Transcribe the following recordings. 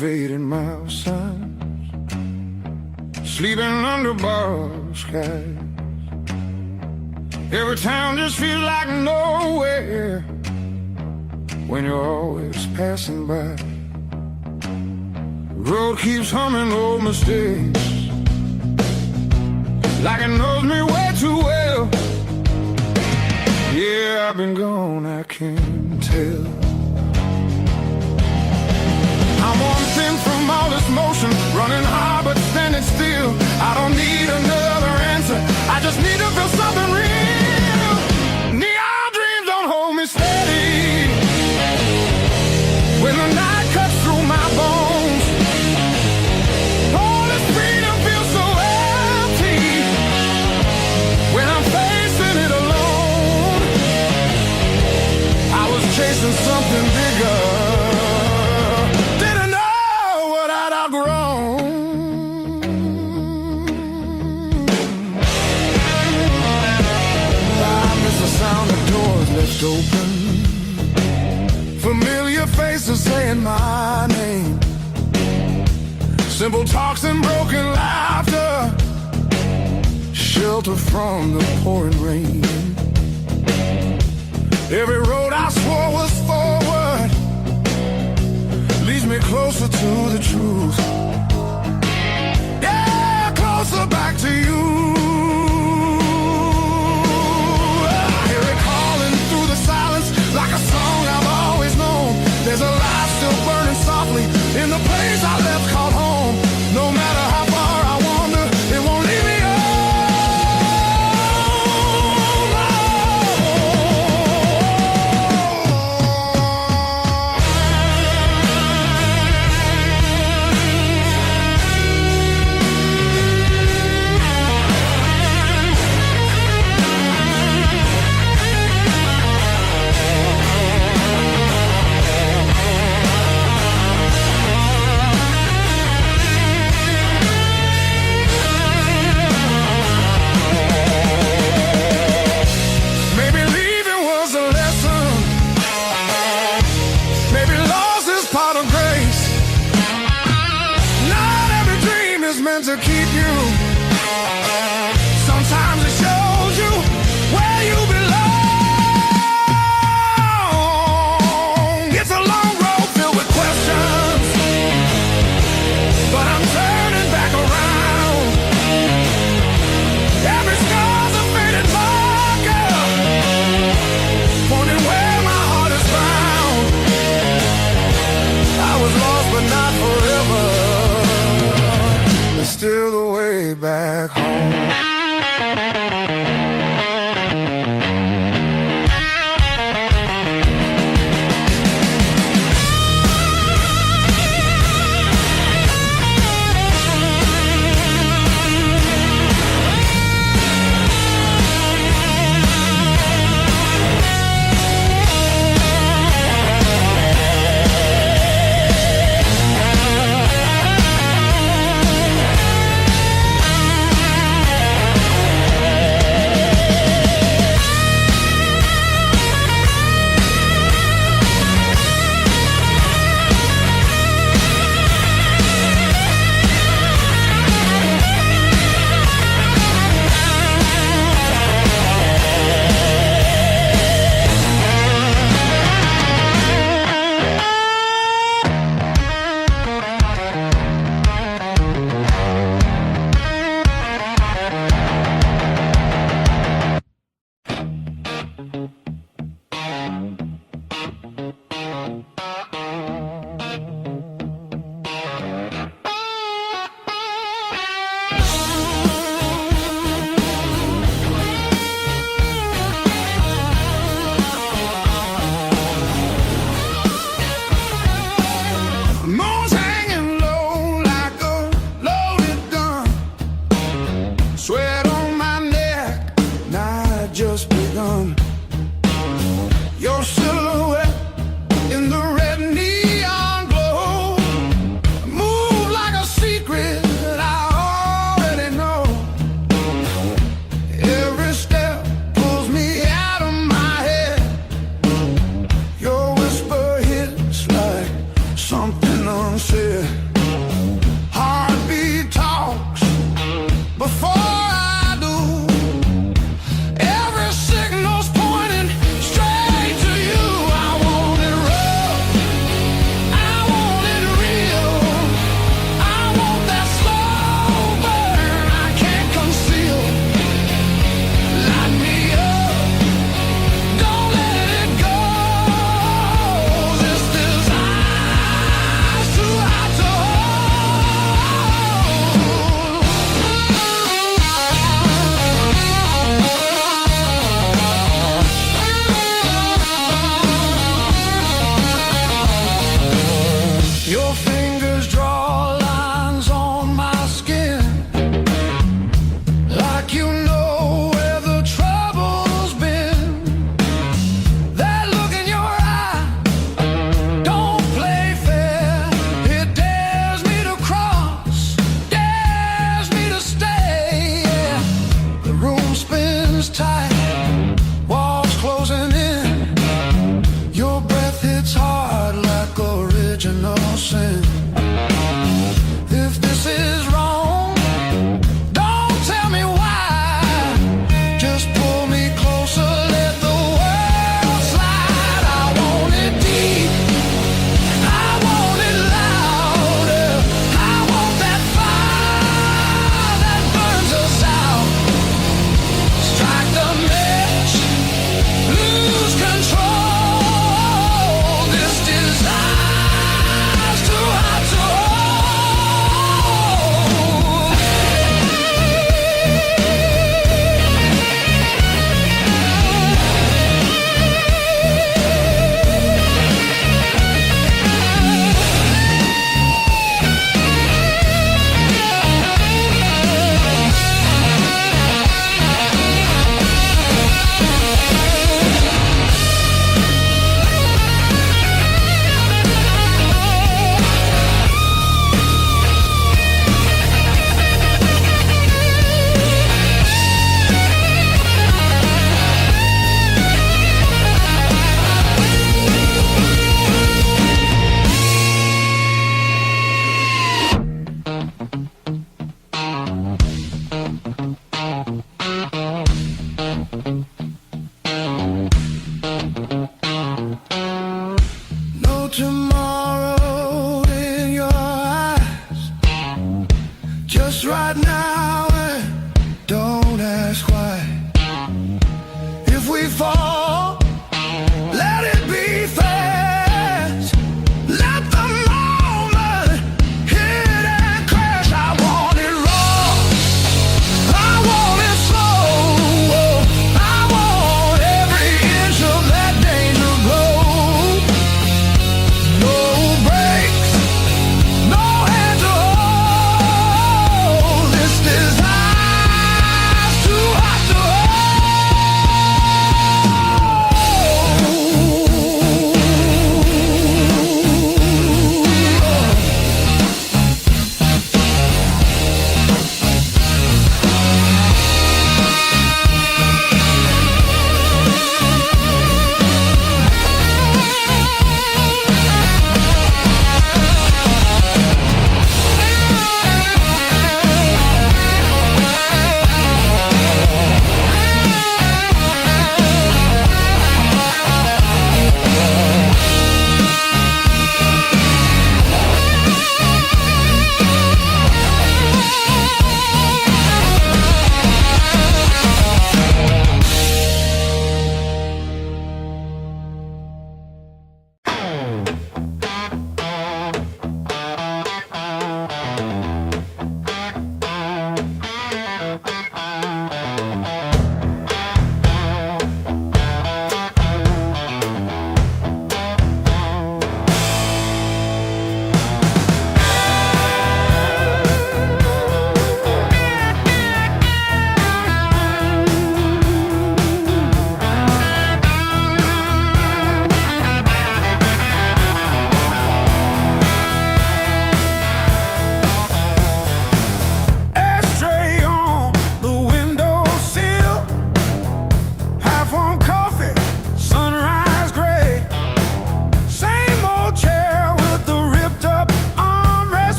faded mile signs, sleeping under borrowed skies. Every town just feels like nowhere when you're always passing by. The road keeps humming old mistakes, like it knows me way too well. Yeah, I've been gone, I can't tell. I'm one thing from all this motion, running hard but standing still. I don't need another answer, I just need to feel something real. Neon dreams don't hold me steady when the night cuts through my bones. All this freedom feels so empty when I'm facing it alone. I was chasing something bigger, didn't know what I'd outgrown. I miss the sound of doors left open, familiar faces saying my name, simple talks and broken laughter, shelter from the pouring rain. Every road I swore was forward leads me closer to the truth. Yeah, closer back to you. I hear it calling through the silence like a song I've always known. There's a light still burning softly in the place I left called home. No matter how far I wander, it won't leave me alone. To keep you, sometimes it shows you where you belong. It's a long road filled with questions, but I'm turning back around. Every scar's a faded marker, pointing where my heart is found. I was lost but not forever, still the way back home. something unsaid.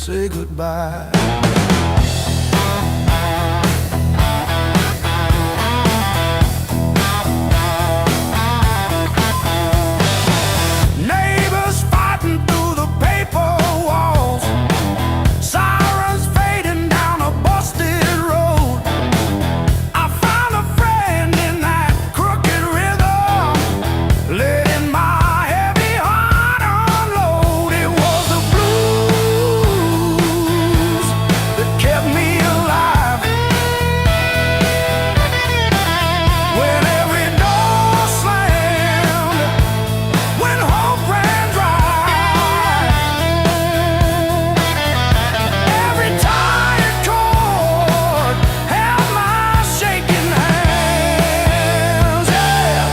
say goodbye. Neighbors fighting through the paper walls, sirens fading down a busted road. I found a friend in that crooked rhythm, letting my heavy heart unload. It was the blues that kept me alive. When every door slammed, when hope ran dry, every tired chord held my shaking hands. Yeah.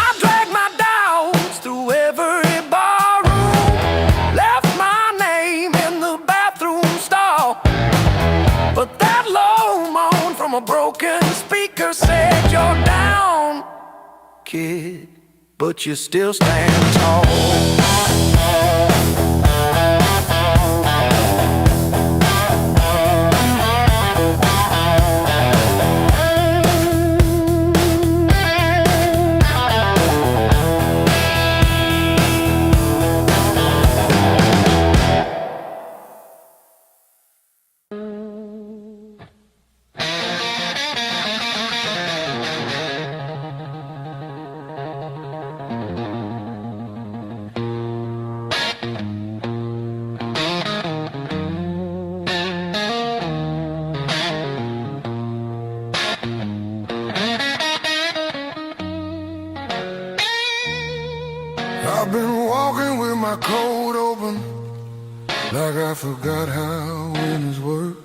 I dragged my doubts through every barroom, left my name in the bathroom stall. But that low moan from a broken speaker said, "You're down, kid, but you still stand tall." I've been walking with my coat open, like I forgot how windows work.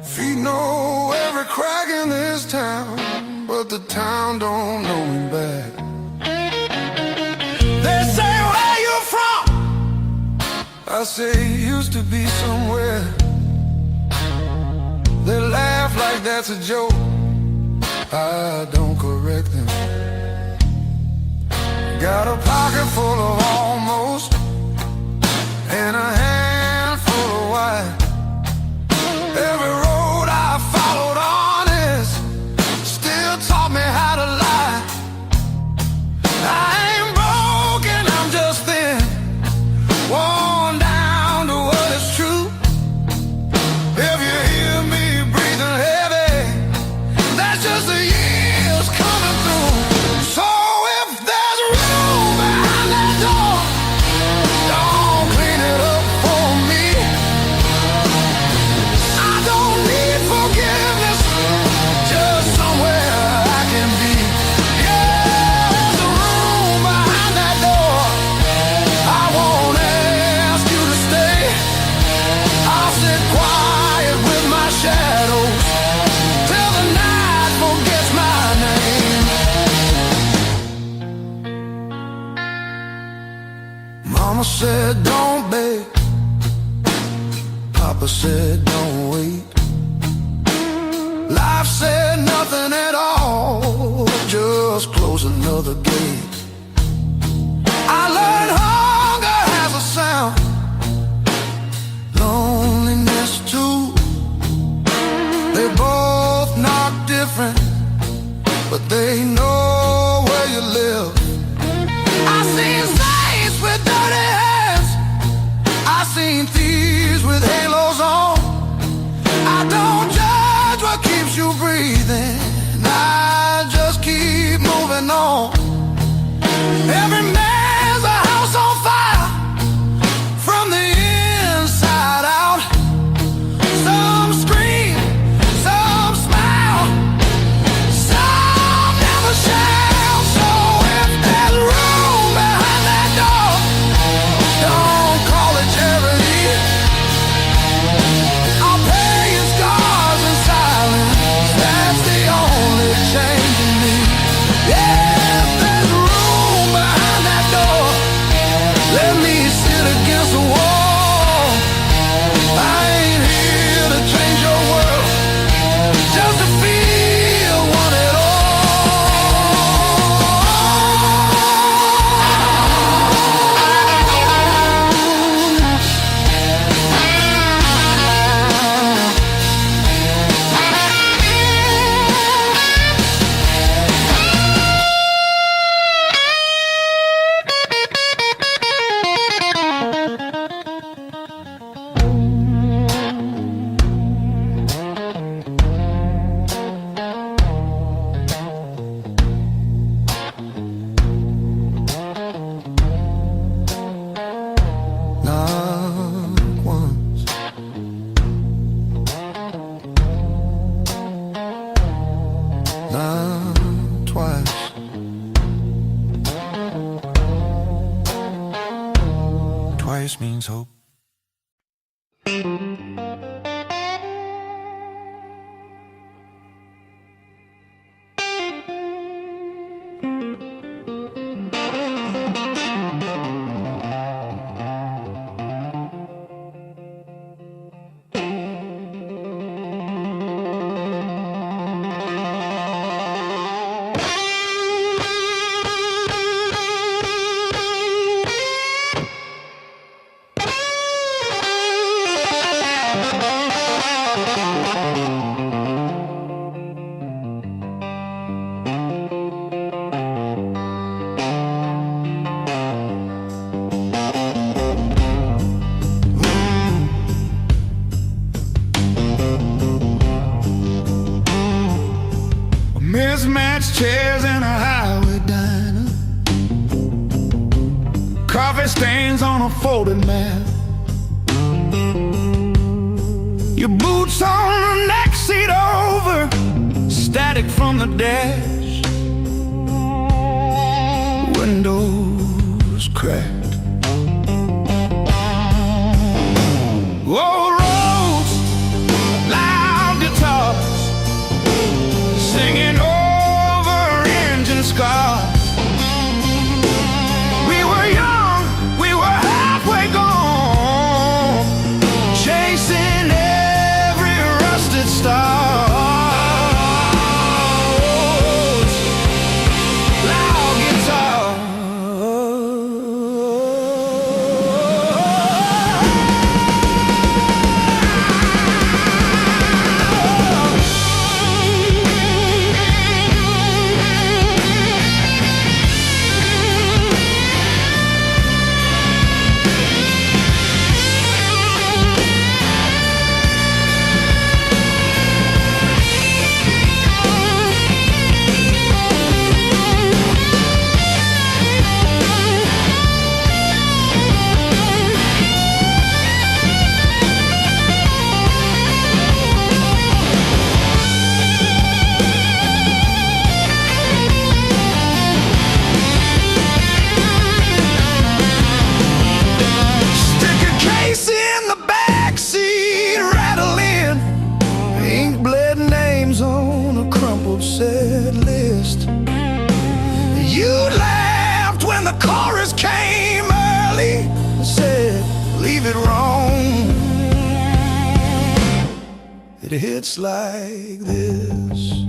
Feet know every crack in this town, but the town don't know me back. They say, "Where you from?" I say, "Used to be somewhere." They laugh like that's a joke. I don't correct them. Got a pocket full of almost, and a handful of white. Every road I followed honest still taught me how to lie. I ain't broken, I'm just thin, worn down to what is true. If you hear me breathing heavy, that's just the years coming through. So if there's room behind that door, don't clean it up for me. I don't need forgiveness, just somewhere I can be. Yeah, there's a room behind that door. I won't ask you to stay. I'll sit quiet with my shadows till the night forgets my name. Mama said, "Don't beg." Papa said, "Don't wait." Life said nothing at all, just close another gate. I learned hunger has a sound, loneliness too. They both knock different, but they know where you live. I seen saints with dirty hands, I seen thieves with halos on. I don't judge what keeps you breathing. just means hope. Mismatched chairs in a highway diner, coffee stains on a folded map, your boots on the next seat over, static from the dash, windows cracked. Old roads, loud guitars, singing over engine scars. We were young, we were halfway gone, chasing every rusted star. Loud guitar. Set list. You laughed when the chorus came early and said, leave it wrong. It hits like this.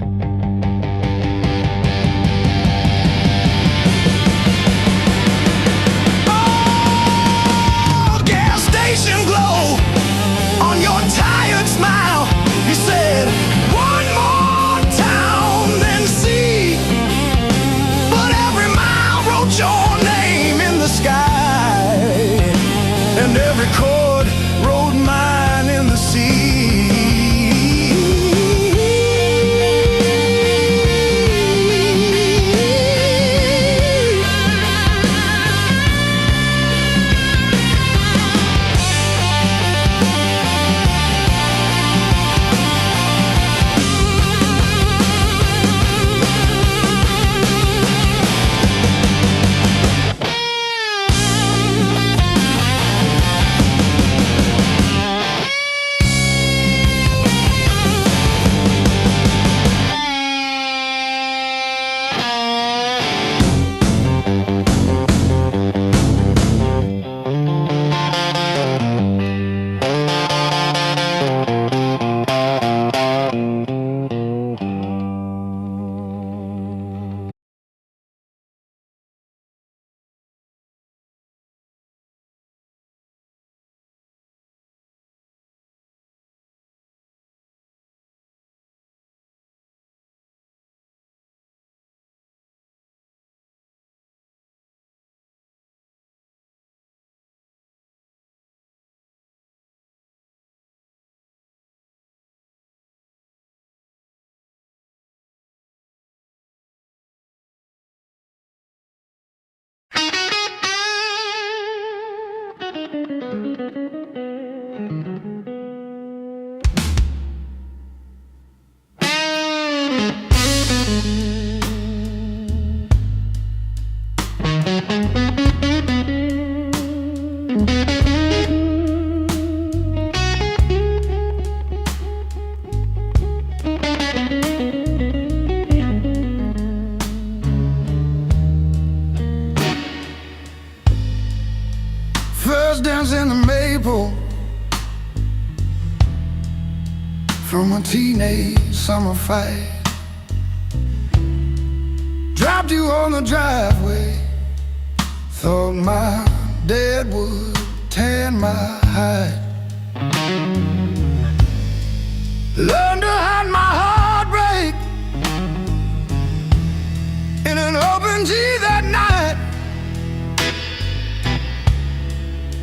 Oh, gas station glow on your tired smile. You said, one more see, but every mile wrote your name in the sky, and every chord wrote mine in the sea. from a teenage summer fight. Dropped you on the driveway. Thought my dad would tan my hide. Learned to hide my heartbreak in an open G that night.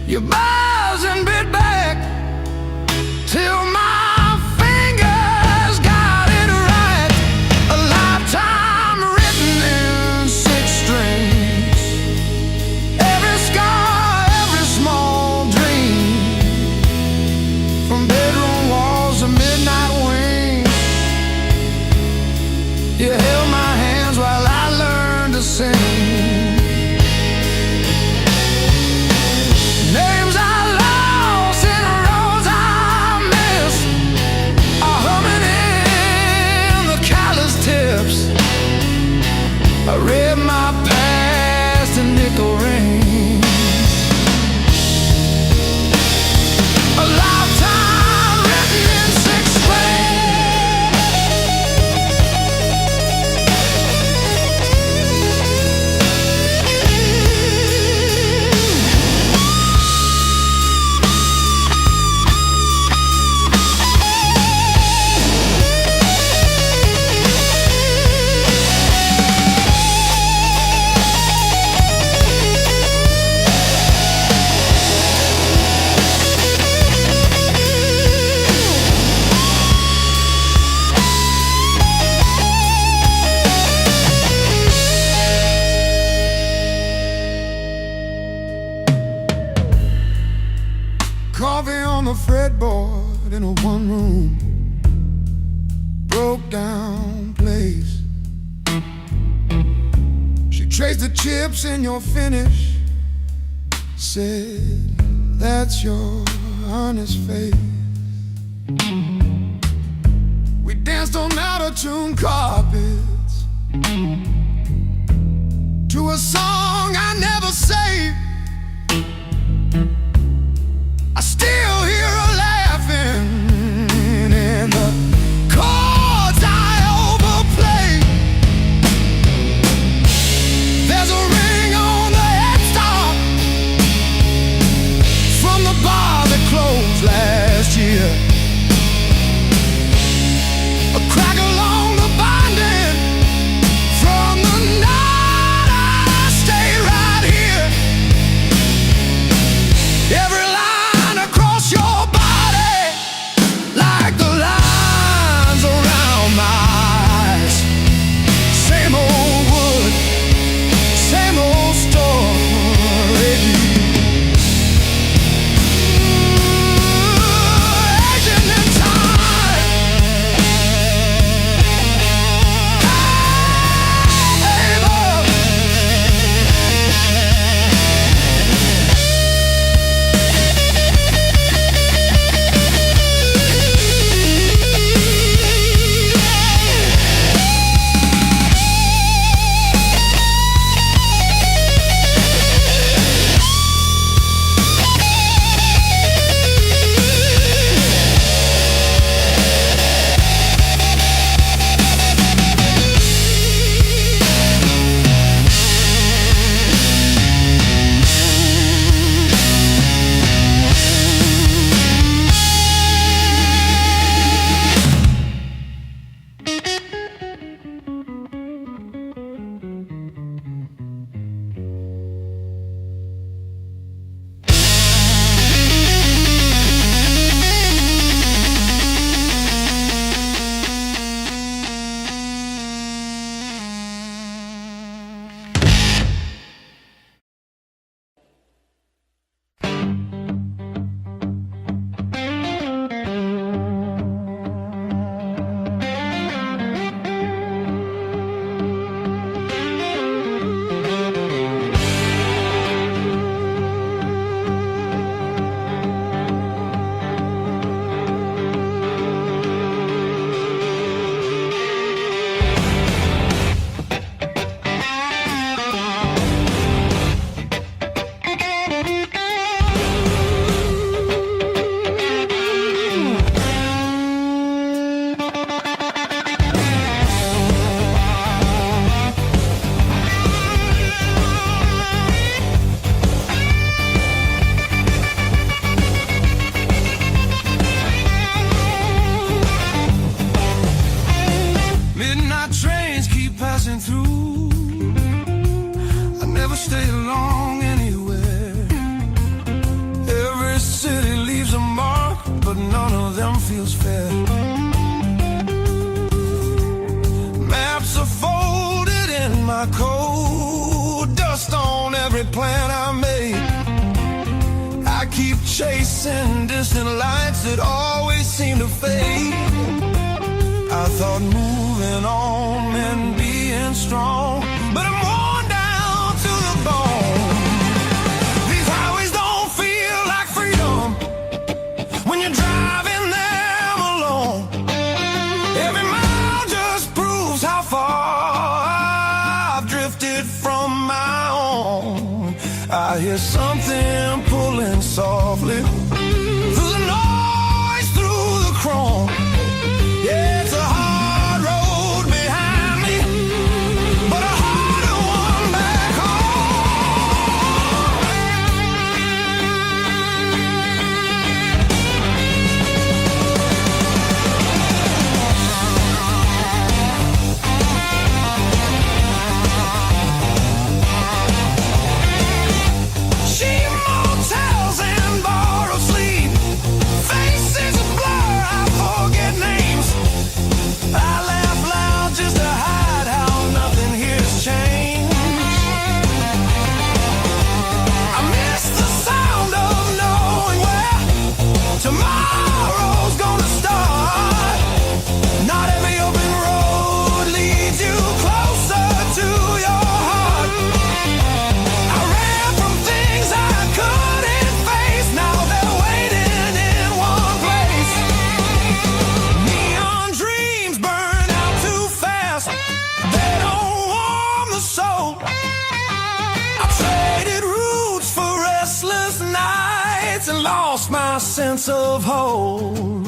You buzz and bit back till my fingers got it right. A lifetime written in 6 strings. Every scar, every small dream, from bedroom walls to midnight wings. You held my hands while I learned to sing. I read my past in nickel rings. A lifetime written in 6 Coffee on the fretboard in a one-room broke down place. She traced the chips in your finish, said, "That's your honest face." We danced on out-of-tune carpets to a song I never saved. I still hear her laughing in the chords I overplay. There's a ring on the headstock from the bar that closed last year. A crack along the binding my coat, dust on every plan I made. I keep chasing distant lights that always seem to fade. I thought moving on meant being strong, but I'm worn down to the bone. These highways don't feel like freedom when you're driving them alone. Every mile just proves how far I've drifted from my own. I hear something pulling softly through the noise, through the chrome. Yeah, it's a hard road behind me, but a harder one back cheap motels and borrowed sleep, faces a blur, I forget names. I laugh loud just to hide how nothing here's changed. I miss the sound of knowing where tomorrow's gonna start. Not every open road leads you closer to your heart. I ran from things I couldn't face, now they're waiting in one place. Neon dreams burn out too fast, they don't warm the soul. I traded roots for restless nights and lost my sense of hope.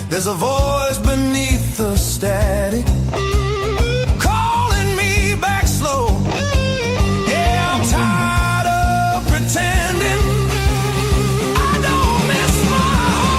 There's a voice beneath the static calling me back slow. Yeah, I'm tired of pretending I don't miss my home.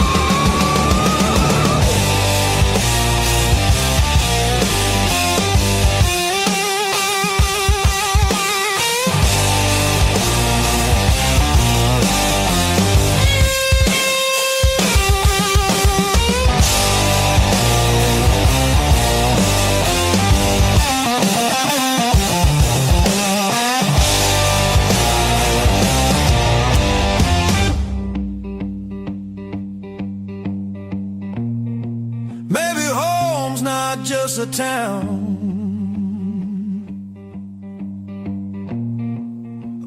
Maybe home's not just a town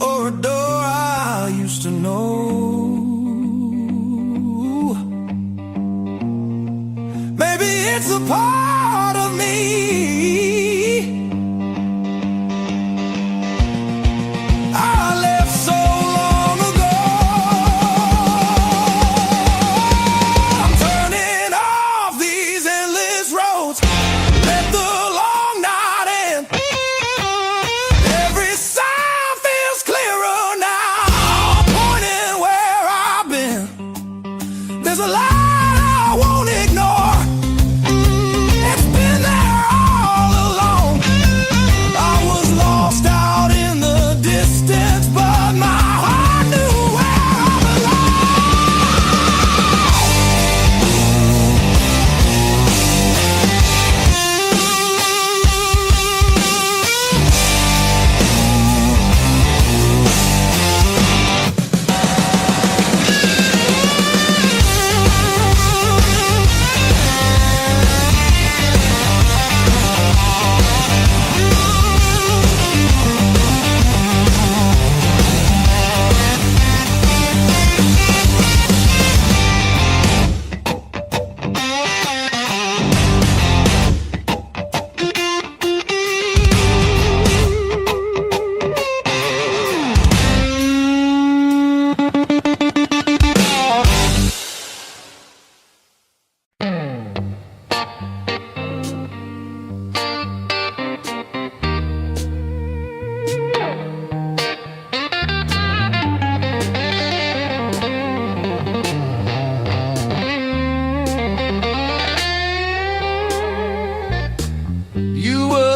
or a door I used to know. Maybe it's a part of me I left so long ago. I'm turning off these endless roads, let the long night end. Every sign feels clearer now, pointing where I've been. There's a light I won't ignore, it's been there all along. I was lost out in the distance, but my heart knew where I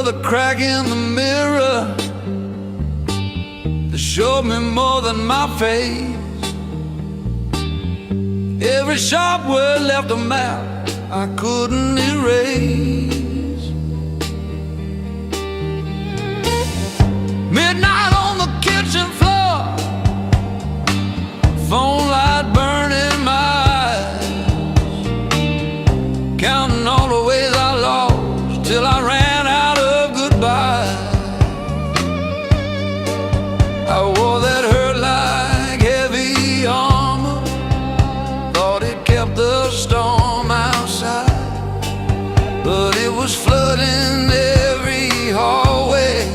the crack in the mirror that showed me more than my face. Every sharp word left a map I couldn't erase. midnight on the kitchen floor, phone light burning my eyes, counting all the ways I lost till I ran out of goodbye. I wore that hurt like heavy armor, thought it kept the storm outside, but it was flooding every hallway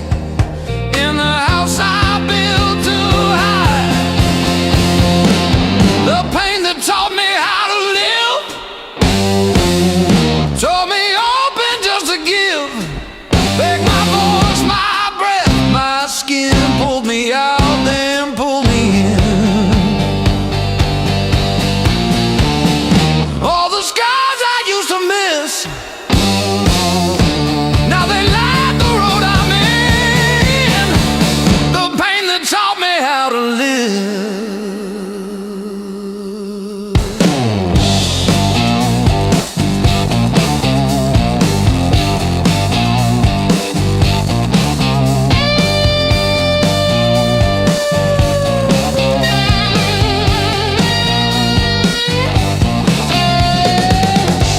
in the house I built too high. The pain that taught me how to live taught me open just to give. Beg my voice, my breath, my skin, pulled me out, then pulled me in. All the scars I used to miss, now they light the road I'm in. The pain that taught me how to live.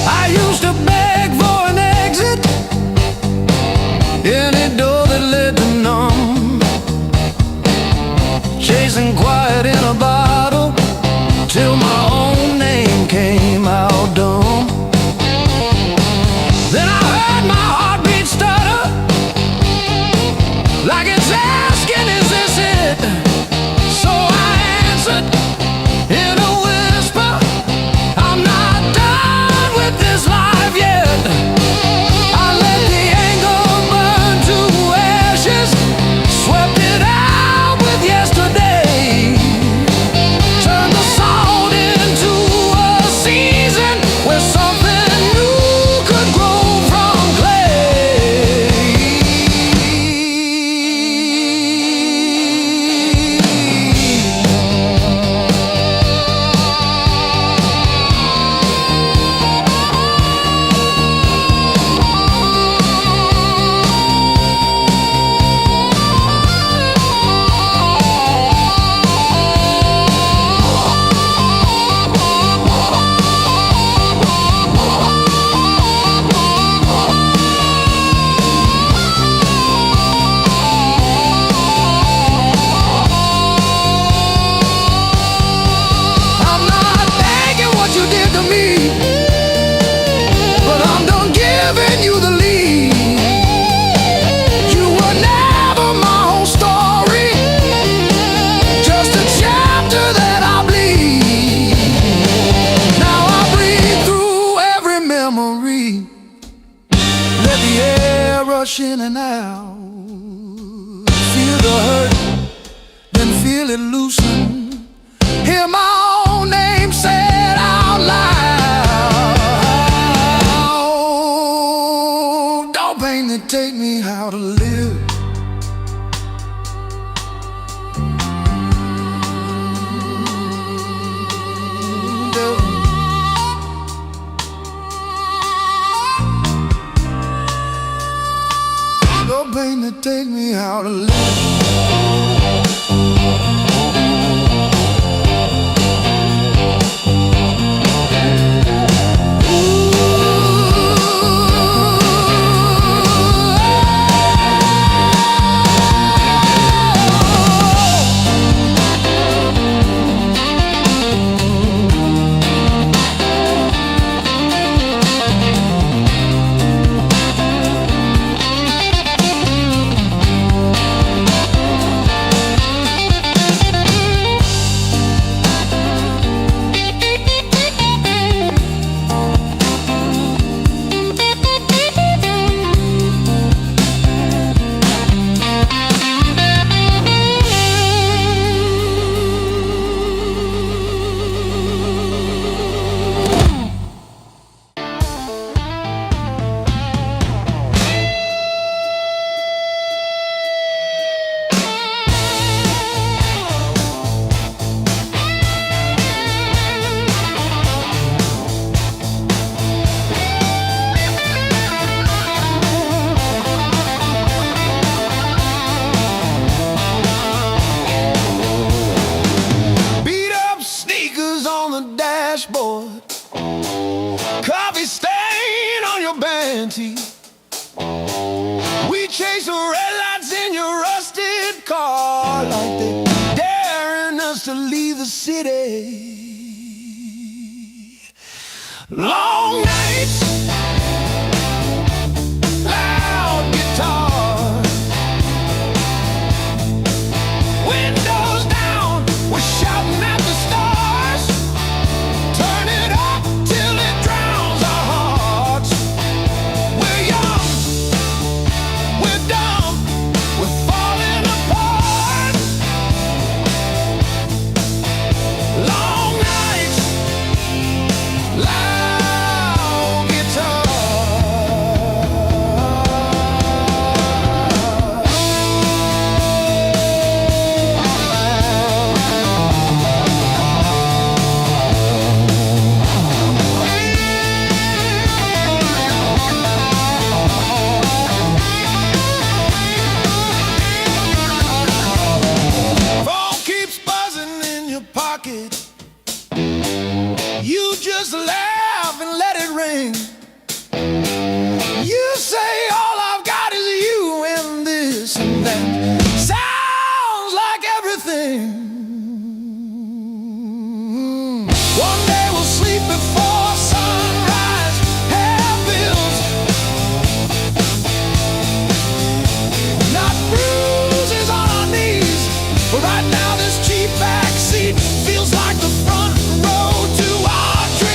I used to beg for an exit, any door that led to none, chasing quiet in a bottle till my own name came out dumb. Then I heard my heartbeat stutter, like it's asking, is this it? So I answered in a whisper, I'm not done with this life yet. I let the anger burn to ashes, swept it out with yesterday, turned the salt into a season where something new could grow from clay. I'm not thanking what you did to me, but I'm done giving you the lead. You were never my whole story, just a chapter that I bleed. Now I breathe through every memory, let the air rush in and out, feel the hurt, then feel it loosen, hear my own name said out loud. Don't pain that take me how to live. Don't pain that take me how to live. car like they daring us to leave the city. Long nights, loud guitar, windows down, we're shouting at the stars. Turn it up till it drowns our hearts. We're young, we're dumb, we're falling apart. Long nights, loud guitar. Phone keeps buzzing in your pocket. You just laugh and let it ring. You say all I've got is you and this and that. Sounds like everything. One day we'll sleep before sunrise. Have bills, not bruises on our knees. But right now this cheap backseat feels like the front row to our dreams.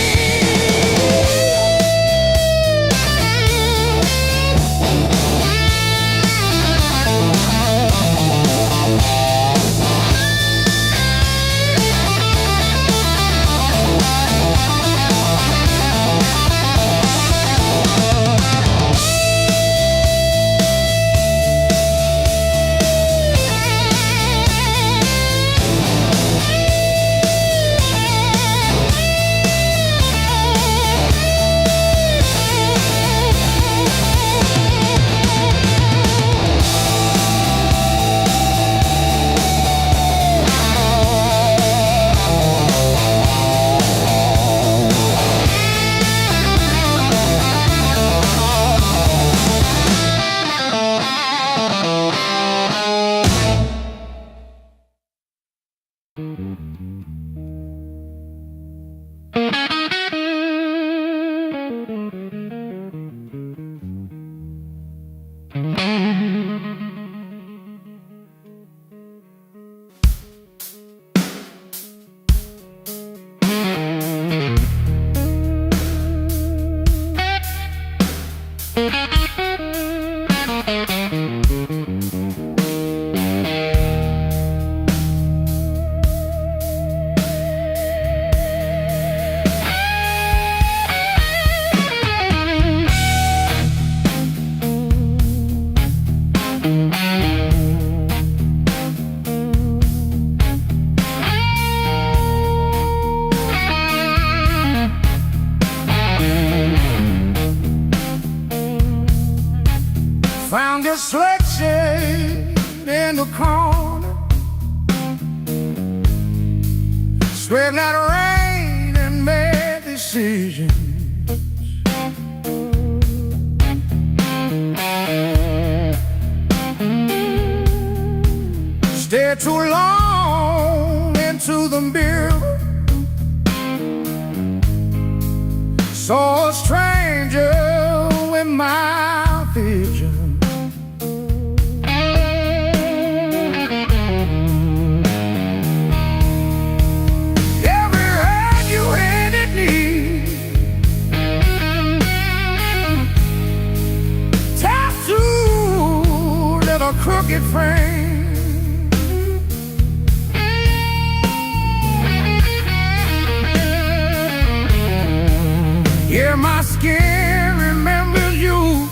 Found your selection in the corner, sweat like rain and made decisions. Stare too long into the mirror, saw a stranger with my vision. A crooked frame, yeah, my skin remembers you.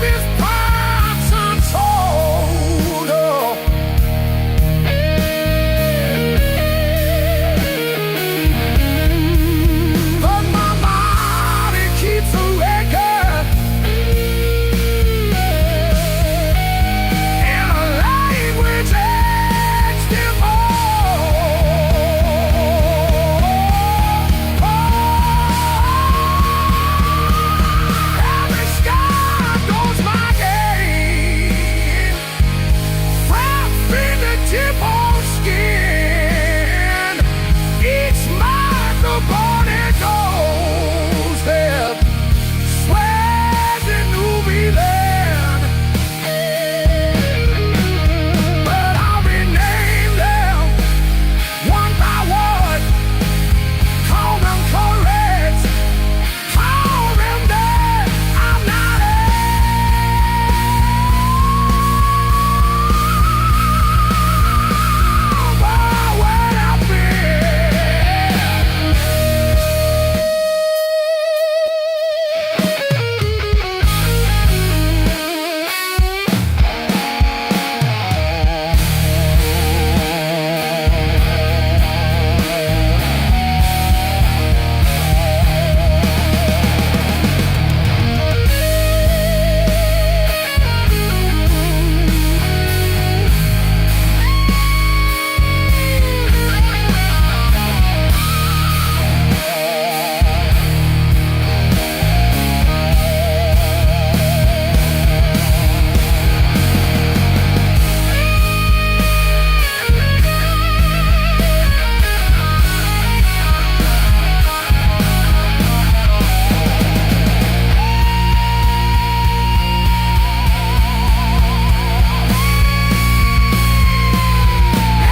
his parts untold. Oh. But my body keeps awake in a language etched in every sky goes my game, from fingertip on skin. Each microphone it goes there, swears it knew me then. But I'll rename them one by one, call them correct, call them dead. I'm not over what I've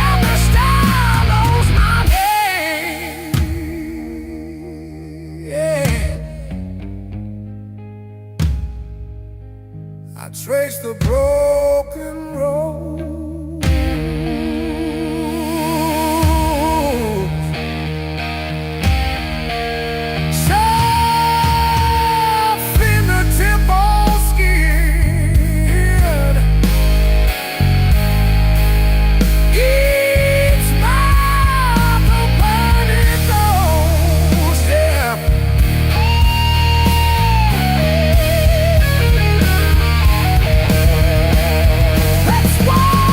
every star knows my name. Yeah. I trace the broken road, soft in the tip of skin. Each mouth a burning nose, yeah. That's why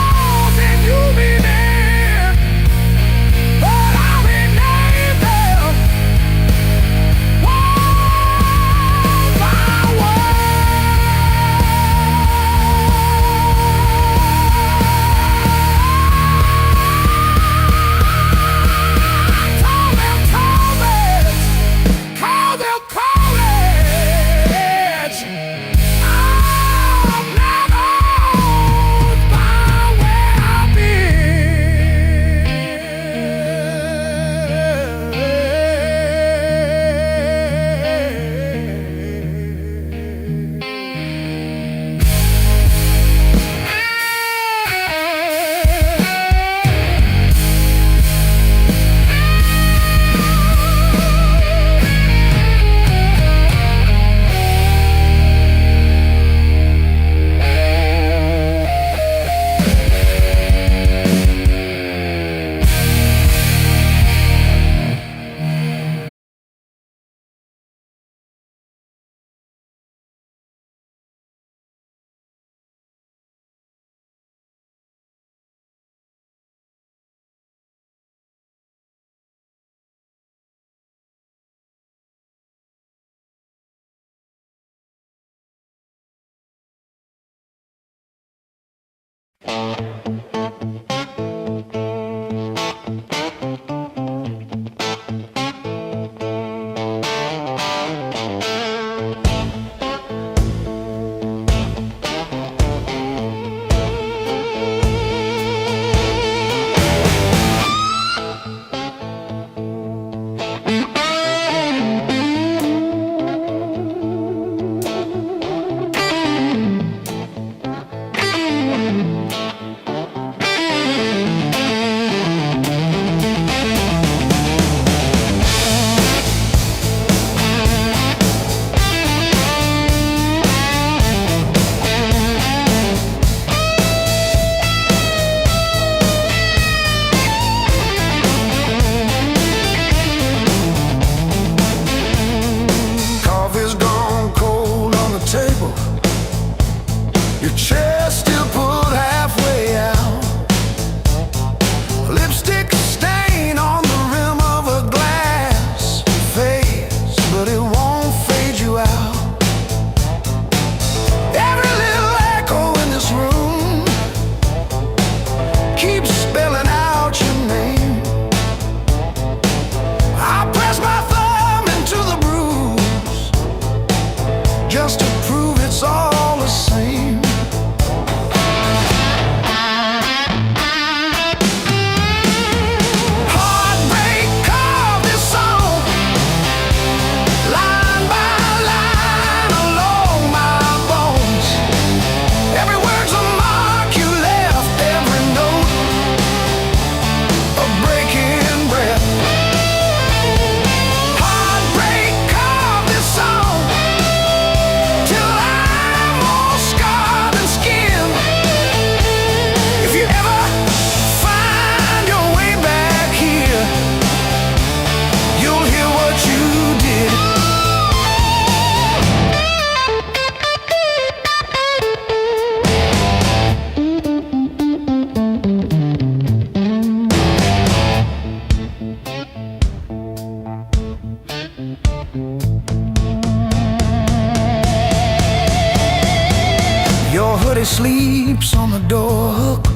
Your hoodie sleeps on the door hook,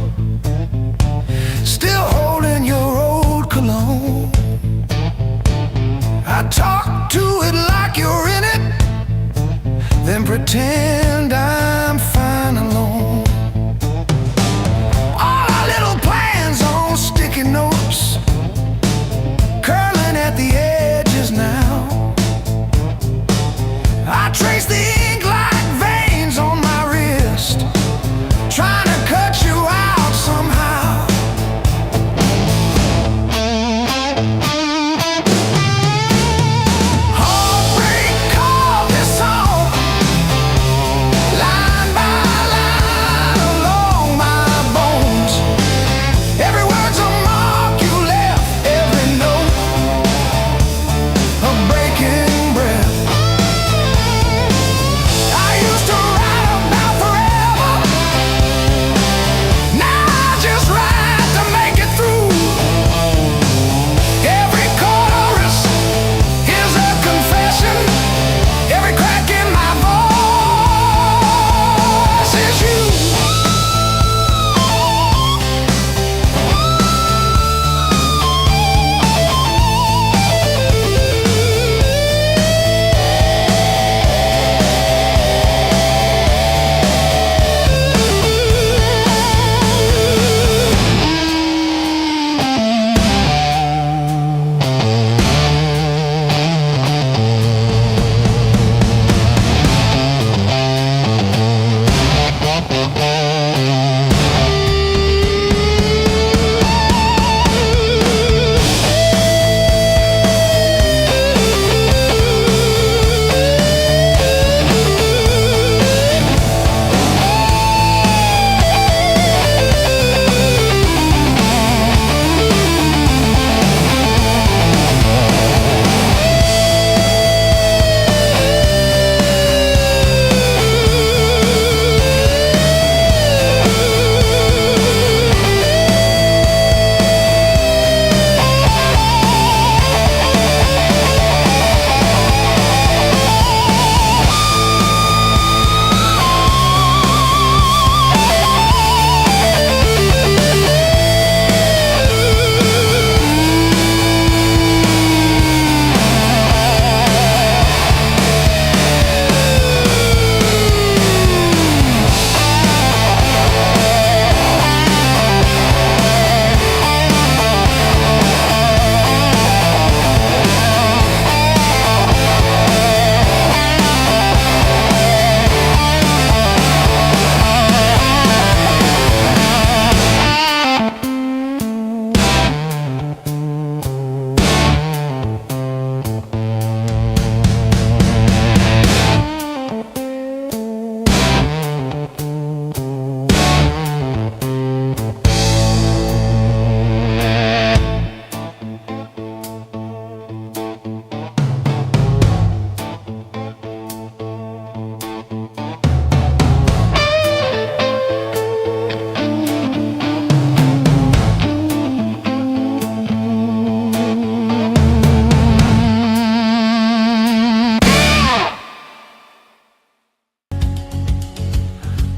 still holding your old cologne. I talk to it like you're in it, then pretend I'm fine alone. All our little plans on sticky notes, curling at the edges now. I trace the ink like veins on my wrist, trying to cut you out somehow. Heartbreak called this song, line by line along my bones. Every word's a mark you left, every note a breaking breath. I used to write about forever, now I just write to make it through. Every chorus is a confession, every crack in my voice is you.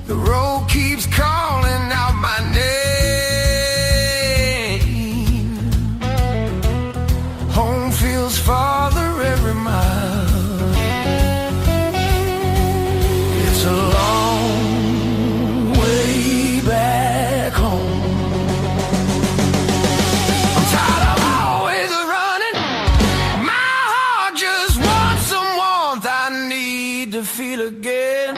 The road keeps calling out my name. Home feels farther every mile. It's a long way back home. I'm tired of always running. My heart just wants some warmth. I need to feel again.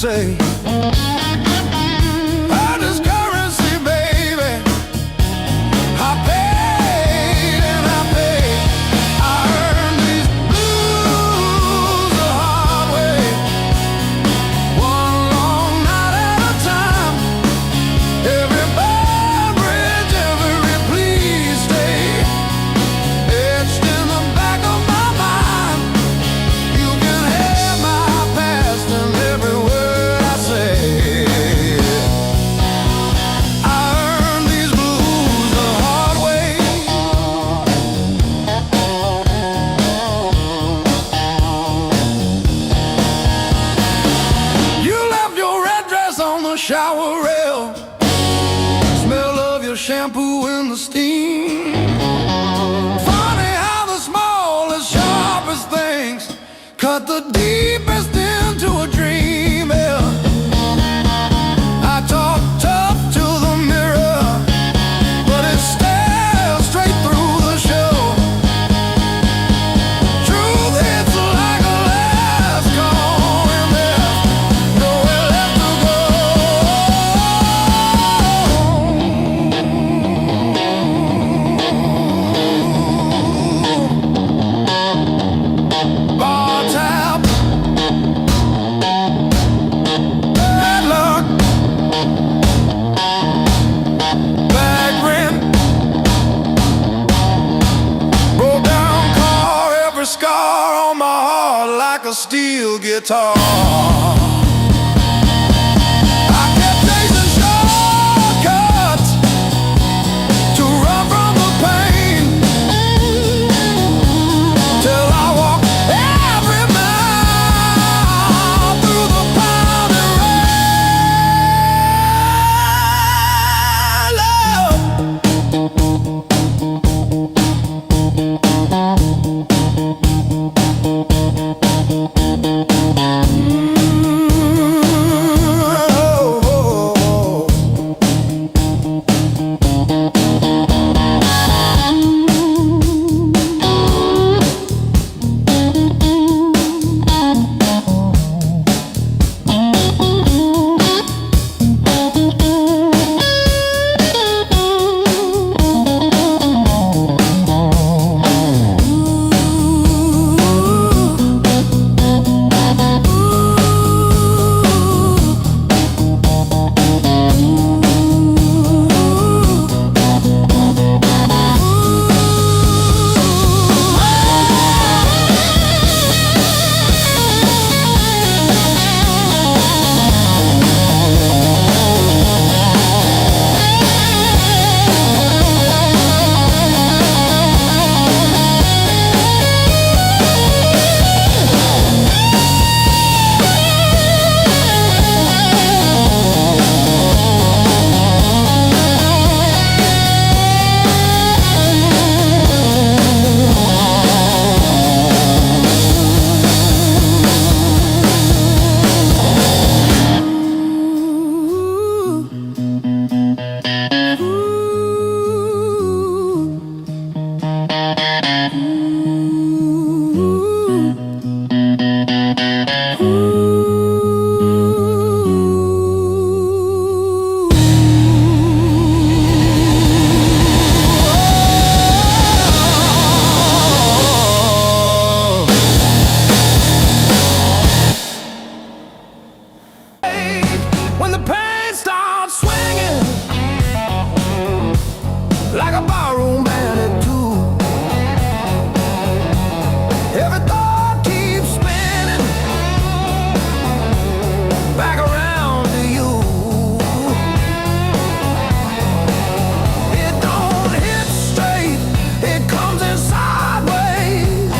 say. Earned is currency, baby. I paid and I paid. I earned these blues the hard way. One long night at a time. Every bad bridge, every please stay, etched in the back of my mind. You can have my past and every word I say. I earned these blues the hard way. You left your red dress on the shower rail. Smell of your shampoo in the steam. Funny how the smallest, sharpest things cut the deepest into a dream. Yeah. I talk tough to the mirror, but it stares straight through the show. Truth hits like a last call, and there's nowhere left to go. Bar tab, bad luck, bad rent, broke down car, every scar on my heart like a steel guitar. I kept chasing shortcuts to run from the pain, till I walked every mile through the pounding when the pain starts swinging like a barroom band at two. Every thought keeps spinning back around to you. It don't hit straight, it comes in sideways,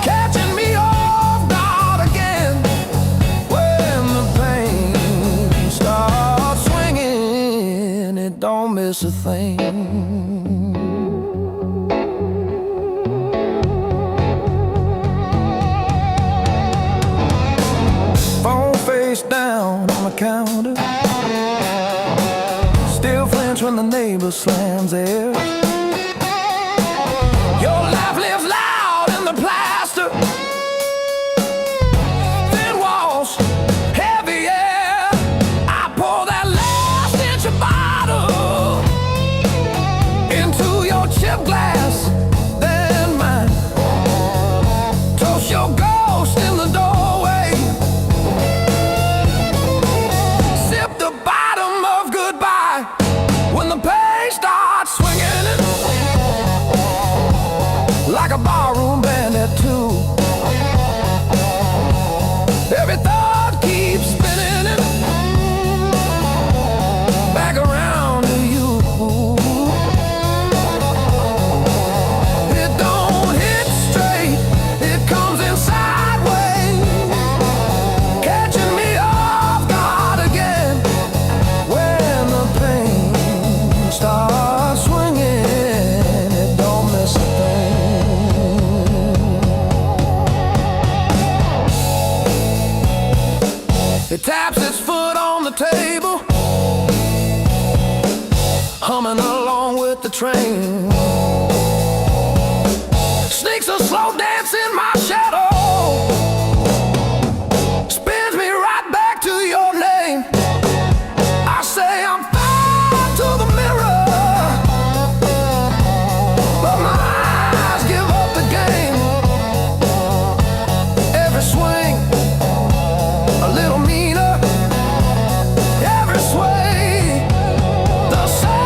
catching me off guard again. When the pain starts swinging, it don't miss a thing. Phone face down on the counter, still flinch when the neighbor slams theirs. Your laugh lives loud in the plaster, thin walls, heavy It taps its foot on the table, humming along with the train. Sneaks a slow dance in my shadow, spins me right back to your name. I say I'm fine to the mirror, but my eyes give up the game. Every swing a little meaner, every sway the same.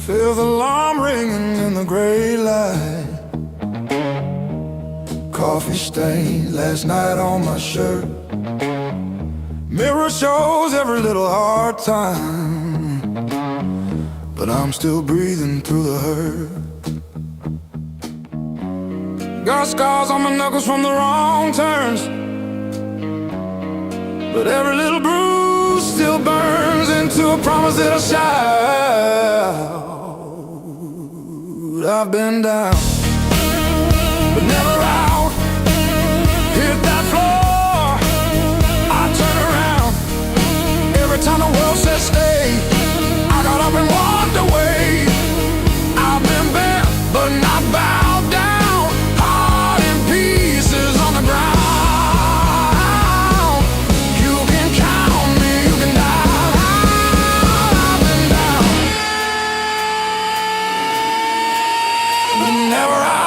Feel the alarm ringing in the gray light. Coffee stain last night on my shirt. Mirror shows every little hard time, but I'm still breathing through the hurt. Got scars on my knuckles from the wrong turns, but every little bruise still burns into a promise that I'll shout. I've been down, but never out. Hit that floor, I turn around. Every time the world says stay, I got up and walked away. I've been bent, but not bowed down. Heart in pieces on the ground. You can count on me, you can die. I've been down, but never out.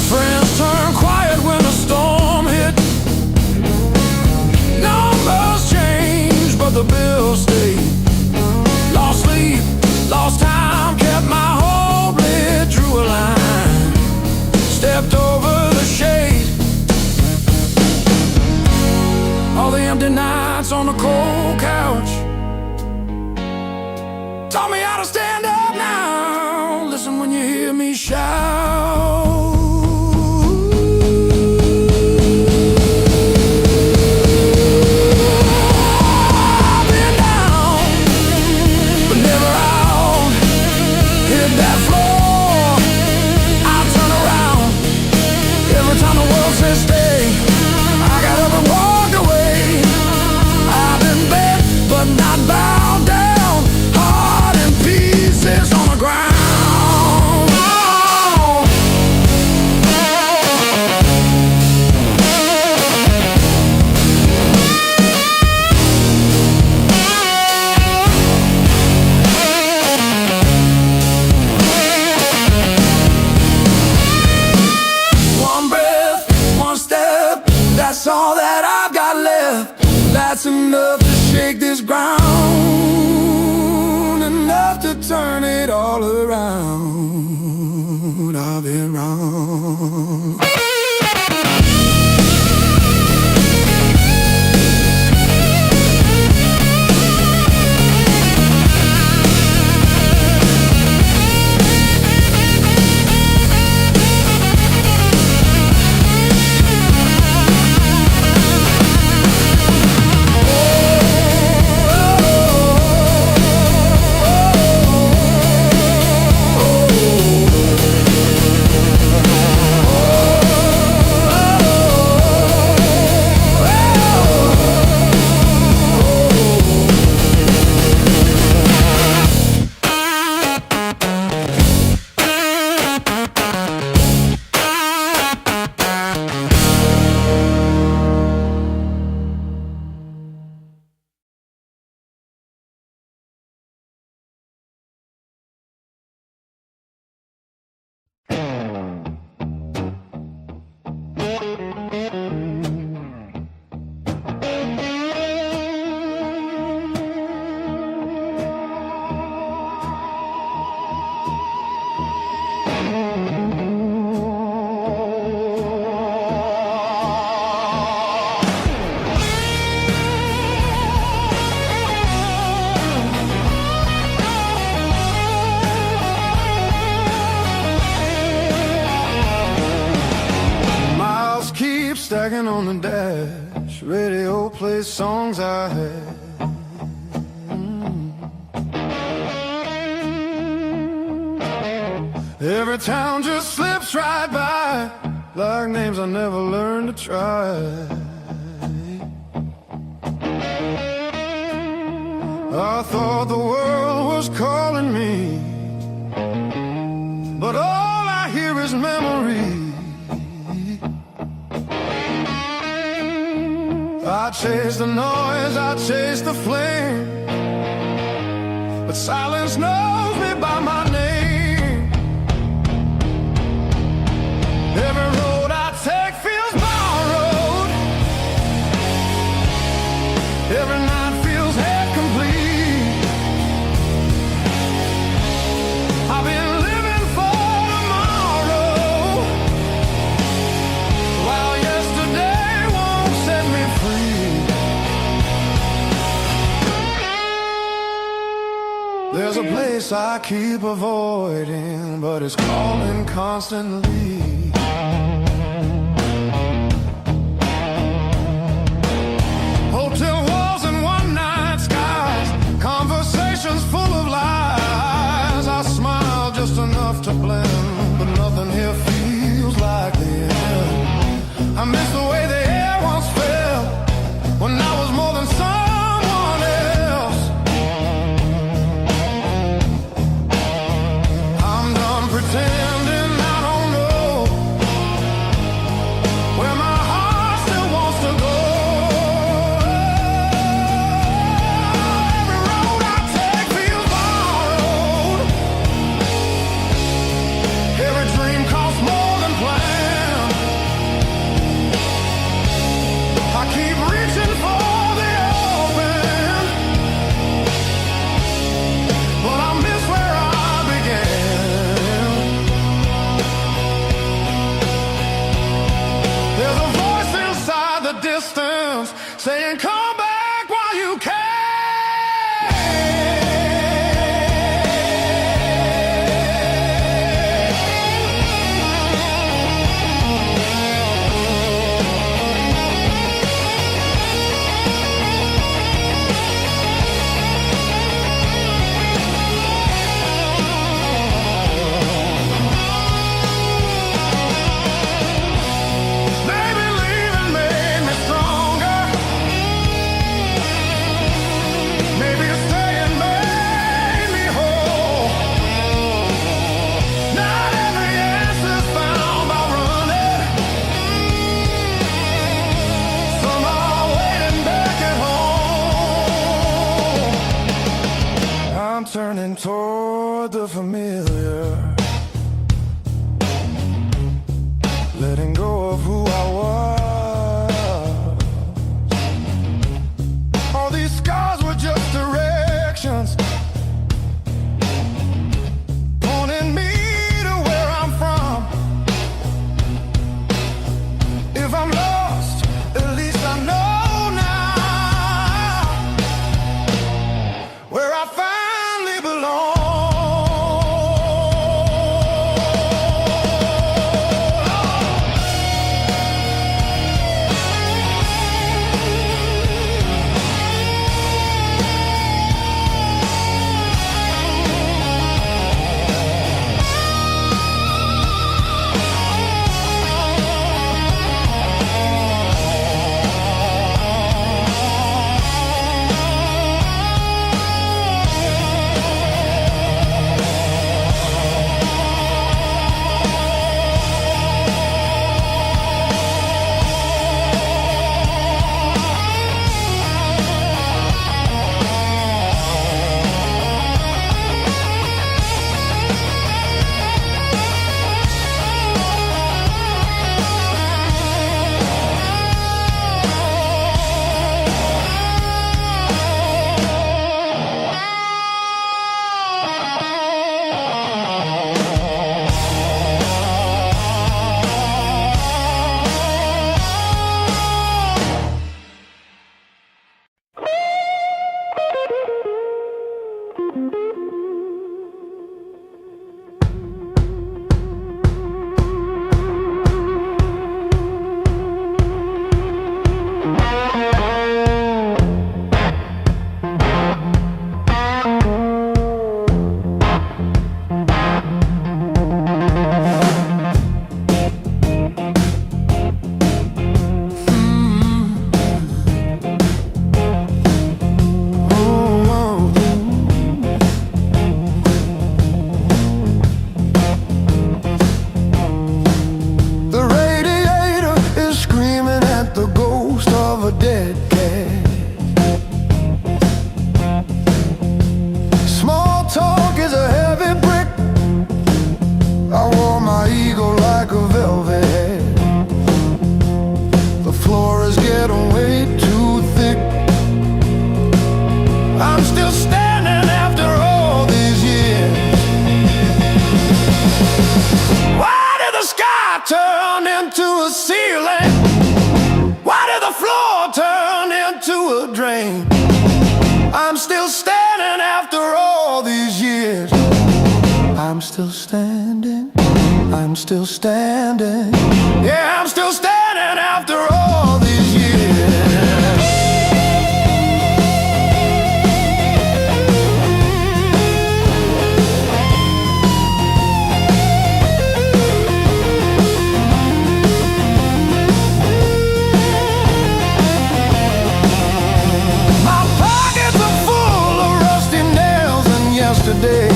Friends turn quiet when the storm hit. Numbers change, but the bills stay. Lost sleep, lost time, kept my hope lit, drew a line, stepped over the shade. All the empty nights on the cold couch taught me how to stand up now. Listen when you hear me shout. I've been down, but never out. Hit that floor, I turn around. Every time the world says stay, I got up and walked away. I've been bent, but not bowed down. Heart in pieces on the ground. that's enough to shake this ground, enough to turn it all around. I've been wrong. Stacking on the dash, radio plays songs I had. Every town just slips right by, like names I never learned to try. I thought the world was calling me, but all I hear is memory. I chase the noise, I chase the flame, but silence knows me by my name. Every road I take feels borrowed, every night feels half complete. I've been living for tomorrow, while yesterday won't set me free. There's a place I keep avoiding, but it's calling constantly. Hotel walls and one-night skies, conversations full of lies. I smile just enough to blend, but nothing here feels like the end. I miss the way the air once felt, when I was more than someone else. I'm done pretending I don't know where my heart still wants to go. Every road I take feels borrowed, every dream costs more than planned. I keep reaching for the open, but I miss where I began. There's a voice inside the distance saying, come back while you can. Maybe leaving made me stronger, maybe staying made me whole. Not every answer's found by running, some are waiting back at home. I'm turning toward the familiar, letting go of who I was. the ceiling? Why did the floor turn into a drain? I'm still standing after all these years. I'm still standing, I'm still standing. Yeah, I'm still standing after all these years. My pockets are full of rusty nails and yesterday.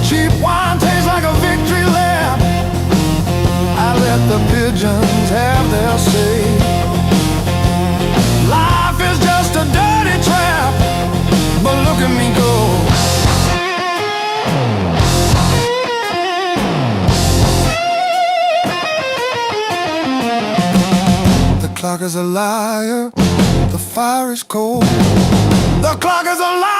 Cheap wine tastes like a victory lap. I let the pigeons have their say. Life is just a dirty trap, but look at me go. The clock is a liar, the fire is cold. The clock is a liar.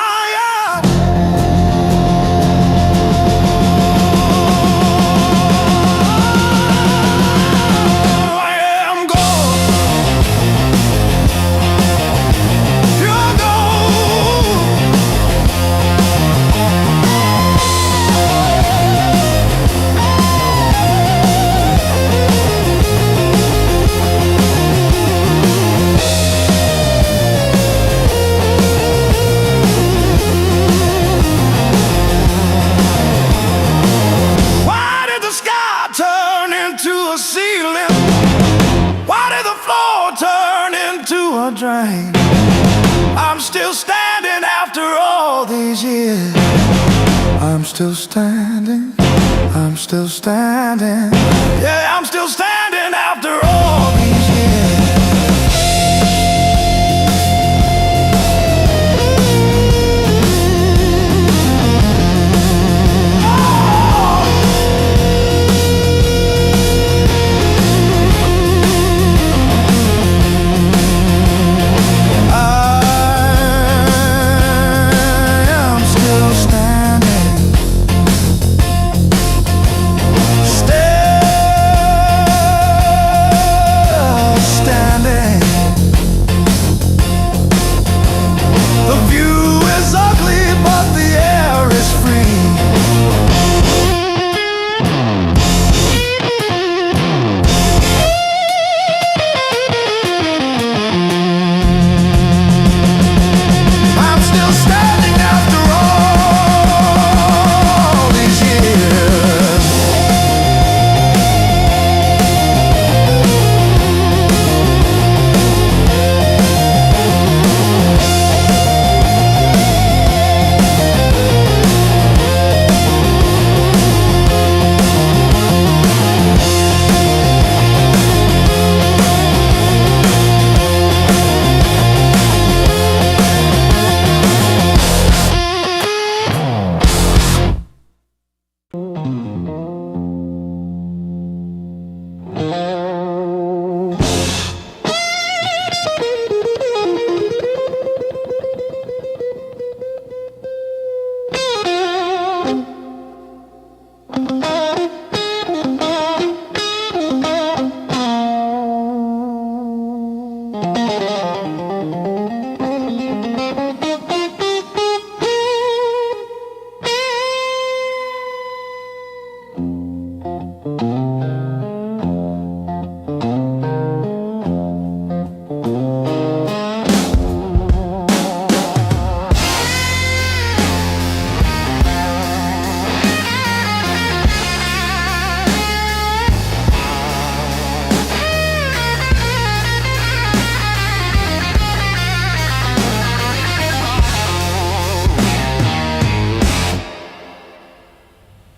Drain. I'm still standing after all these years. I'm still standing, I'm still standing. Yeah, I'm still standing after all these years.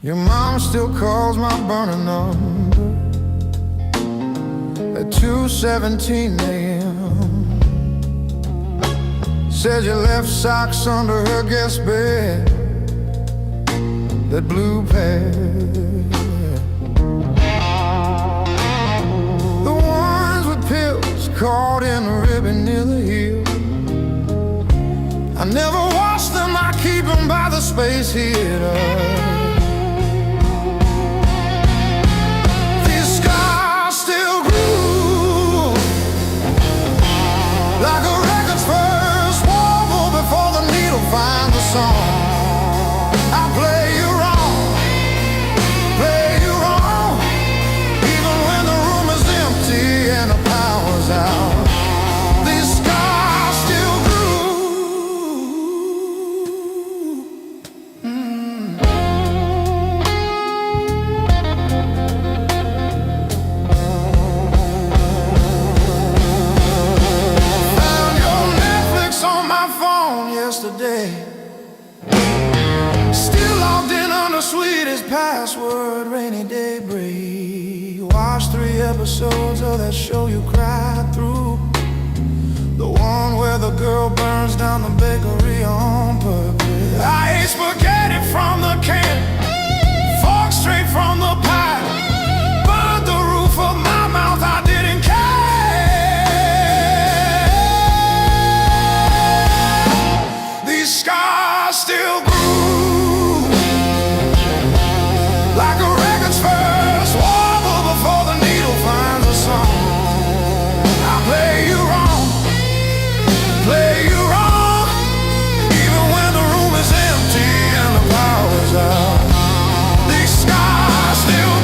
Your mom still calls my burner number at 2:17 a.m. Says you left socks under her guest bed, that blue pair, the ones with pills caught in a ribbon near the heel. I never wash them, I keep them by the space heater. word, rainy day break. Watch 3 episodes of that show you cried through. The one where the girl burns down the bakery on purpose. I ate spaghetti from the can, fork straight from the pie. Burned the roof of my mouth, I didn't care. These scars still grew, like a record's first wobble before the needle finds a song. I play you wrong, play you wrong, even when the room is empty and the power's out. These scars still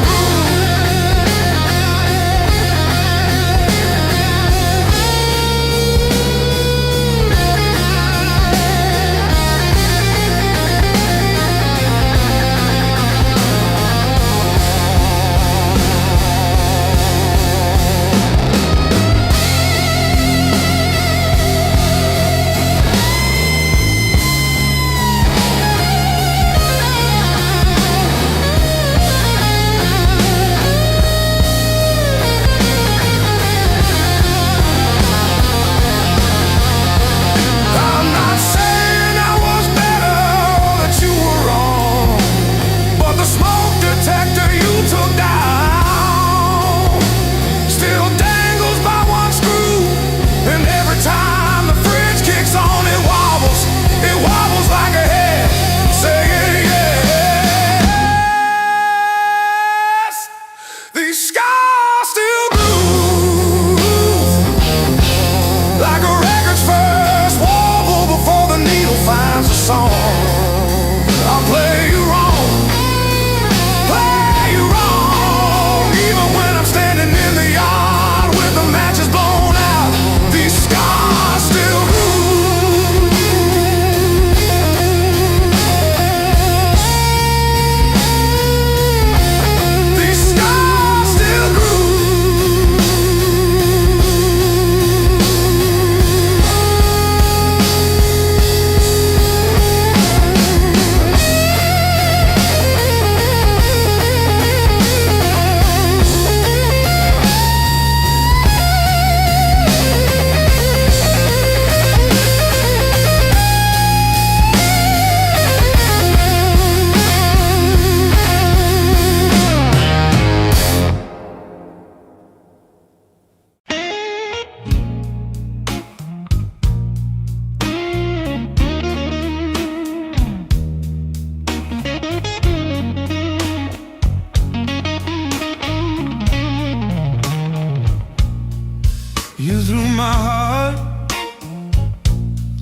you threw my heart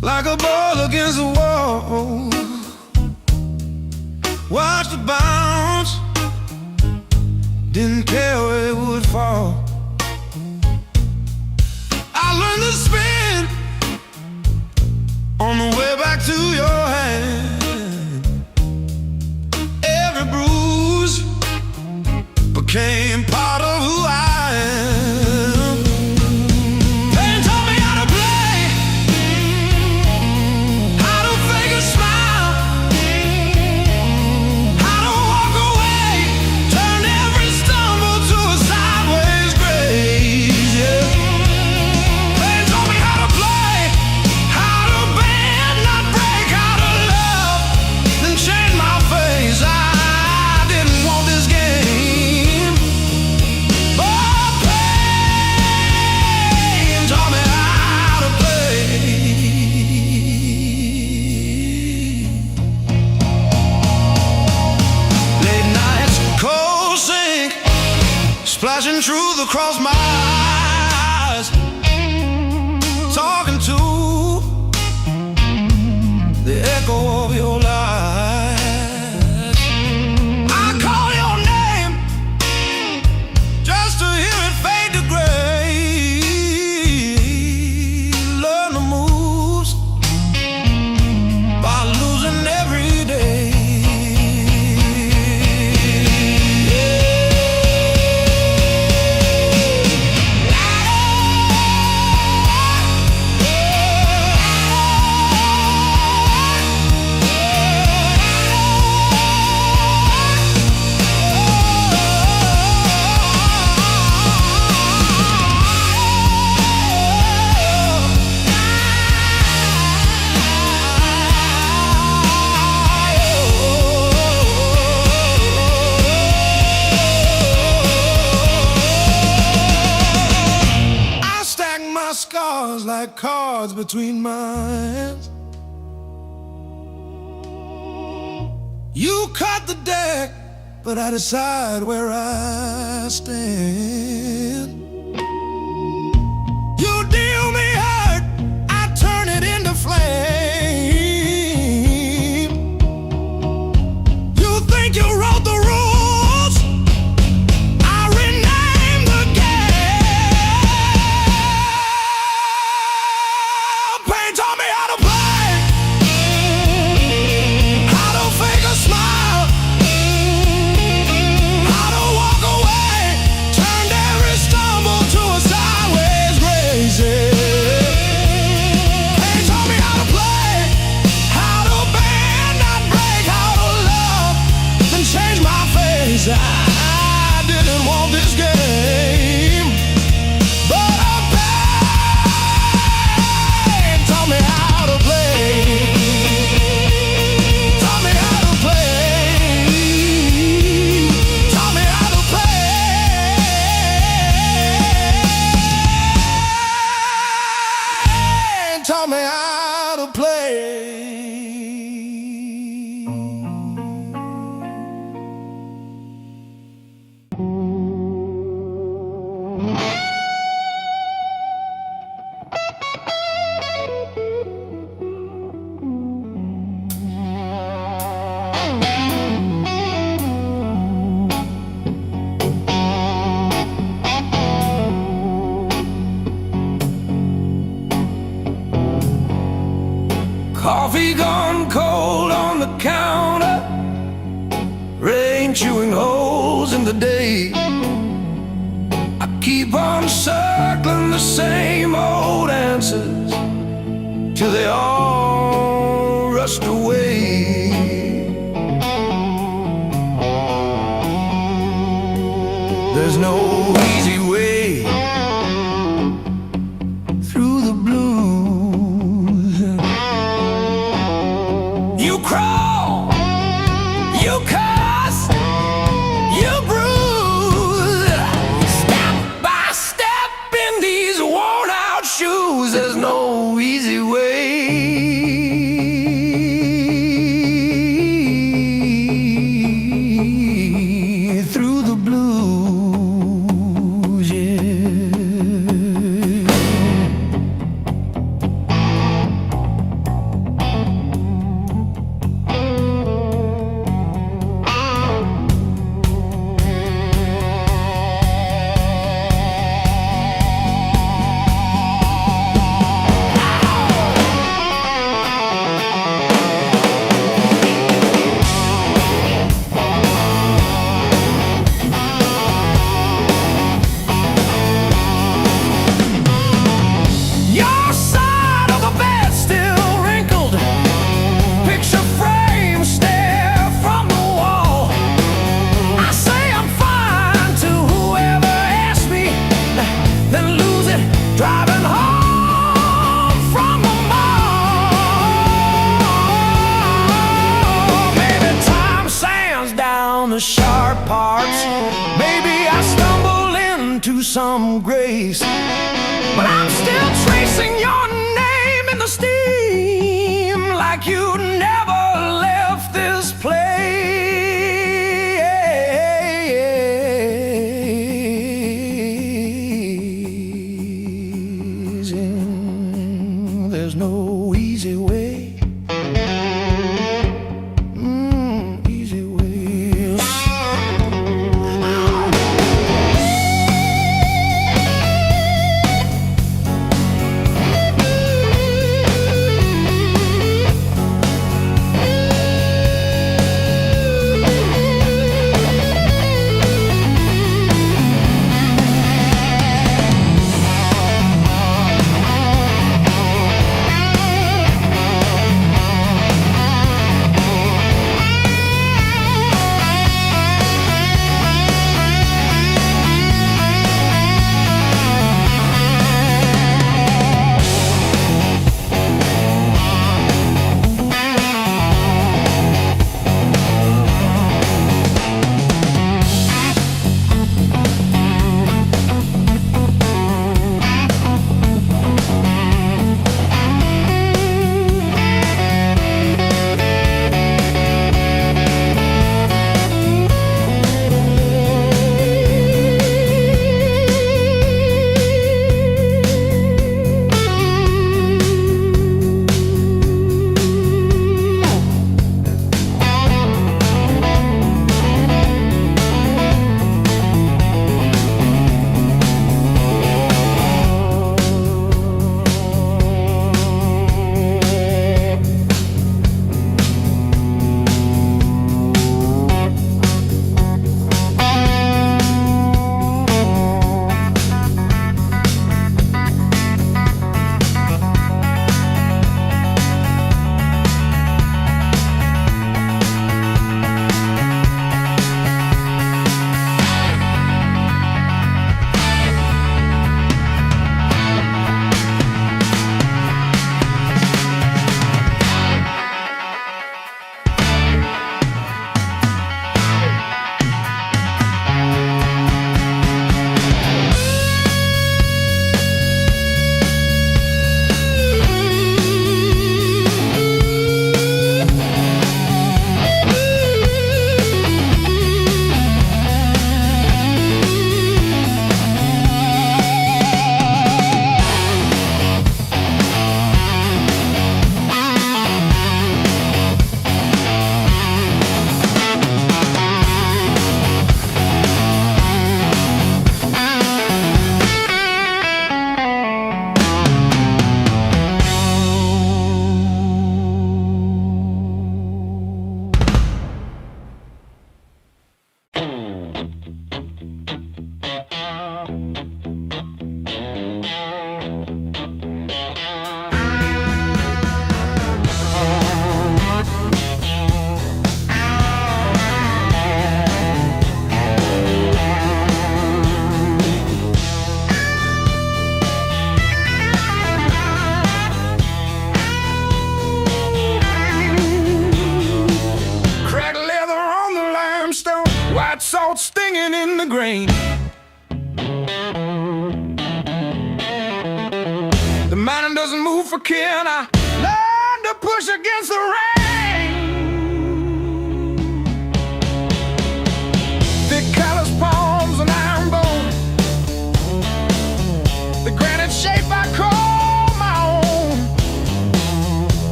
like a ball against the wall. Watched it bounce, didn't care where it would fall. I learned to spin on the way back to your hand. Every bruise became part of who I am. Splashing truth across my eyes, talking to the echo of your lies. I call your name just to hear it fade to gray. Learn the moves by losing every day. like cards between my hands. You cut the deck, but I decide where I stand. You deal me hurt, I turn it into flame. You think you wrote the rules, I rename the game. Pain taught me how to play, how to fake a smile, how to walk away, turned every stumble to a sideways grace. Pain taught me how to play, how to bend, not break, how to love, then change my face. I didn't want this game, but a pain taught me how to play. Taught me how to play. Taught me how to play. Taught me how to play. Coffee gone cold on the counter, rain chewing holes in the day. I keep on circling the same old answers till they all rust away. There's no easy way through the blues. You crawl, you cuss, you bruise, step by step in these worn out shoes. There's no easy way through the blues, yeah. Your side of the bed still wrinkled, picture frame stare from the wall. I say I'm fine to whoever asks me, then lose it driving home from the mall. Maybe time sands down the sharp parts, maybe I stumble into some grace, but I'm still tracing your name in the steam like you never left this place. And there's no easy way. Easy way. stinging in the grain. The mountain doesn't move for kin. I learned to push against the rain. Thick callous palms and iron bone, the granite shape I call my own.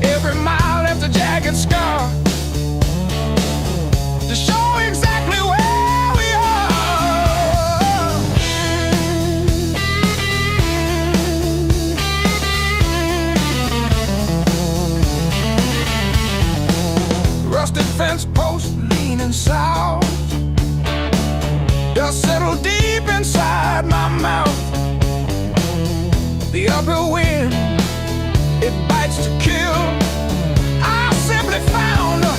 Every mile left a jagged scar to show exactly where we are. Rusted fence post leaning south, dust settled deep inside my mouth. The uphill wind, it bites to kill. I simply found a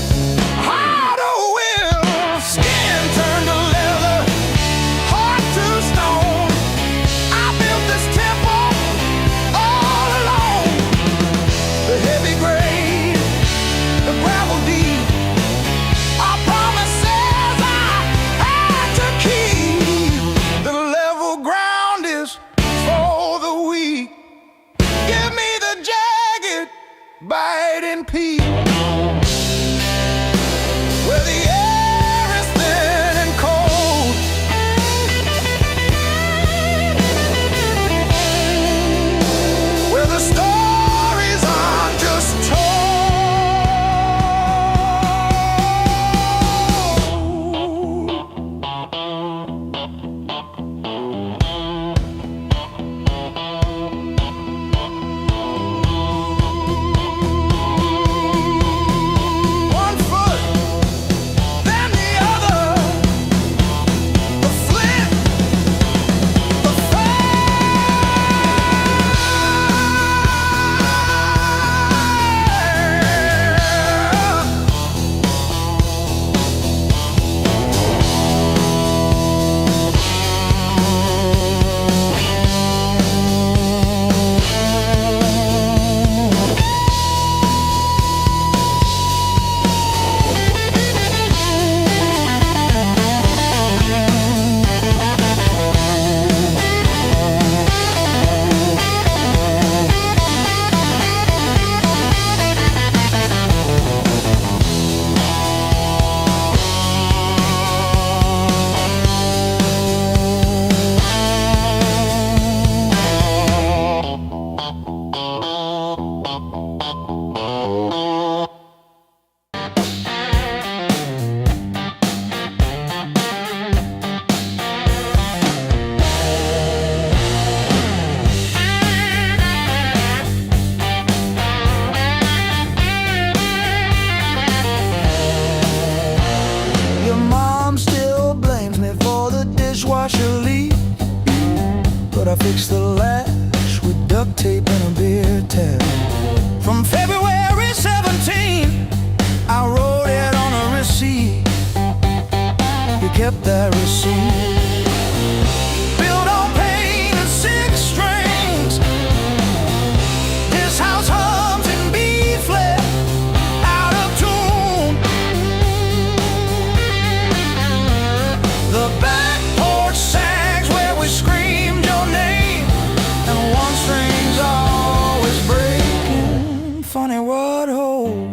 harder will. Skin turned to leather, heart to stone. I built this temple all alone. The heavy grade, the gravel deep, our promises I had to keep. The level ground is for the weak. Give me the jagged, biting peak, where the air is thin and cold, where the stories aren't just told. One foot, then the other, the flint, the Your mom still blames me for the dishwasher leak, but I fixed the latch with duct tape and a beer tap. From February 17, I wrote it on a receipt. You kept that receipt. Built on pain and six strings. This house hums in B flat, out of tune. The back porch sags where we screamed your name, and one string's always breaking. Funny what holds.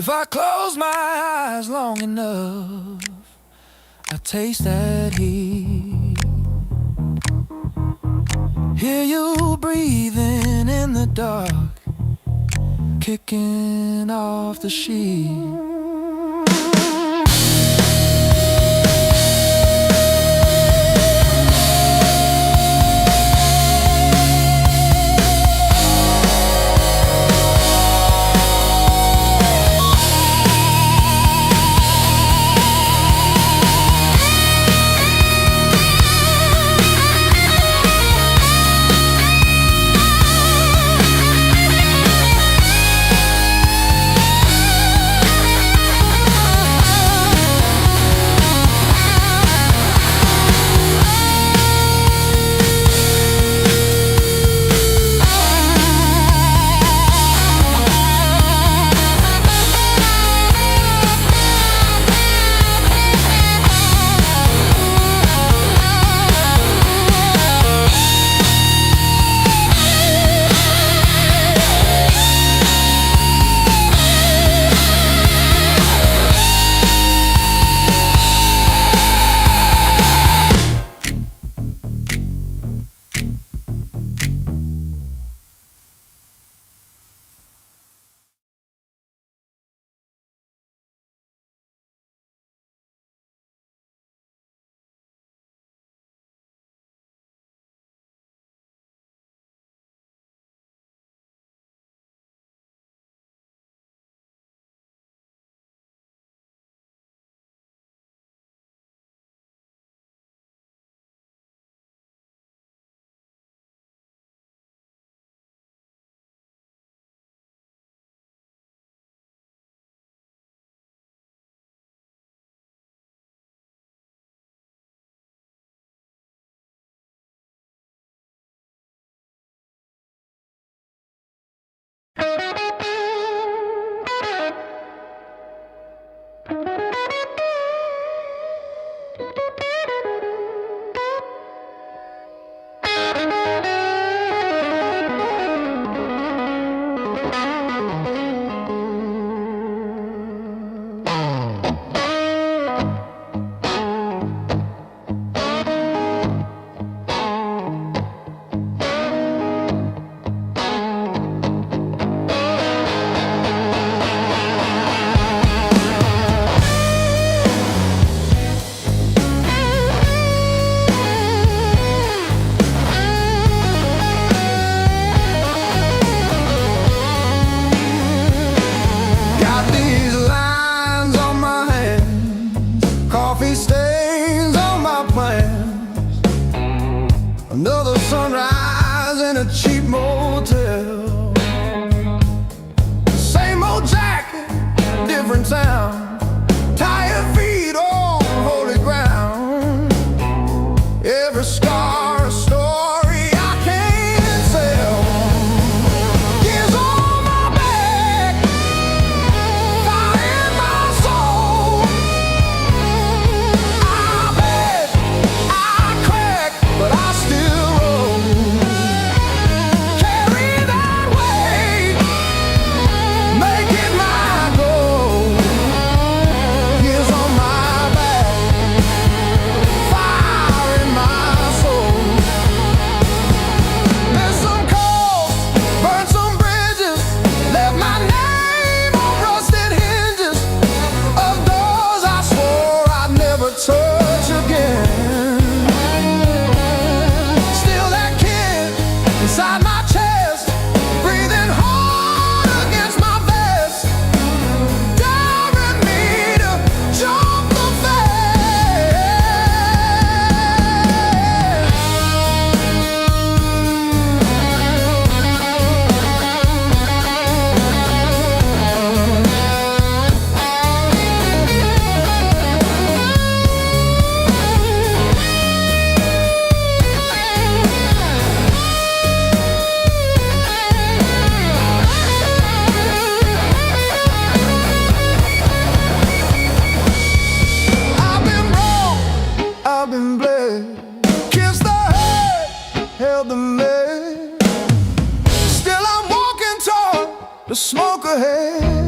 If I close my eyes long enough, I taste that heat. Hear you breathing in the dark, kicking off the sheet. Another sunrise in a cheap motel. Same old jacket, different town. Tired feet on holy ground. Every scar a story I can't sell. Years on my back, fire in my soul. I bet I crack, but I still roll. Carry that weight, make it my goal. Years on my back, fire in my soul. Missed some calls, burned some bridges, left my name on rusted hinges of doors I swore I'd never touch again. Still that kid inside my chest, breathing hard against my vest, daring me to jump the fence. I've been wrong, I've been bled, kissed the hurt, held the lead. Still I'm walking toward the smoke ahead.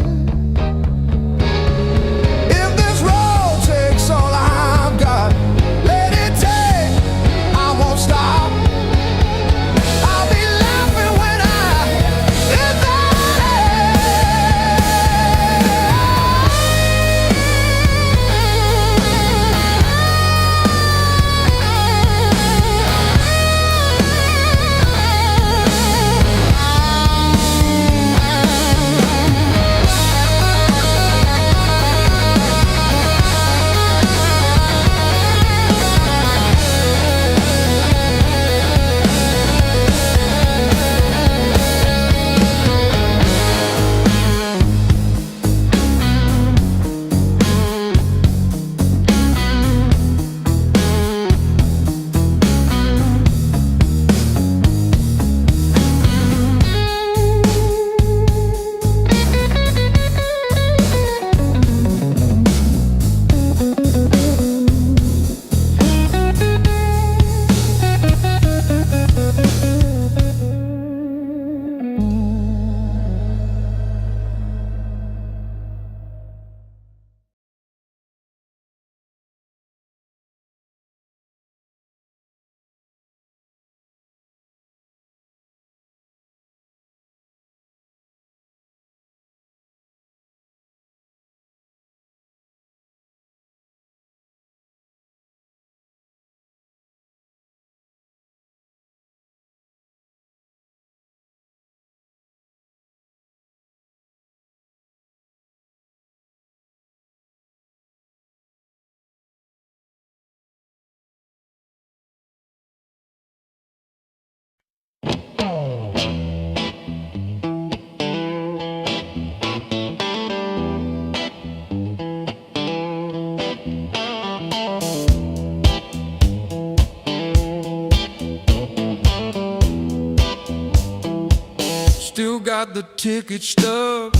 ticket stub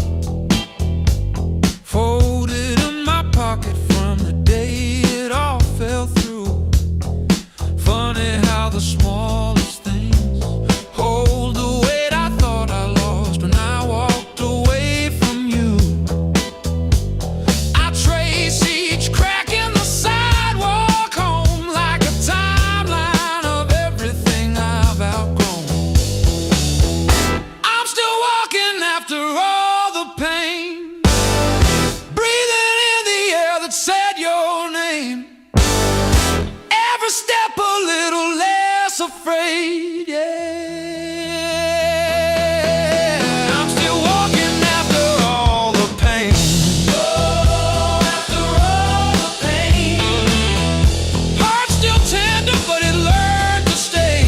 folded in my pocket from the day it all fell through. Funny how the smallest things hold the weight I thought I lost when I walked away from you. I trace each crack in the sidewalk home like a timeline of everything I've outgrown. I'm still walking after all the pain, breathing in the air that said your name. Every step a little less afraid, yeah. I'm still walking after all the pain. Oh, after all the pain. Heart's still tender, but it learned to stay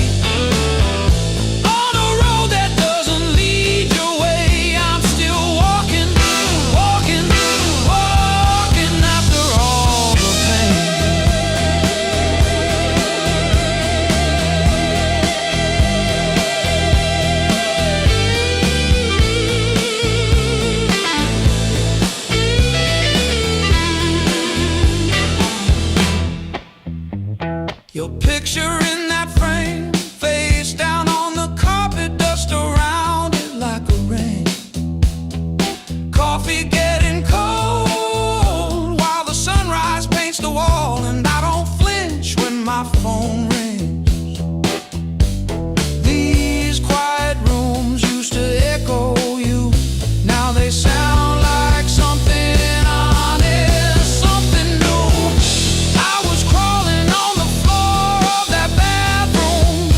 on a road that doesn't lead your way. I'm still walking, walking, walking after all the pain. Your picture in that frame, face down on the carpet, dust around it like a rain. Coffee getting cold while the sunrise paints the wall, and I don't flinch when my phone rings. These quiet rooms used to echo you, now they sound like something honest, something new. I was crawling on the floor of that bathroom,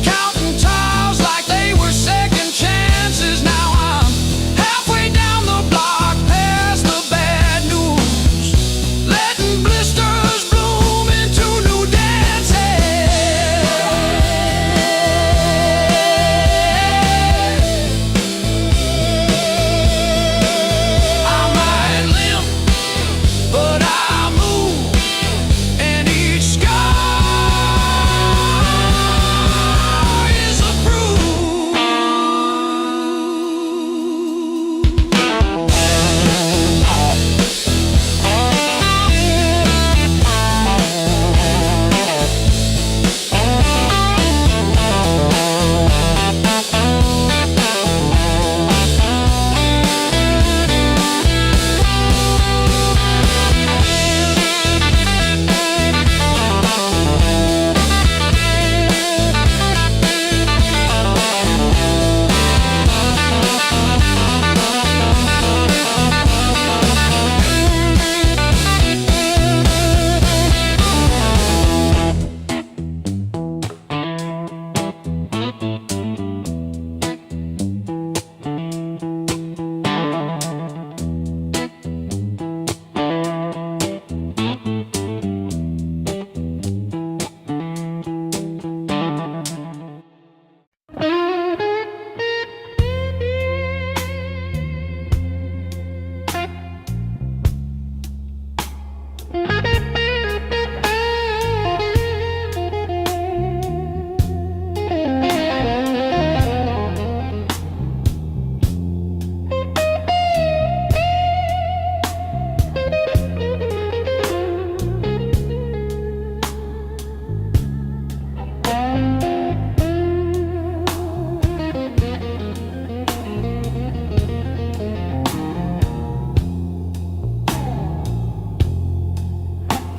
counting tiles like they were second chances. Now I'm halfway down the block, past the bad news, letting blisters bloom into new dances. I might limp, but I move, and each scar is a bruise.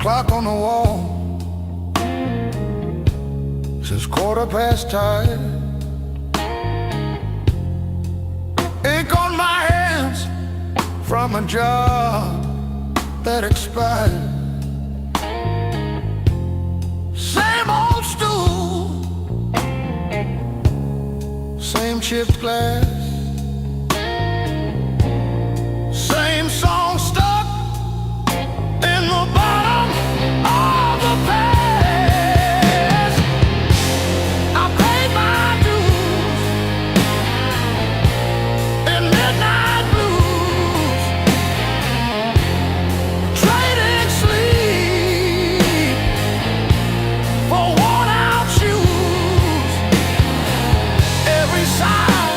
Clock on the wall says 10:15. Ink on my hands from a job that expired. Same old stool, same chipped glass, same song stuck in the bottom of the past. I paid my dues in midnight blues, trading sleep for worn out shoes. Every sigh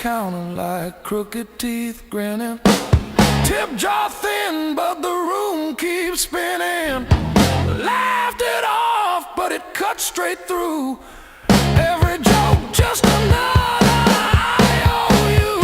counting like crooked teeth grinning. Tip jaw thin, but the room keeps spinning. Laughed it off, but it cut straight through. Every joke just another IOU.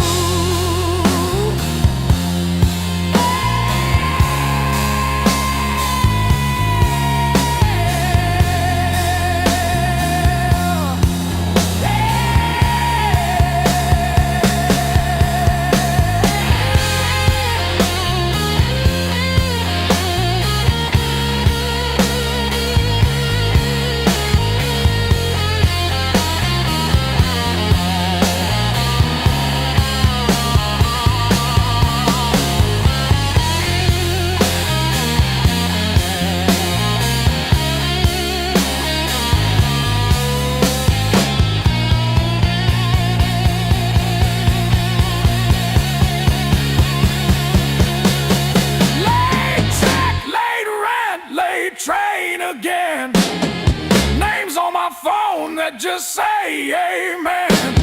That just say amen.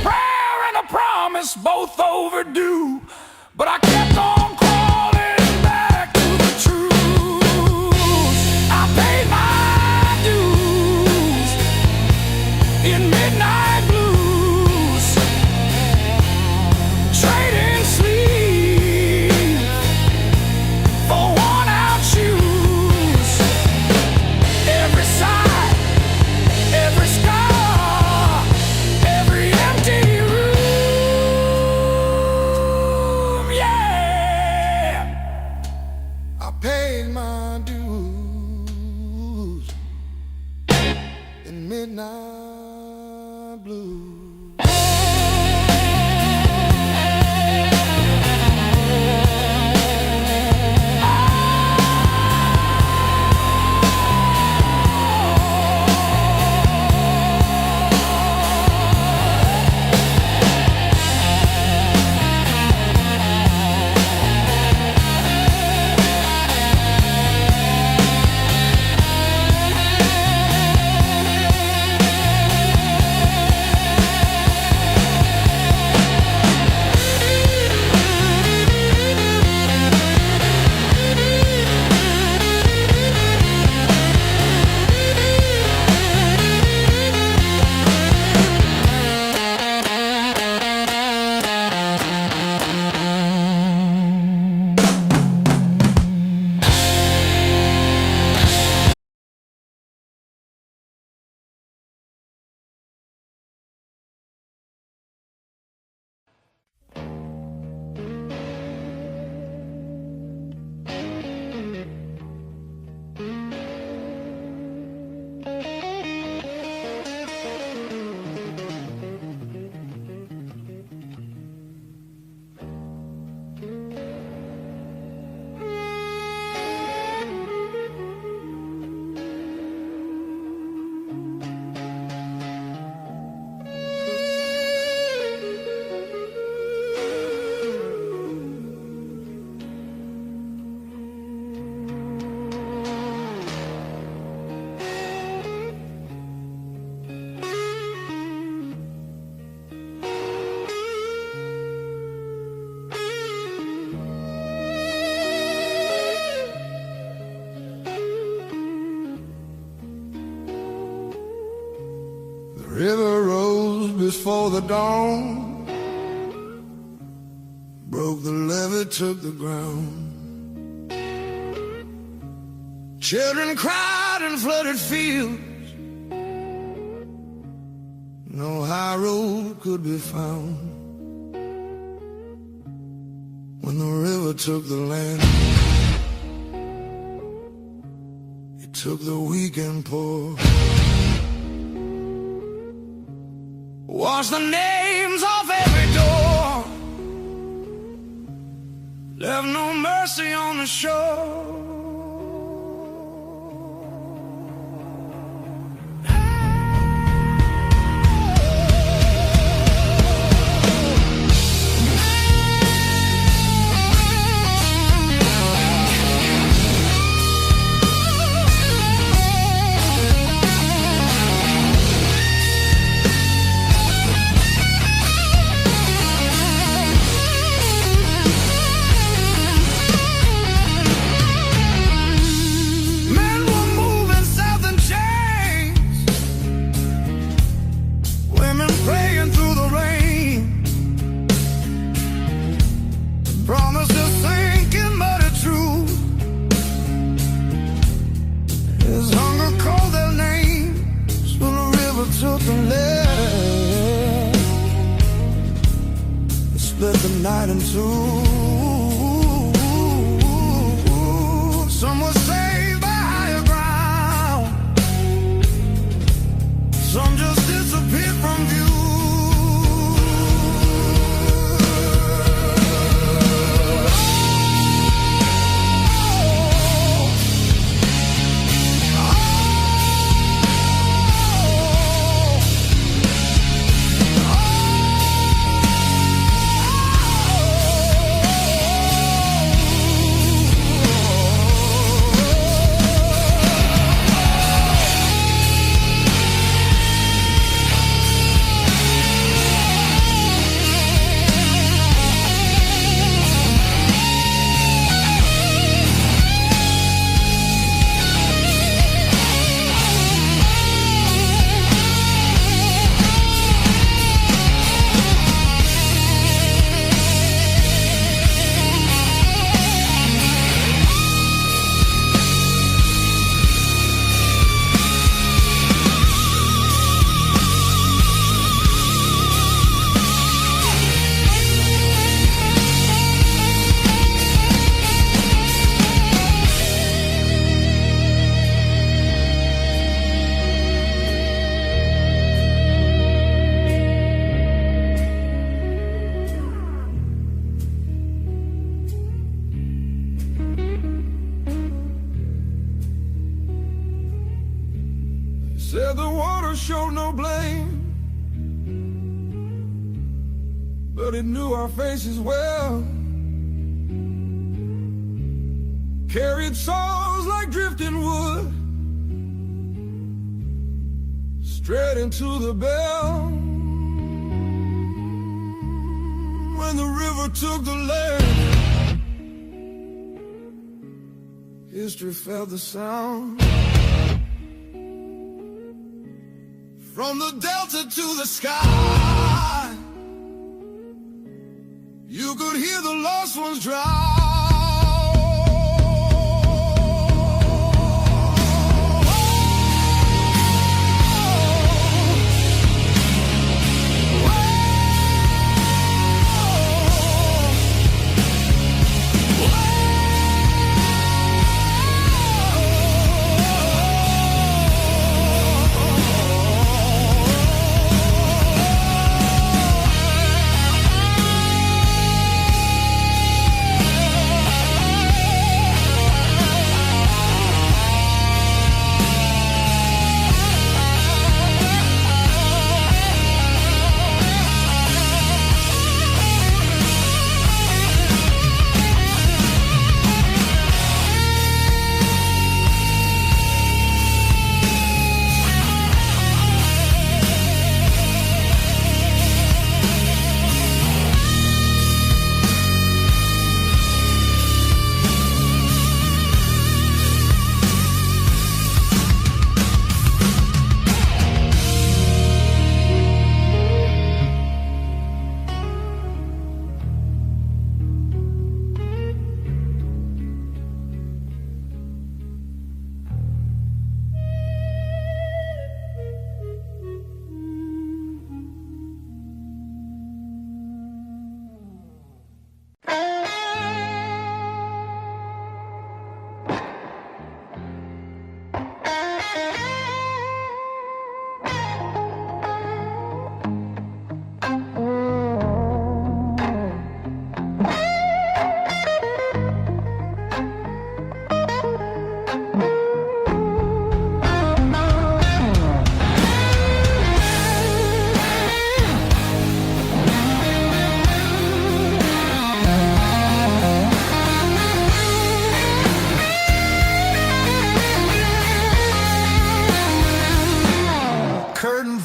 Prayer and a promise both overdue, but I kept on crawling back to the truth. I paid my dues in midnight blues, trading sleep for worn out shoes. Every side, every scar, every empty room, yeah. I paid my dues in midnight blue. River rose before the dawn, broke the levee, took the ground. Children cried in flooded fields, no high road could be found. When the river took the land, it took the weak and poor. Wash the names off every door, left no mercy on the shore. took the left and split the night in two. Some were saved by higher ground, some just disappeared from view. Said the water showed no blame, but it knew our faces well. Carried souls like drifting wood straight into the bell. When the river took the land, history felt the sound. From the delta to the sky, you could hear the lost ones drown.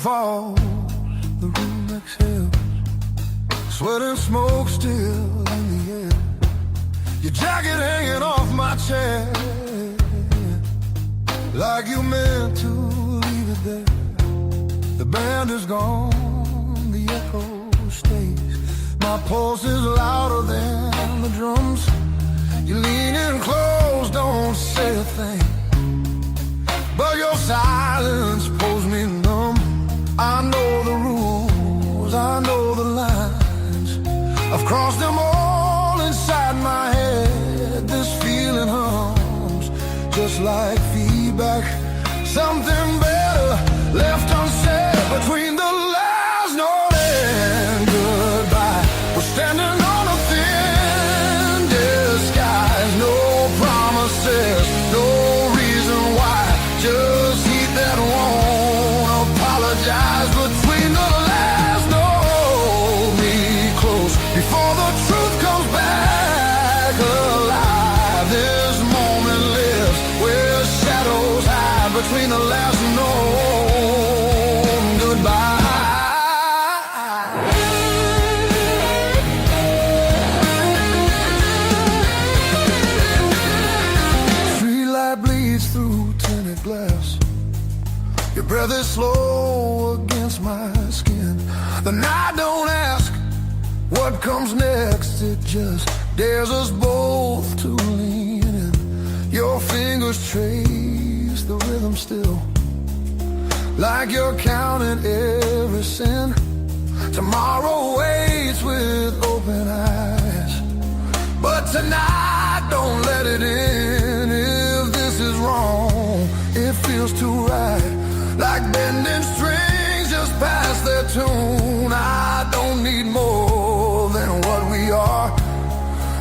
Fall, the room exhales, sweat and smoke still in the air. Your jacket hanging off my chair, like you meant to leave it there. The band is gone, the echo stays. My pulse is louder than the drums. You lean in close, don't say a thing, but your silence pulls me numb. like feedback. Something better left unsaid between the last note and goodbye. We're standing on a thin disguise. No promises, no reason why. Just heat that won't apologize. Between the last note, me close before the truth comes back alive. This moment lives where shadows hide between the last note and goodbye. Streetlight bleeds through tinted glass. Your breath is slow against my skin. The night don't ask what comes next. It just dares us both to lean in. Your fingers trace the rhythm still, like you're counting every sin. Tomorrow waits with open eyes, but tonight don't let it in. If this is wrong, it feels too right, like bending strings just past their tune. I don't need more than what we are.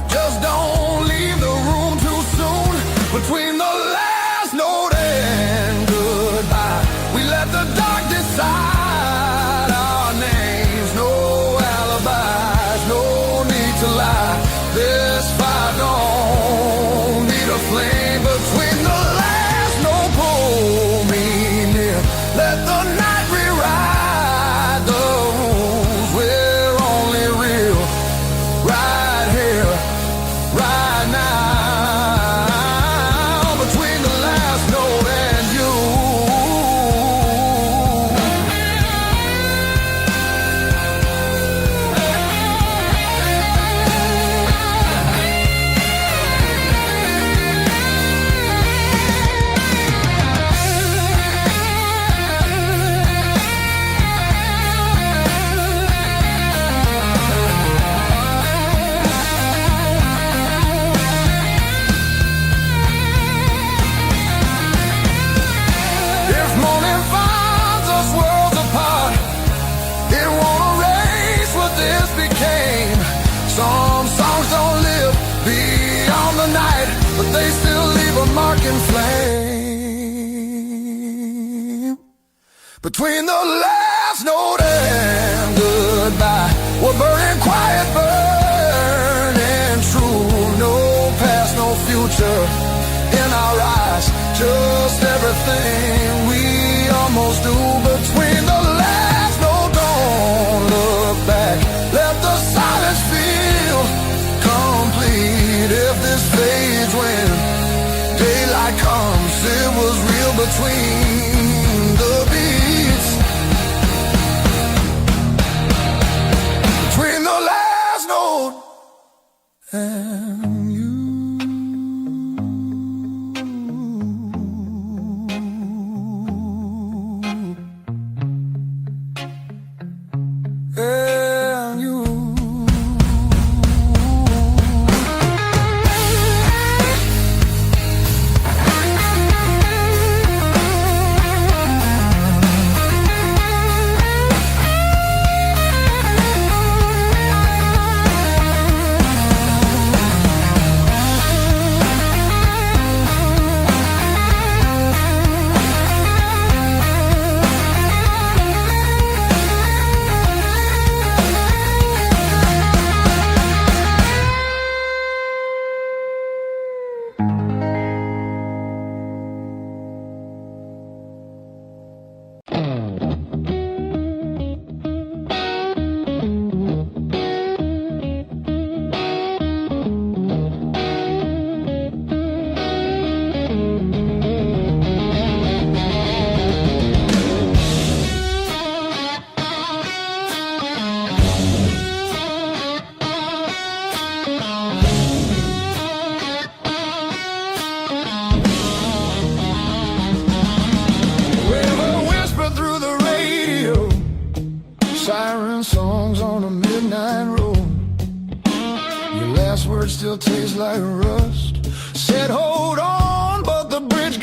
Just don't leave the room too soon. Between the last note and goodbye, we let the dark decide our names. No alibis, no need to lie. This fire don't need a flame. Between the last note, pull me near. Let the night rewrite the rules. We're only real right here, right now. Between the last note and you. If morning finds us worlds apart, it won't erase what this became. Some songs don't live beyond the night, but they still leave a mark in flame. Between the last note and goodbye, we're burning quiet, burning true. No past, no future in our eyes, just everything we almost do. Between the last note, don't look back. Let the silence feel complete. If this fades when daylight comes, it was real between the beats. Between the last note and you. And you. still tastes like rust. Said hold on, but the bridge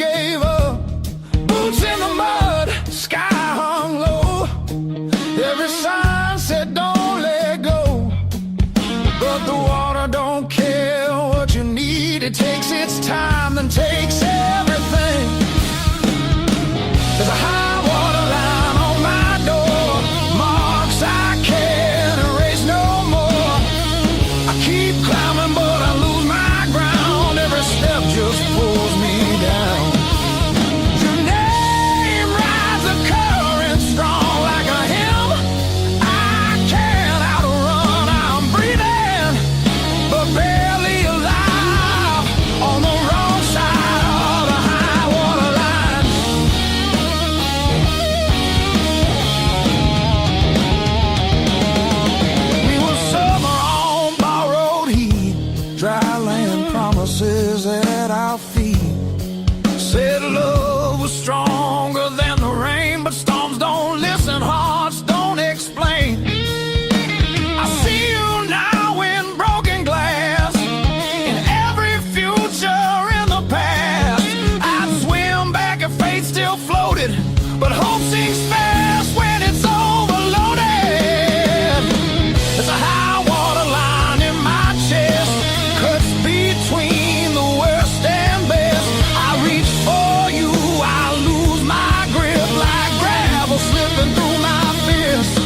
trouble slipping through my fist.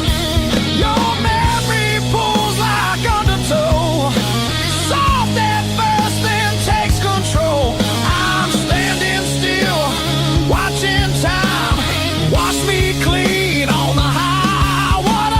Your memory pulls like undertow, soft at first, then takes control. I'm standing still, watching time wash me clean on the high water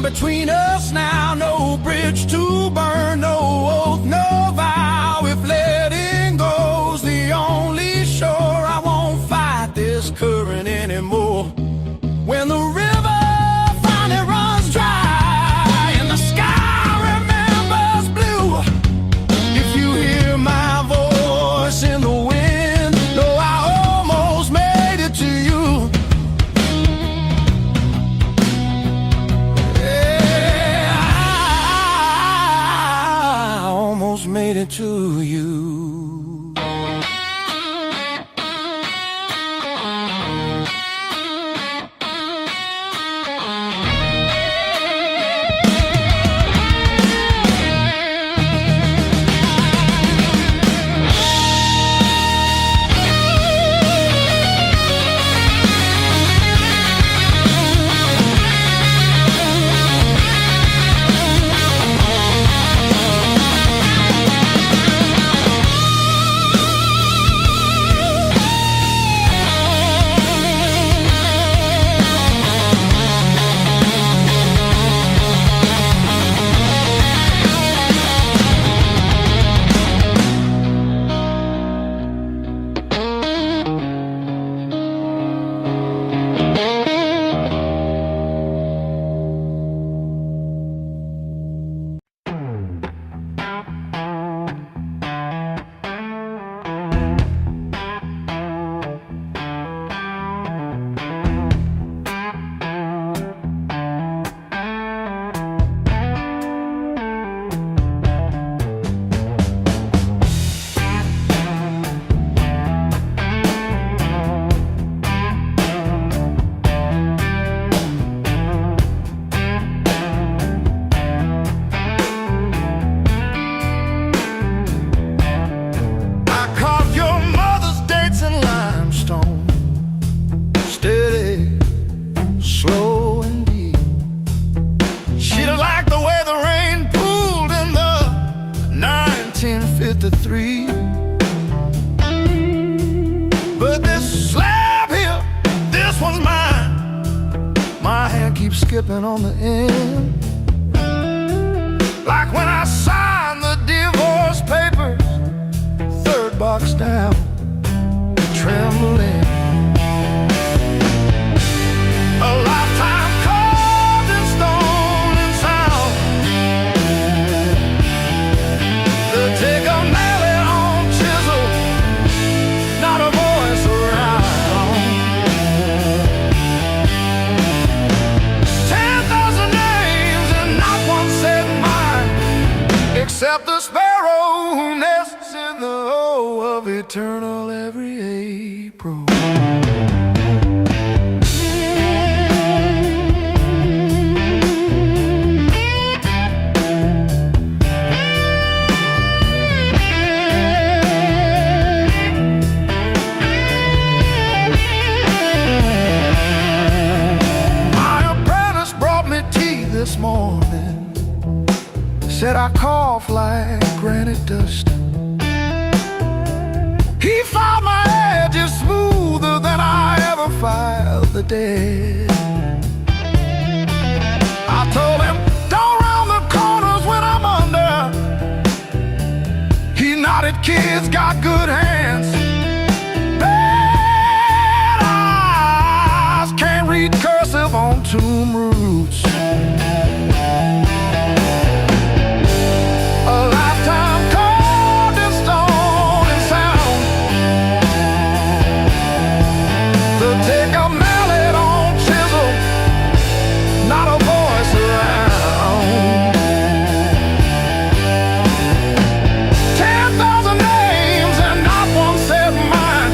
between us now, no bridge to burn, no oath, no vow. If letting go's the only shore, I won't fight this current anymore. When the river finally runs dry and the sky remembers blue, if you hear my voice in the wind, know I almost made it to you. Made it to you. Slow and deep. She don't like the way the rain pooled in the 1953. But this slab here, this one's mine. My hand keeps skipping on the end, like when I signed the divorce papers, third box down, trembling. A lifetime carved in stone and sound. The take a mallet on chisel, not a voice around. 10,000 names and not one said mine, except the sparrow who nests in the O of eternal every April. This morning said I cough like granite dust. He filed my edges smoother than I ever filed the dead. he's got good hands, bad eyes, can't read cursive on tomb roots. A lifetime carved in stone and sound. They'll take a mallet on chisel, not a voice around. 10,000 names and not one said mine,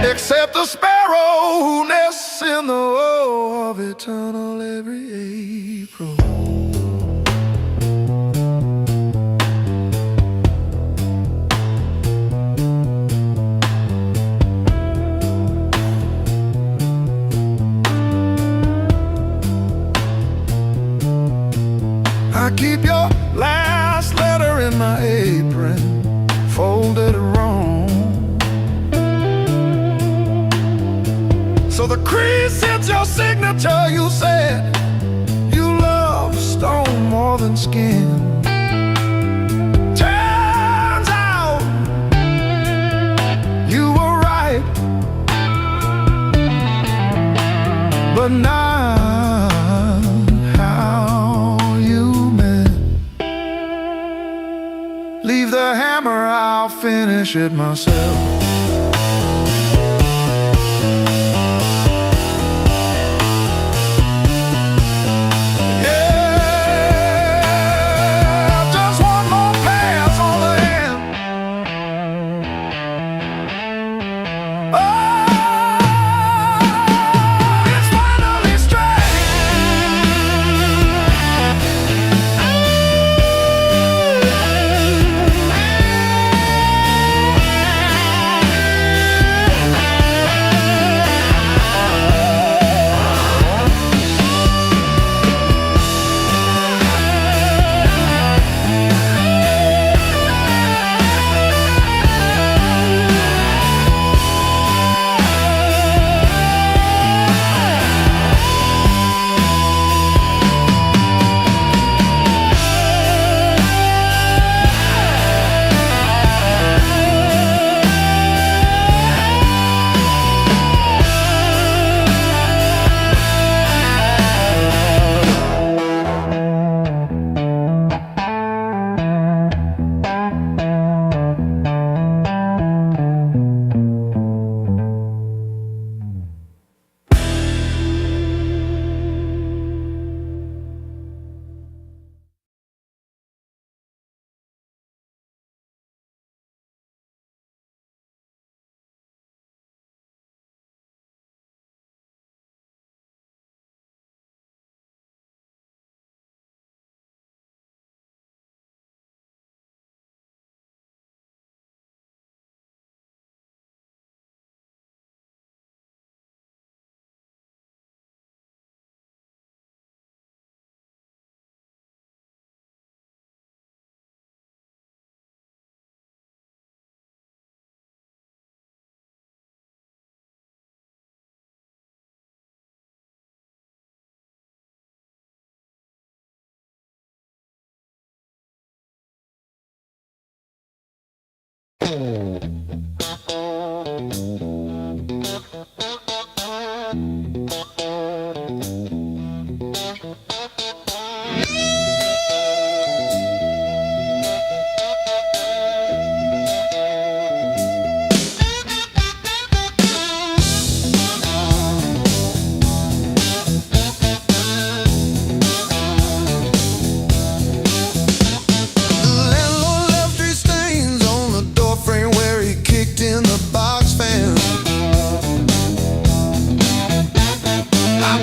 except the sparrow who nests in the woe of eternal every April. I keep your last letter in my apron, folded wrong, so the crease hits your signature. You said you love stone more than skin. Turns out you were right, but not how you meant. Leave the hammer, I'll finish it myself.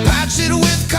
Patch it with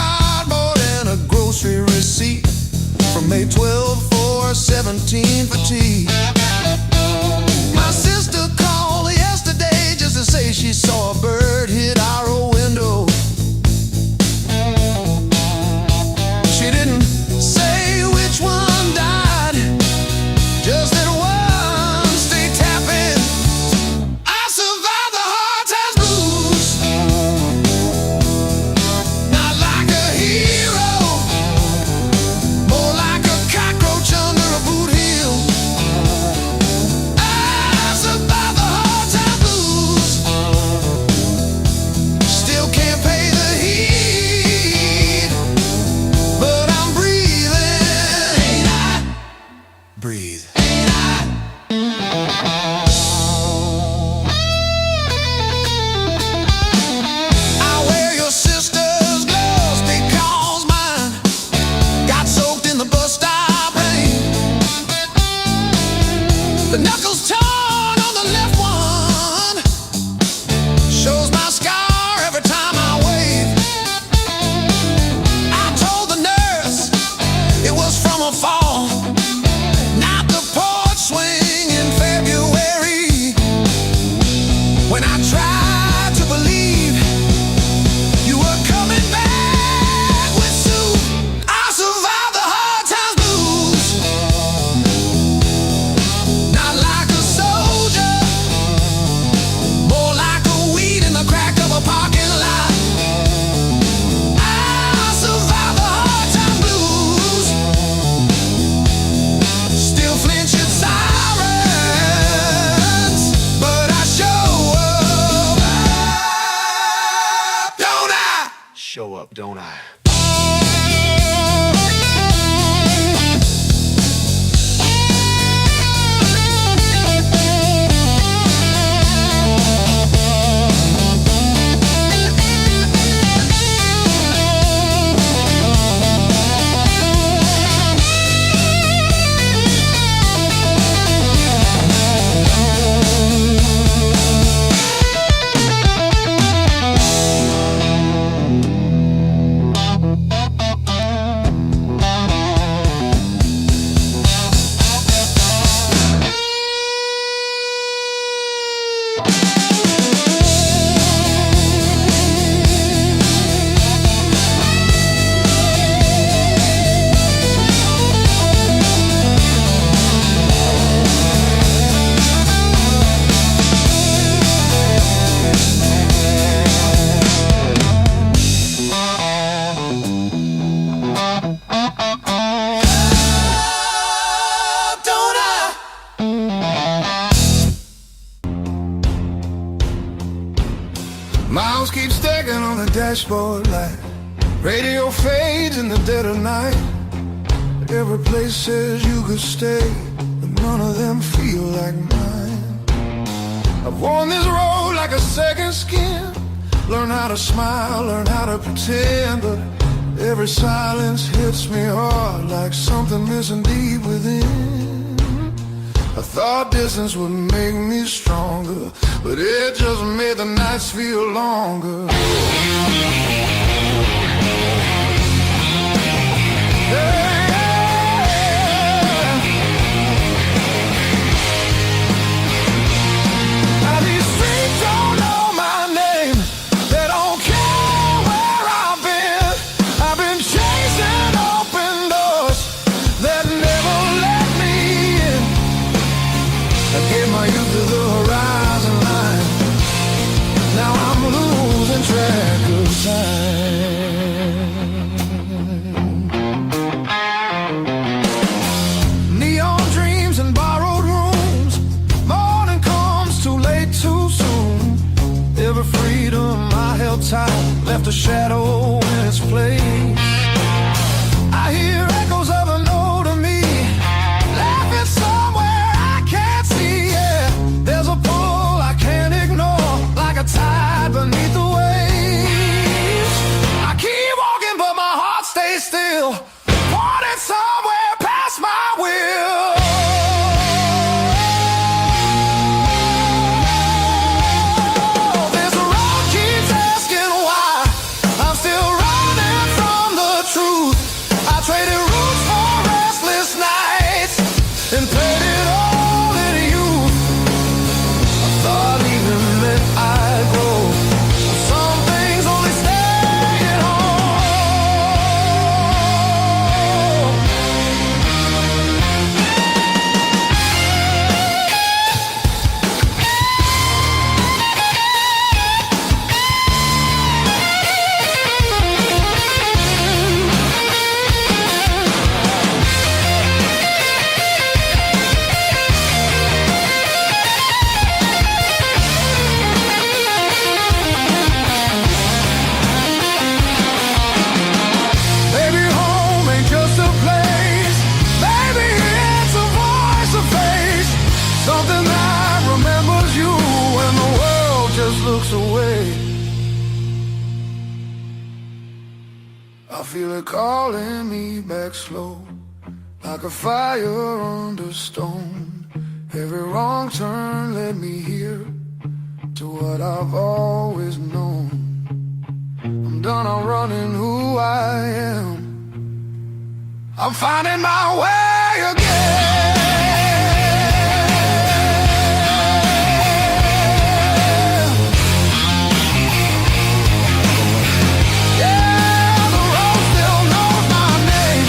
dashboard light. Radio fades in the dead of night. Every place says you could stay, but none of them feel like mine. I've worn this road like a second skin. Learn how to smile, learn how to pretend, but every silence hits me hard like something missing deep within. I thought distance would make me stronger, but it just made the nights feel longer. Neon dreams and borrowed rooms. Morning comes too late, too soon. Every freedom I held tight left a shadow in its place. I hear echoes of an older me, laughing somewhere I can't see. Yeah, there's a pull I can't ignore, like a tide beneath the waves. I keep walking, but my heart stays still, wanting somewhere past my will. This road keeps asking why I'm still running from the truth. I traded roots for restless nights and played it all in youth. I thought even meant I'd grow. Some things only stay at home. Maybe home ain't just a place. Maybe it's a voice, a face, something that remembers you when the world just looks away. I feel it calling me back slow, like a fire under stone. Every wrong turn led me here to what I've always known. I'm done, I'm running who I am. I'm finding my way again. Yeah, the road still knows my name.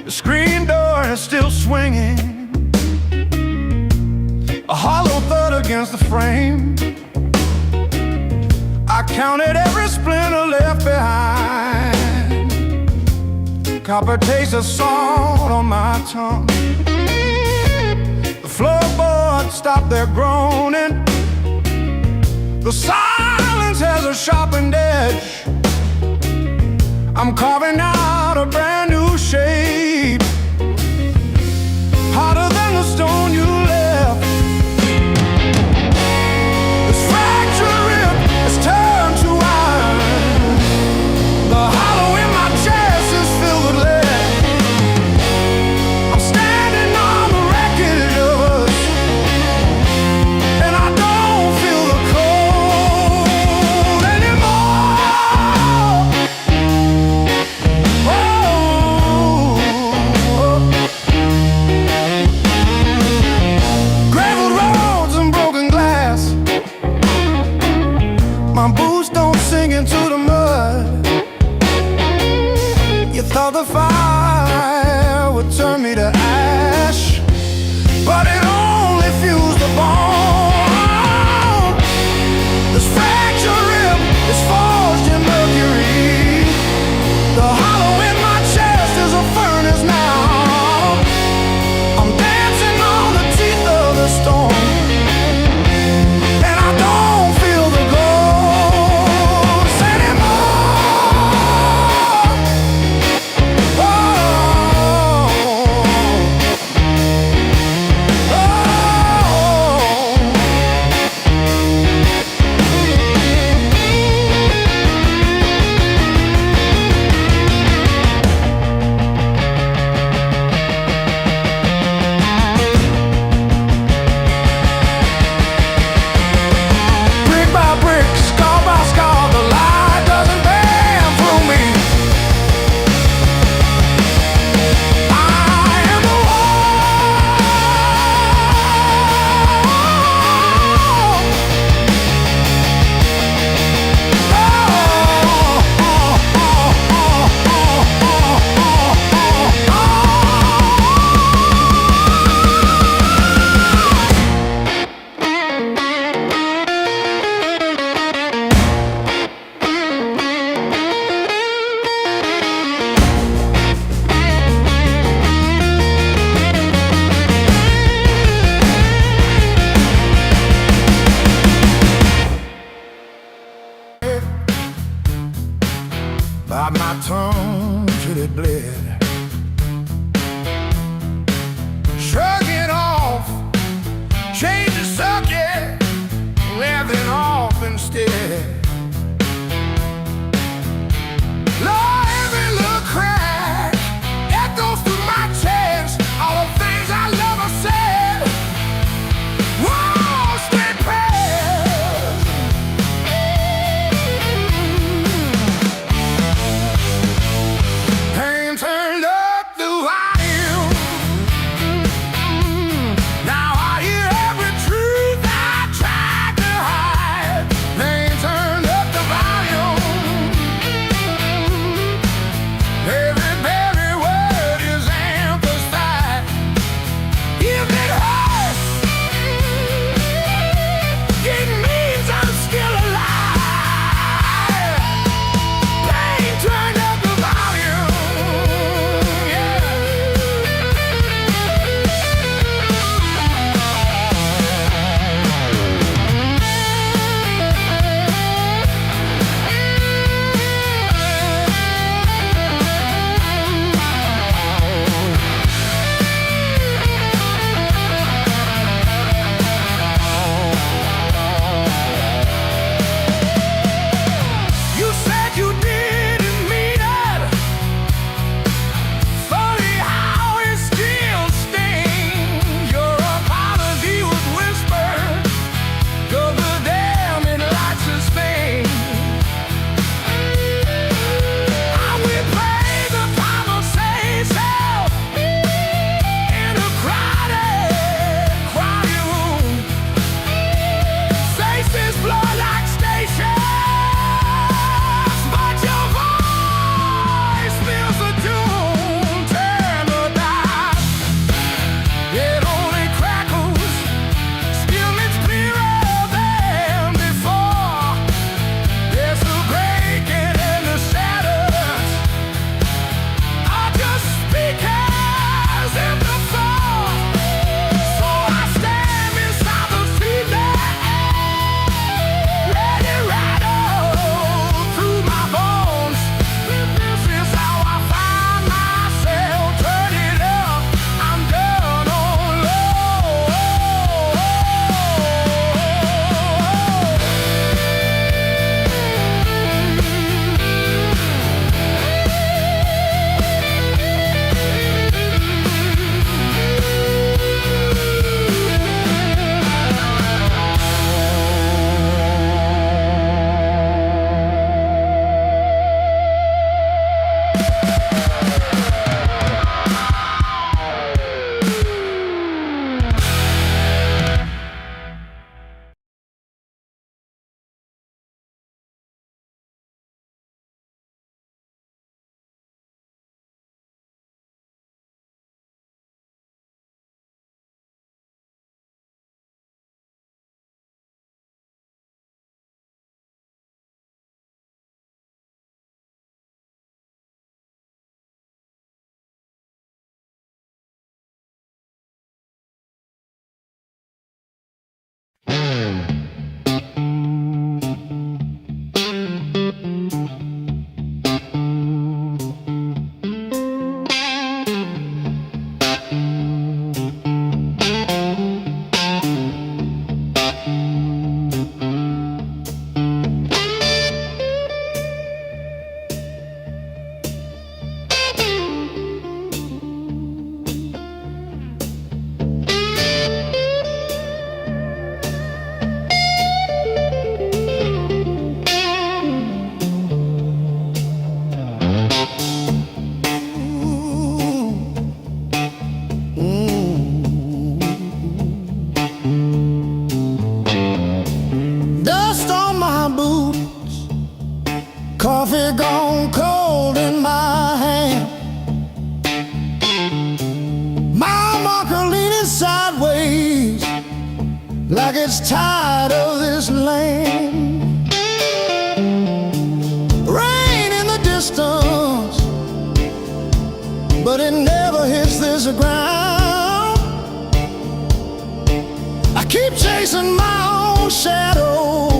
The screen door is still swinging, a hollow thud against the frame. I counted every splinter left behind. Copper taste of salt on my tongue. The floorboards stop their groaning. The silence has a sharpened edge. I'm carving out a brand new shape, harder than the stone you left. This sink into the mud. You thought the fire would turn me to ash, but it only fused the bone. This fractured rib is forged in mercury. The hollow in my chest is a furnace now. I'm dancing on the teeth of the storm, and I don't feel the ghost anymore. Oh, brick by brick, scar by scar, the light doesn't bend through me. I am the by my tongue till it bled. Shrug it off, change the subject, laughing off instead. Lord, every little crack echoes through my chest. All the things I love are said. Whoa, stay past. Pain turns Coffee gone cold in my hand, my marker leaning sideways like it's tired of this land. Rain in the distance, but it never hits this ground. I keep chasing my own shadow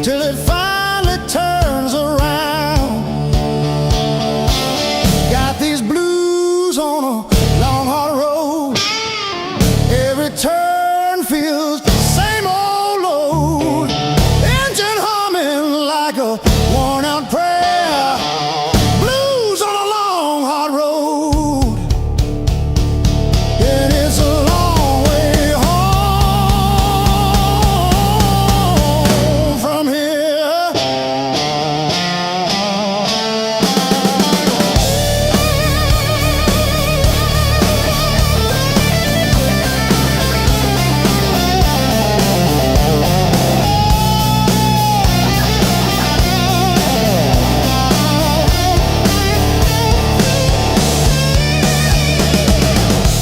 till it finally turns around. Got these blues on a long hard road. Every turn feels the same old load. Engine humming like a worn out prayer. Blues on a long hard road, and it's a long way home from here.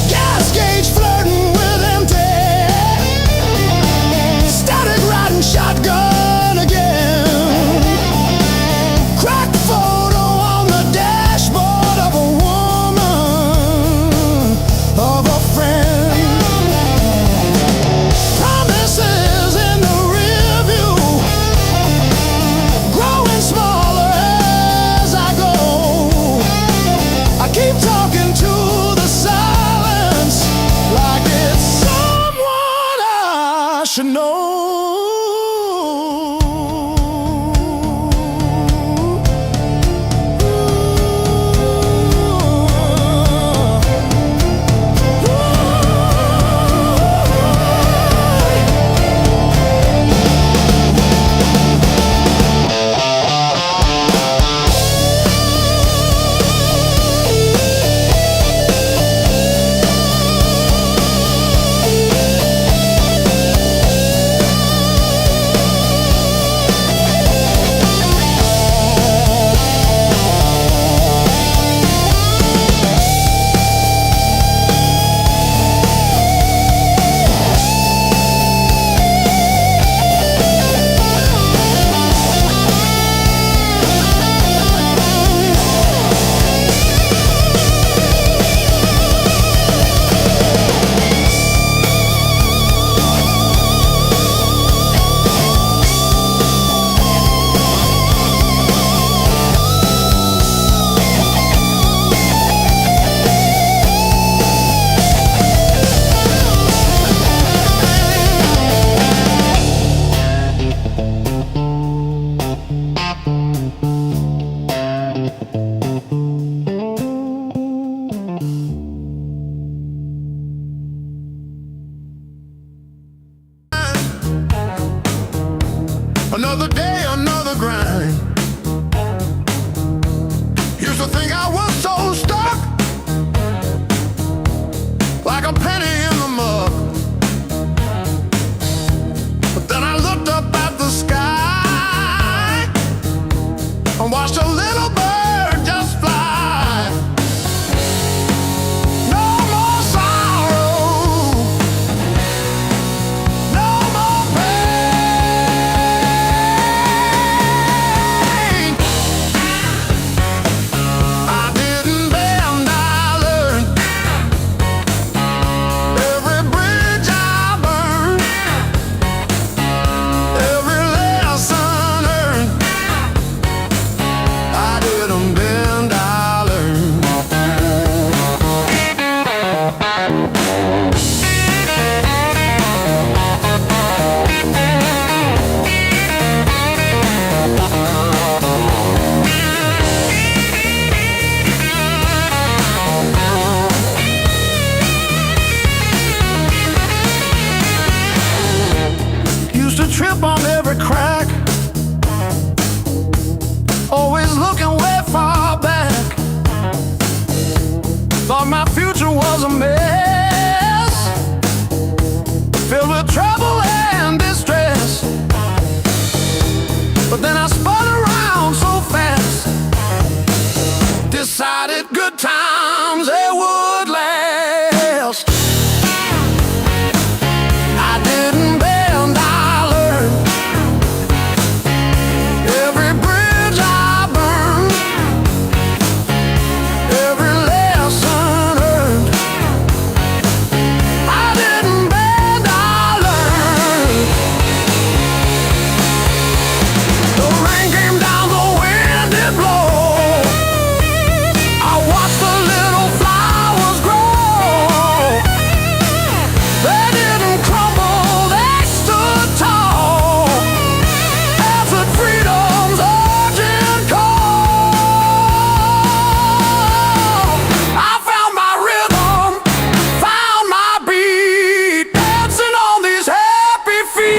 Gas gauge flirting with empty, static riding shotgun again. Cracked photo on the dashboard of a woman, of a friend. Promises in the rear view, growing smaller as I go. I keep talking to the silence like it's someone I should know. Another day, another grind. Used to think I was so stuck, like a penny in the mud. But then I looked up at the sky and watched a little bird just fly. No more sorrow, no more pain. I didn't bend, I learned. Every bridge I burned, every lesson earned. I didn't bend, I learned. Used to trip on every crack, always looking way far back. Thought my future was a mess, filled with trouble and distress. But then I spun around so decided good times they would last. I didn't bend, I learned. Every bridge I burned, every lesson earned. I didn't bend, I learned. The rain came down, the wind did blow. I watched the little flowers grow. They didn't crumble, they stood tall. Answered freedom's urgent call. I found my rhythm, found my beat, dancing on these happy feet.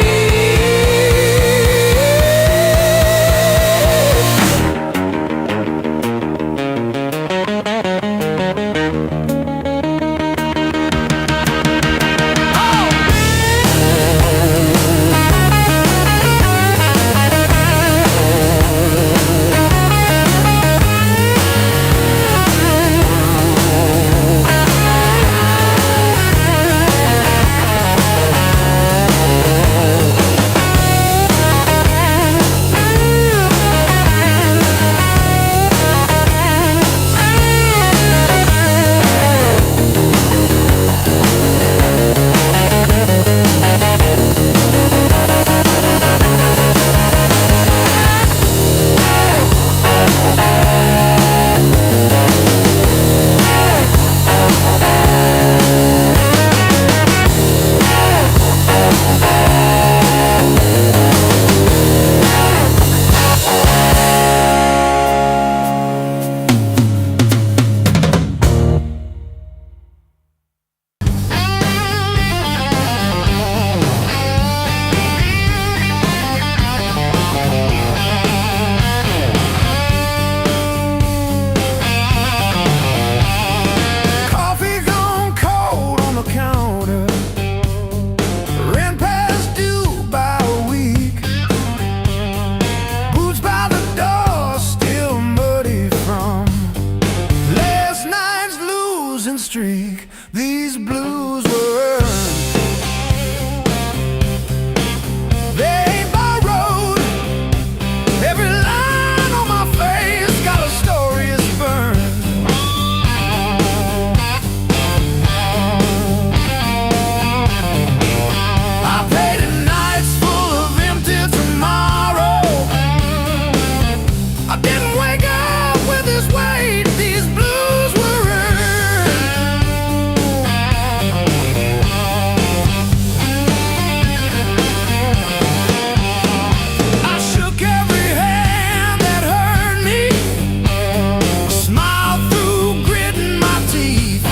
Coffee gone cold on the counter, rent past due by a week. Boots by the door, still muddy from last night's losing streak. These blues were earned, they ain't borrowed. Every line on my face got a story it's burned. I painted nights full of empty tomorrow. I didn't wake up with this weight. These blues were I shook every hand that hurt me, smiled through gritting my teeth,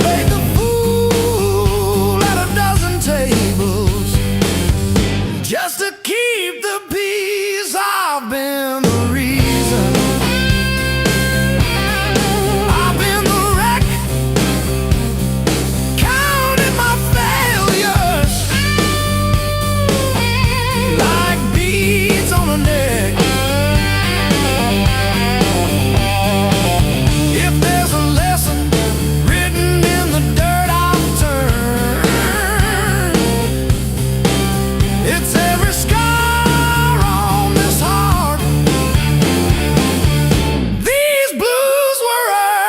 played the fool at a dozen tables just to keep the peace. I've been the reason, I've been the wreck, counting my failures like beads on a neck. If there's a lesson written in the dirt I've turned, it's every scar on this heart. These blues were earned.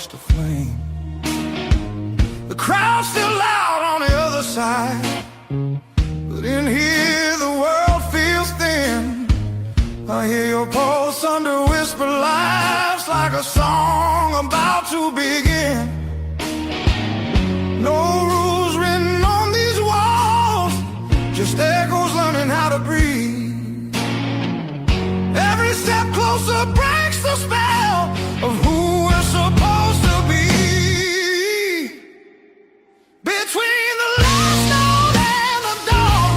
lost the flame. The crowd's still loud on the other side, but in here the world feels thin. I hear your pulse under whispered laughs, like a song about to begin. No rules written on these walls, just echoes learning how to breathe. Every step closer breaks the spell of who we're supposed to be. Between the last note and the dawn,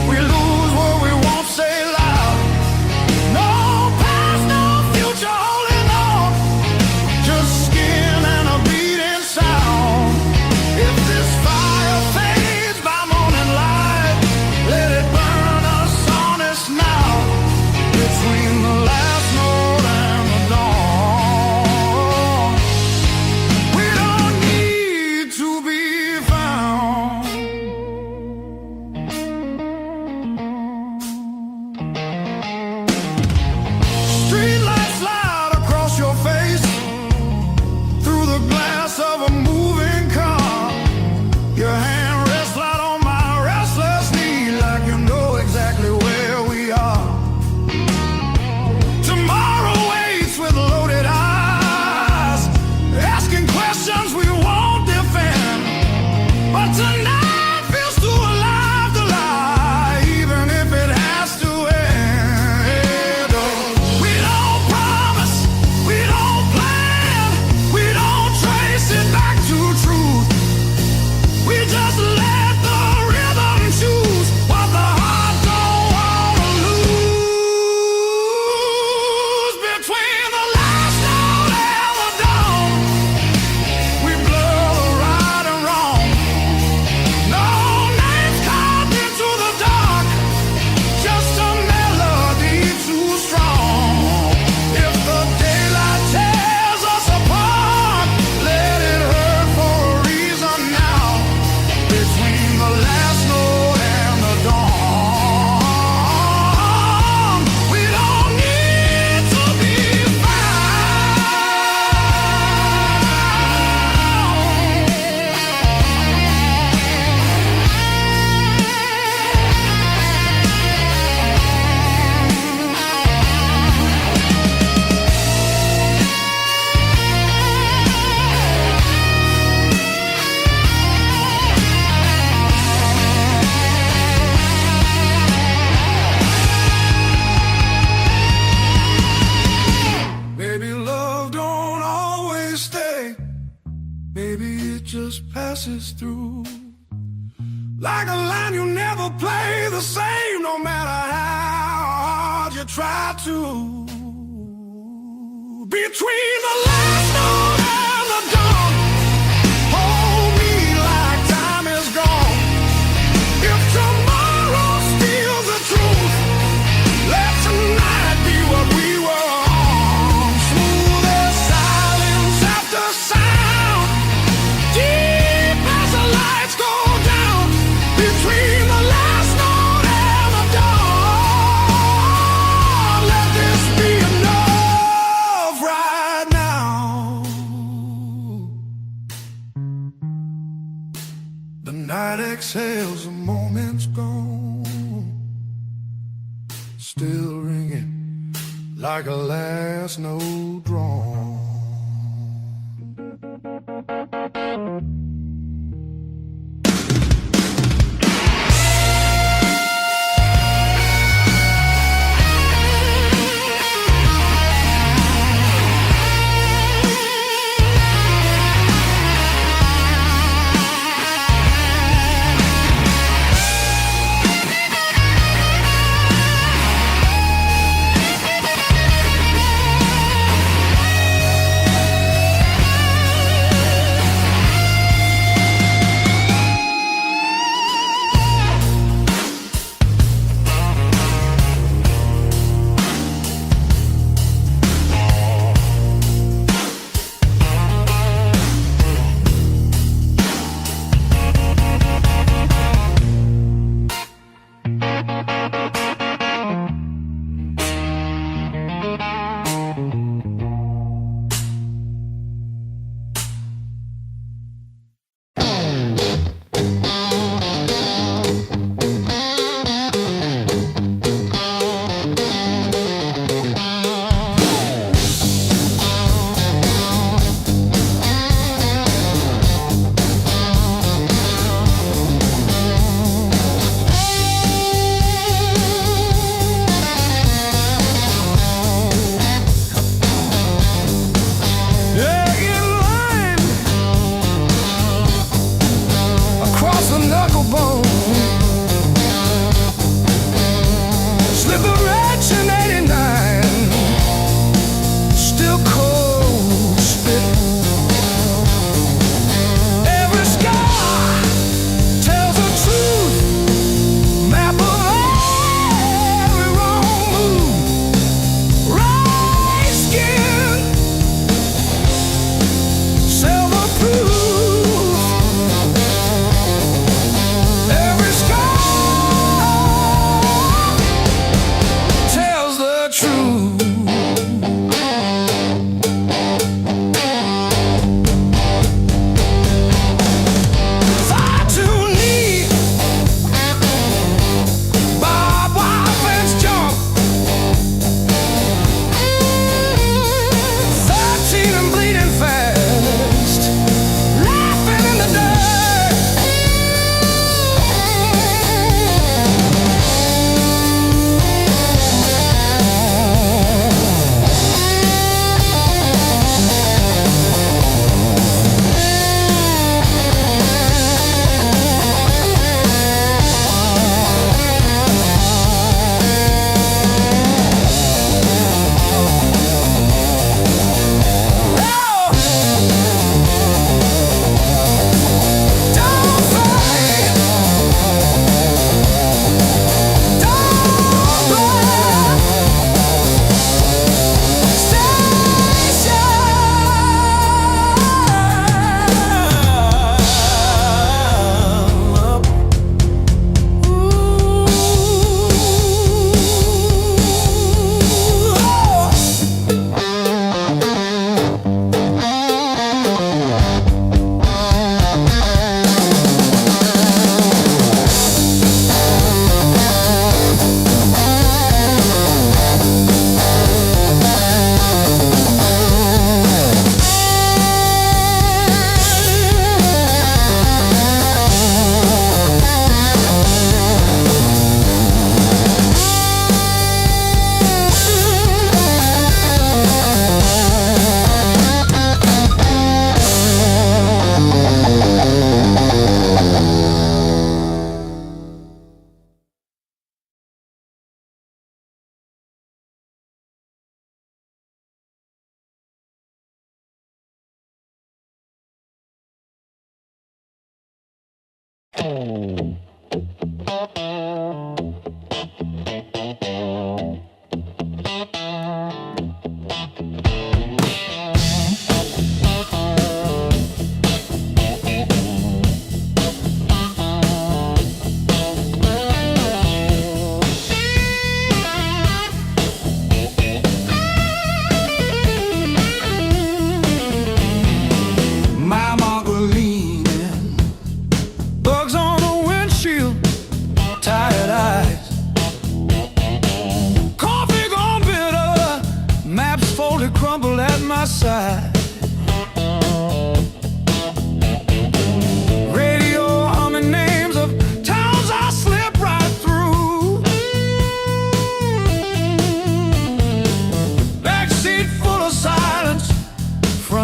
we lose what we won't say loud. No past, no future holding on, just skin and a beating sound. If this fire fades by morning light, let it burn us honest now. Between the last note and the dawn, we don't need to be found. Street lights slide across your face, through the glass of a moving car. Your hand rests light on my restless knee, like you know exactly where we are. Tomorrow waits with loaded eyes, asking questions we won't defend. But tonight feels too alive to lie, even if it has to end. Oh, we don't promise, we don't plan, we don't trace it back to truth. We just let the rhythm choose what the heart don't wanna lose. Between the last note and the dawn, we blur the right and wrong. No names carved into the dark, just a melody too strong. If the daylight tears us apart, let it hurt for a reason now. Between the last note and the dawn, we don't need to be Maybe love don't always stay. Maybe it just passes through. Like a line you never play the same, no matter how hard you try to. Between the last note and the dawn, hold me like time is gone. If tomorrow steals the truth, let tonight be what we were on. Smooth as silence after sound, deep as the lights go down. Between the last note and the dawn, let this be enough right now. The night exhales, the moment's gone, still ringing like a last note drawn.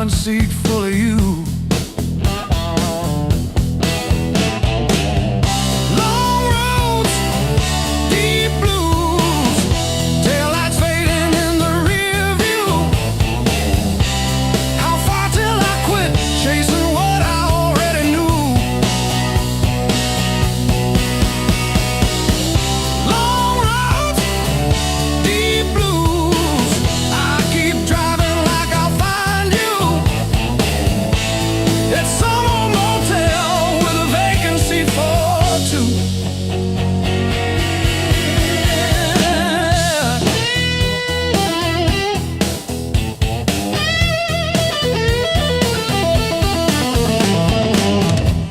Seat full of you. Long roads, deep blues, taillights fading in the rear view. How far till I quit chasing what I already knew? Long roads, deep blues, I keep driving like I'll find you. It's some old motel with a vacancy for two.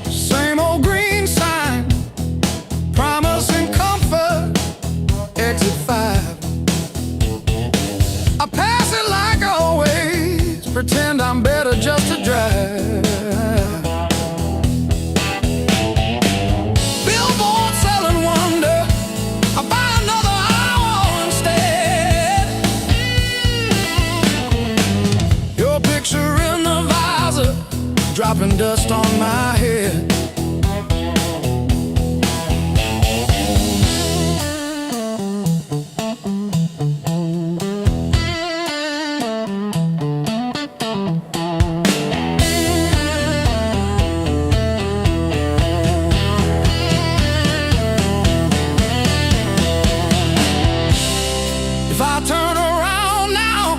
Same old green sign, promising comfort, exit 5. I pass it like always, pretend I'm better just to drive. Billboard selling wonder, I buy another hour instead. Your picture in the visor, dropping dust on my head. If I turn around now,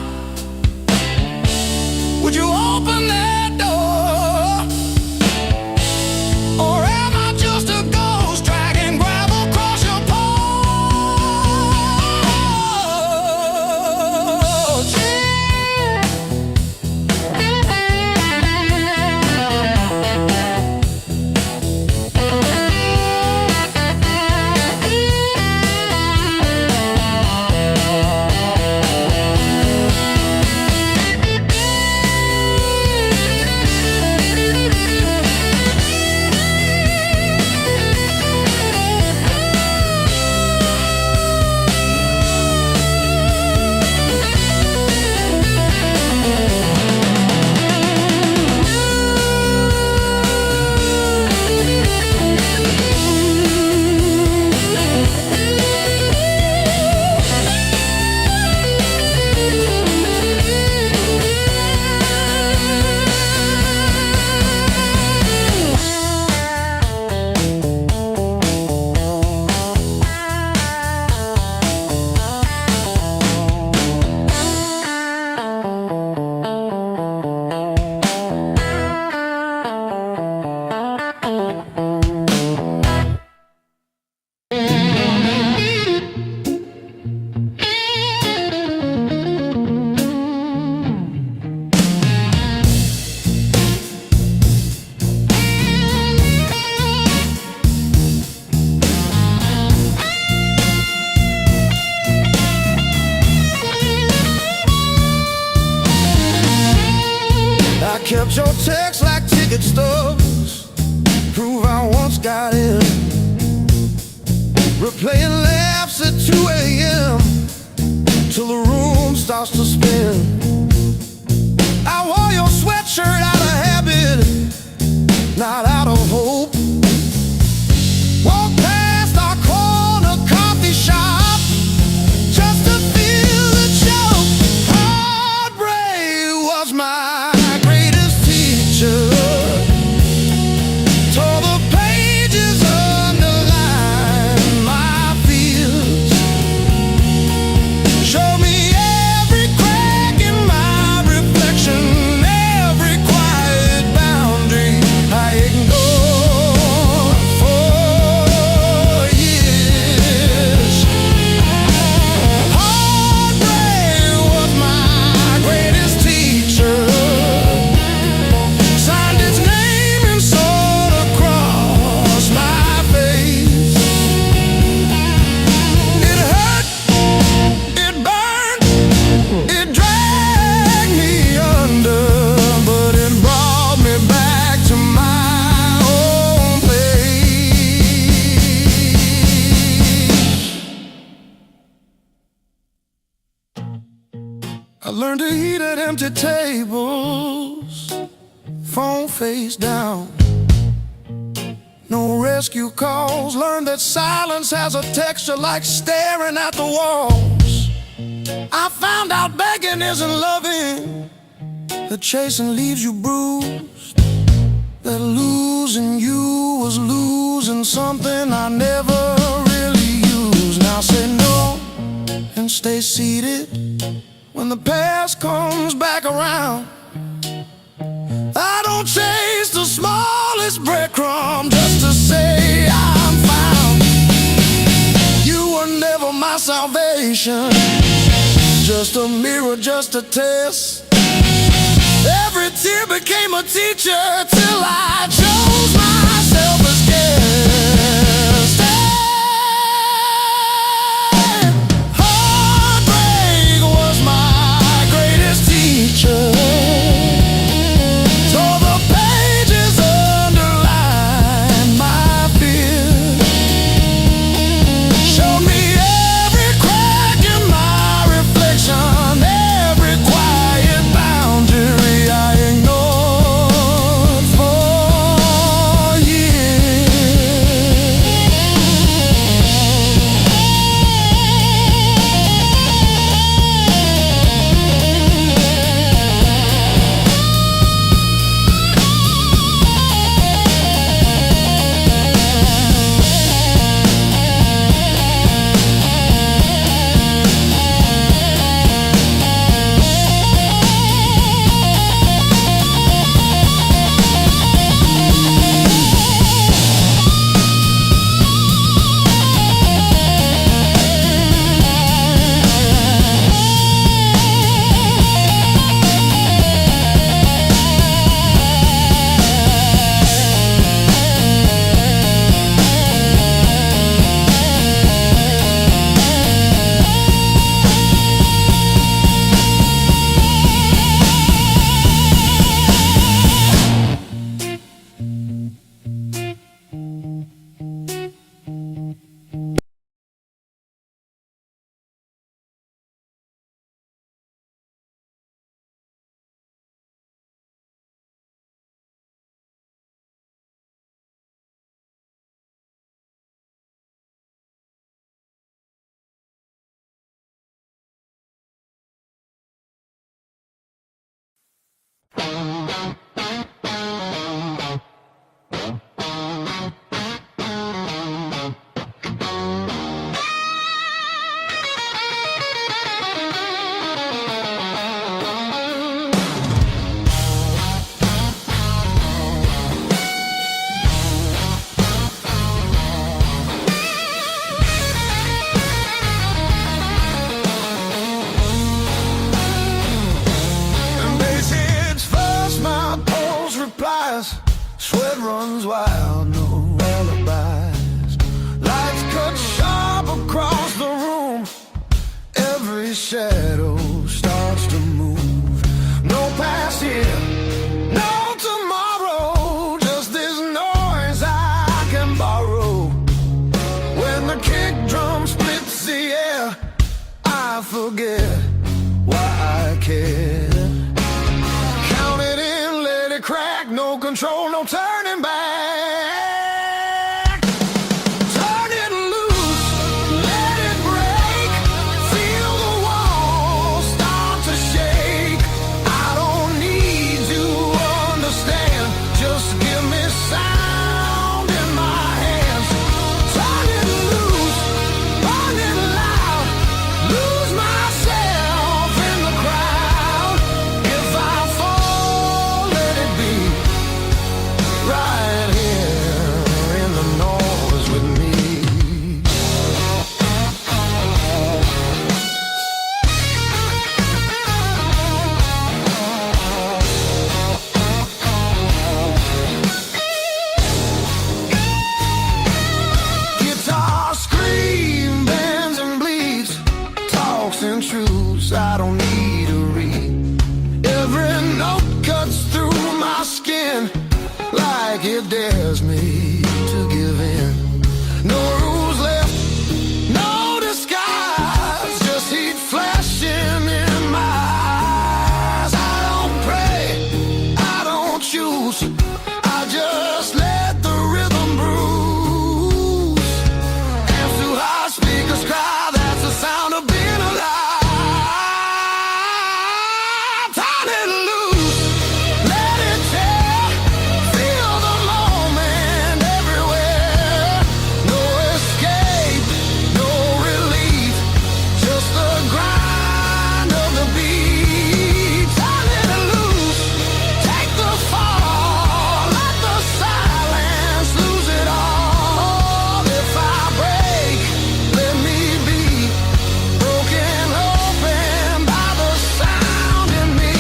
would you open that door? Or am I just a ghost dragging gravel across your porch? I kept your text like ticket stubs, prove I once got in. Replaying laughs at 2 a.m. till the room starts to spin. I wore your sweatshirt out of habit, not out of hope. Walk past our corner coffee shop just to feel the joke. Heartbreak was my greatest teacher. Tore the pages learned to eat at empty tables, phone face down. No rescue calls. Learned that silence has a texture like staring at the walls. I found out begging isn't loving, that chasing leaves you bruised, that losing you was losing something I never really used. Now say no and stay seated when the past comes back around. I don't chase the smallest breadcrumb just to say I'm found. You were never my salvation, just a mirror, just a test. Every tear became a teacher till I chose myself as guest. Heartbreak was my greatest teacher. Sweat runs wild, no alibis. Lights cut sharp across the room. Every shadow starts to move. No past here, no tomorrow. Just this noise I can borrow. When the kick drum splits the air, I forget why I care. Crack, no control, no turning back. Turn it loose, let it break. Feel the walls start to shake. I don't need to understand, just give me sound in my hands. Turn it loose, burn it loud, lose myself in the crowd. If I fall, let it be right here in the noise with me. Guitar scream, bends and bleeds, talks and truths I don't need to read. Every note cuts through my skin like it dares me to give in. No rules left, no disguise, just heat flashing in my loose. I just let the rhythm bruise. Amps too high, speakers cry, that's the sound of being alive. Turn it loose, let it tear. Feel the moment everywhere. No escape, no relief, just the grind of the beat. Turn it loose, take the fall, let the silence lose it all. If I break, let me be broken open by the sound in me.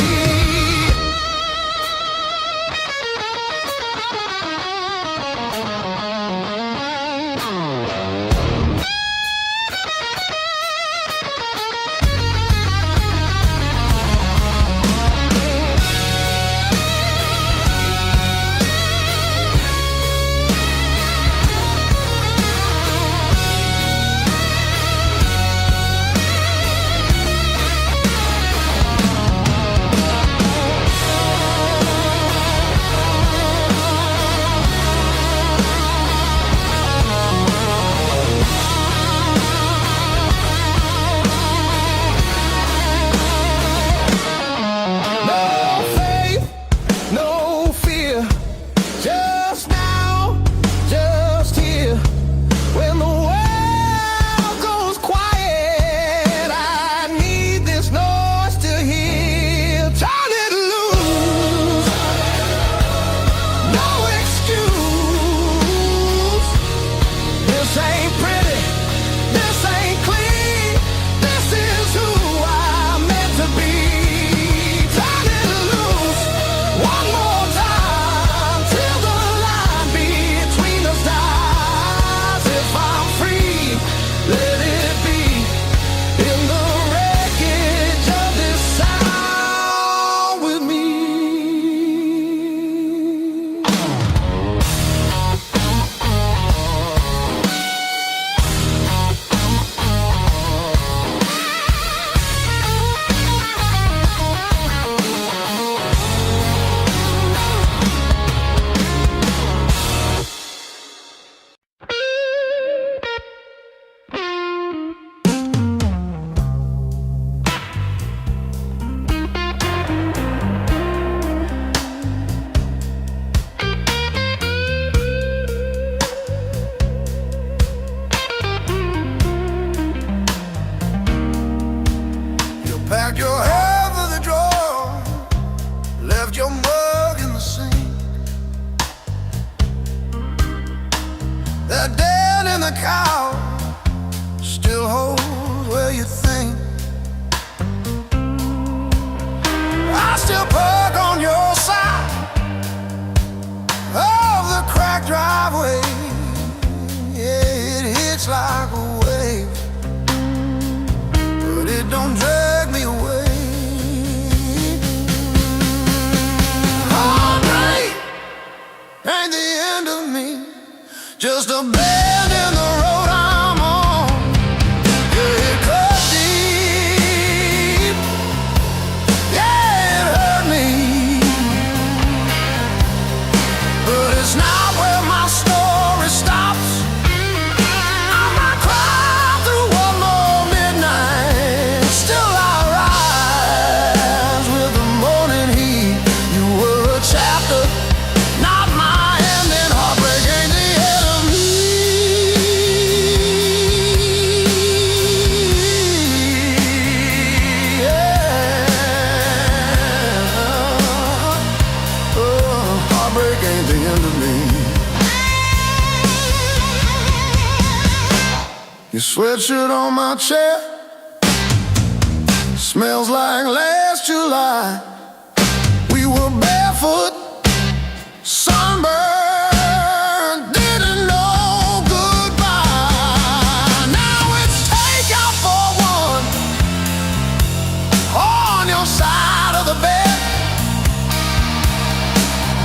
No faith, no fear, just now, just here. When the world goes quiet, I need this noise to hear. Turn it loose, no excuse. This ain't pretty, this ain't clean, this is who I'm meant to be. Turn it loose, one more time, till the line between us dies. If I'm free, let it be in the wreckage of this sound with me. You packed your hair for the drawer, left your mug in the sink. That dead in the cow still holds where you think. I still park on your side of the cracked driveway. Yeah, it hits like a wave, but it don't drag me away. Heartbreak ain't the end of me, just a bend in the road I'm on. Yeah, it cut deep, yeah, it hurt me, but it's not where my story stops. I might cry through one more midnight, still I rise with the morning heat. You were a chapter, not my ending. Heartbreak ain't the end of me. Yeah. Oh, heartbreak ain't the end of me. Your sweatshirt on my chair smells like last July. We were barefoot, sunburned, didn't know goodbye. Now it's take out for one on your side of the bed.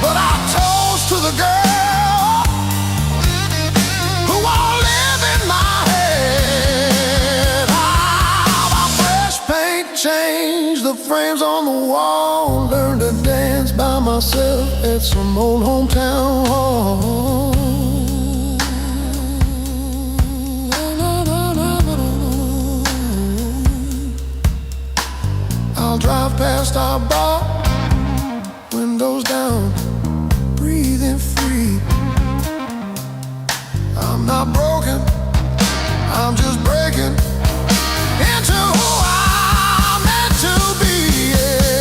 But I toast to the girl who won't live in my head. I'll buy fresh paint, change the frames on the wall, learn to dance by myself. myself at some old hometown hall. I'll drive past our bar, windows down, breathing free. I'm not broken, I'm just breaking into who I'm meant to be. Yeah.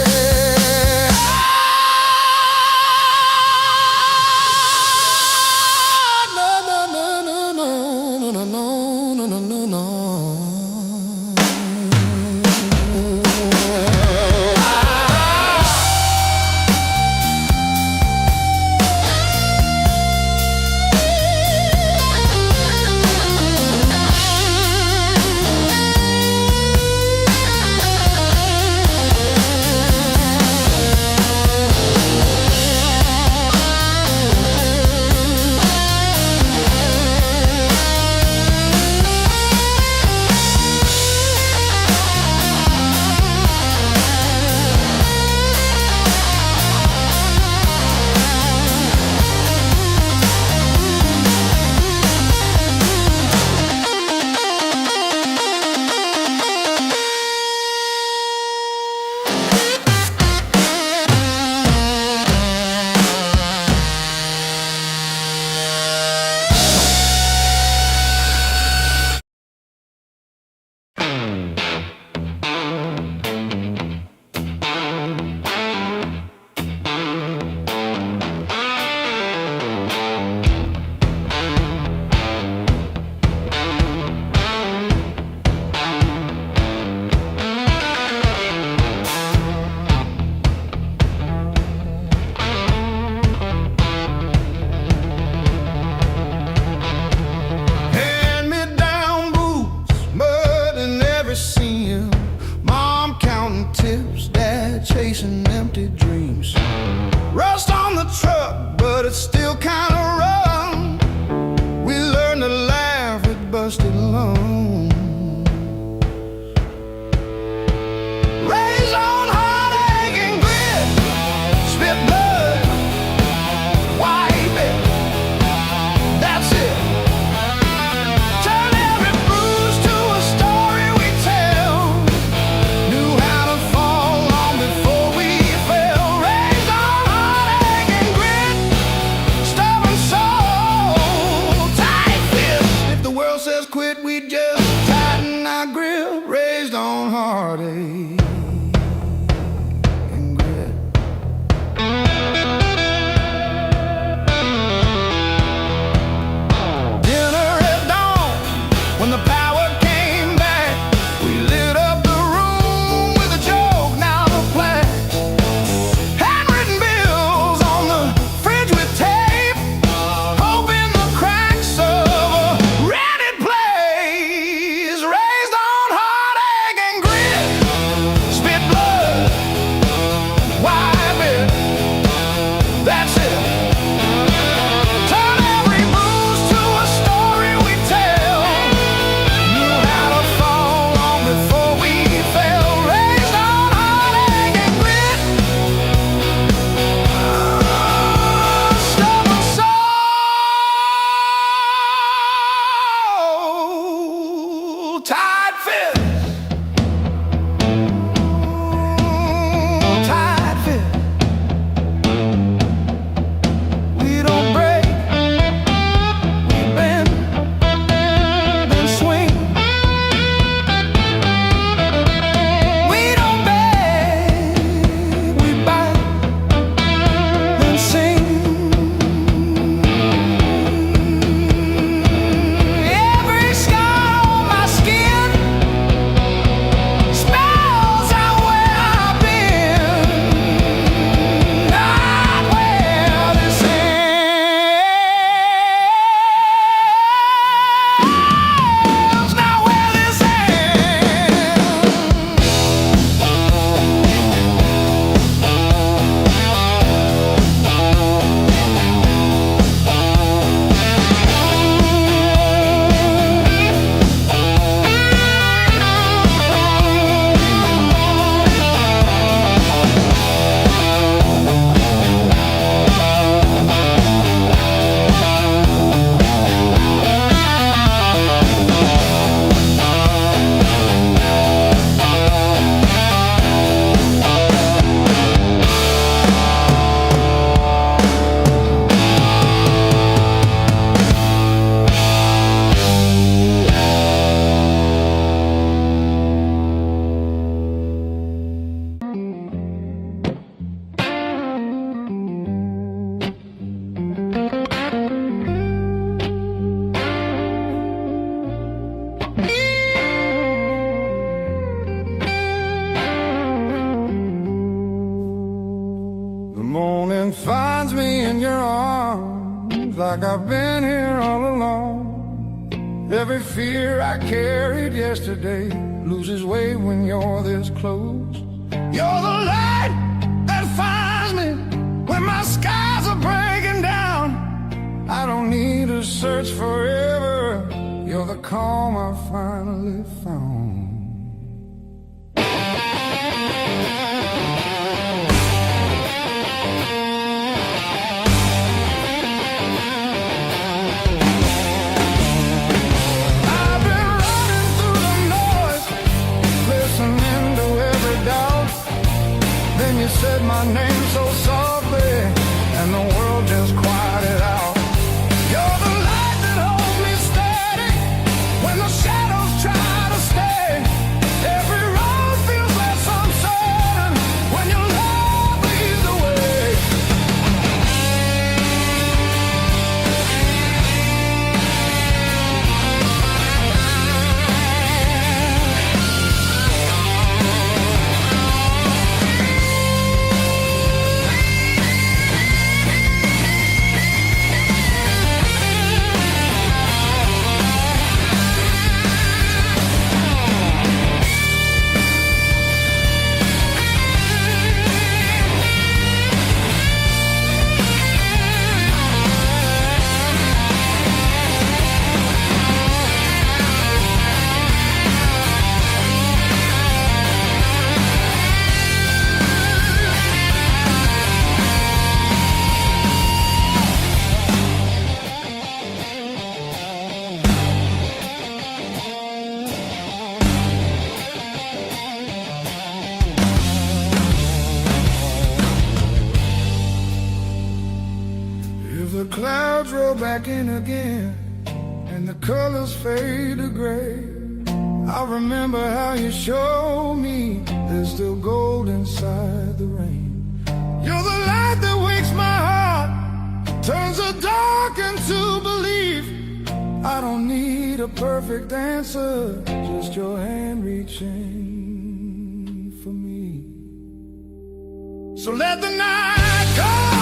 No, no, no, no, no, no, no, no, no, no, no. me in your arms like I've been here all along. Every fear I carried yesterday loses weight when you're this close. You're the light that finds me when my skies are breaking down. I don't need to search forever. You're the calm I finally found. You said my name so softly, and the world just quieted out. You're the light that holds me steady when the shadows try to stay. Every road feels less uncertain when your love leads the way. The clouds roll back in again and the colors fade to gray. I remember how you showed me there's still gold inside the rain. You're the light that wakes my heart, turns the dark into belief. I don't need a perfect answer, just your hand reaching for me. So let the night come.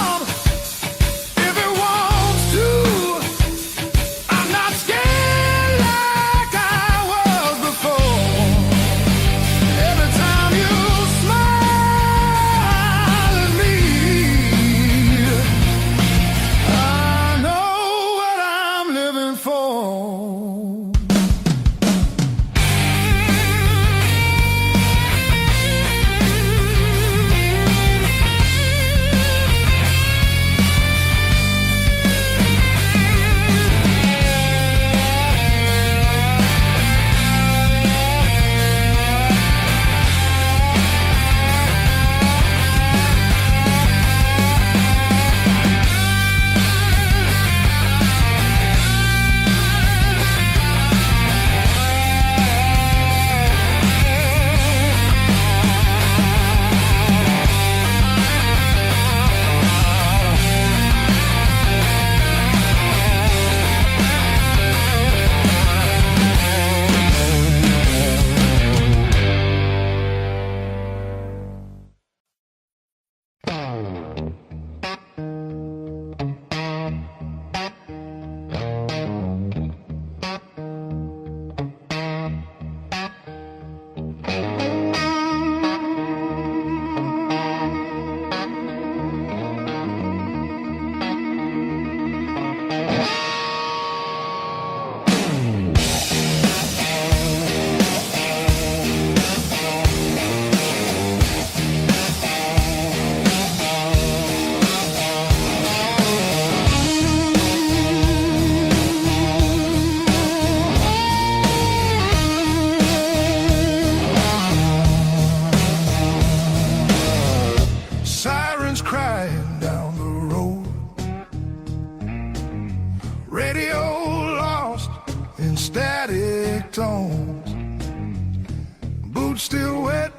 Boots still wet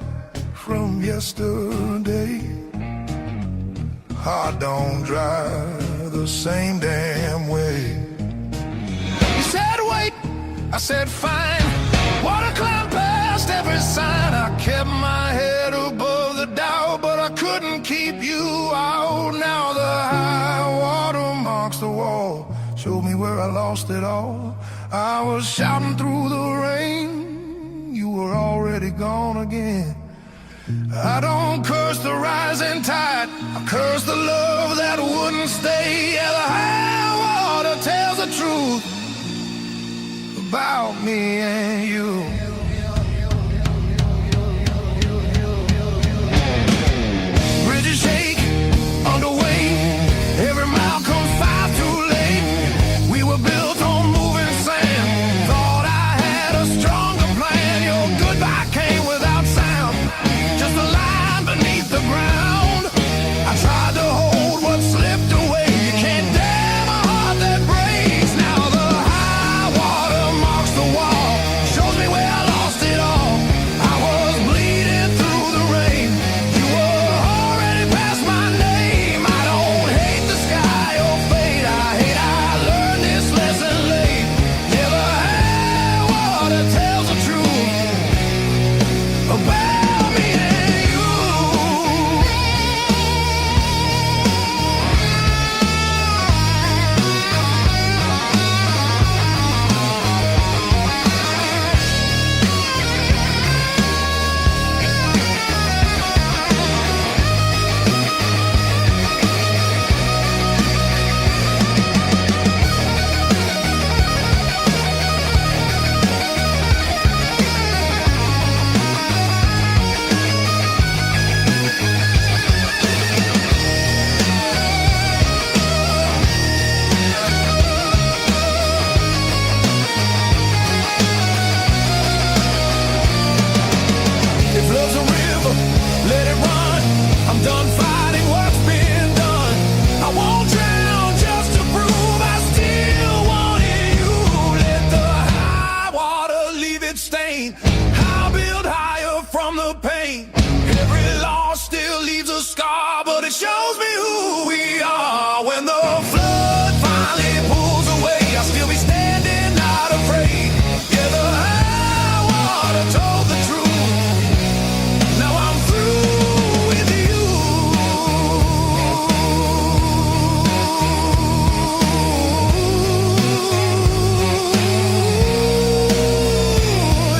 from yesterday. Heart don't dry the same damn way. You said wait, I said fine. Water climbed past every sign. I kept my head above the doubt, but I couldn't keep you out. Now the highway showed me where I lost it all. I was shouting through the rain, you were already gone again. I don't curse the rising tide, I curse the love that wouldn't stay. Yeah, the high water tells the truth about me and you. Bridges shake underway, every mile comes far too late. We were built on moving sand, thought I had a stronger plan. Your goodbye came without sound, just a line beneath the ground. I tried to hold what slipped away. You can't damn a heart that breaks. Now the high water marks the wall, shows me where I lost it all. I was bleeding through the rain, you were already past my name. I don't hate the sky or fate, I hate I learned this lesson late. Yeah, the high water tells the truth about me and you. If love's a river, let it run. I'm done fighting what's been done. I won't drown just to prove I still wanted you. Let the high water leave its stain, I'll build higher from the pain. Every loss still leaves a scar, but it shows me who we are. When the flood finally pulls away, I'll still be standing, not afraid. Yeah, the high water told the truth, now I'm through with you.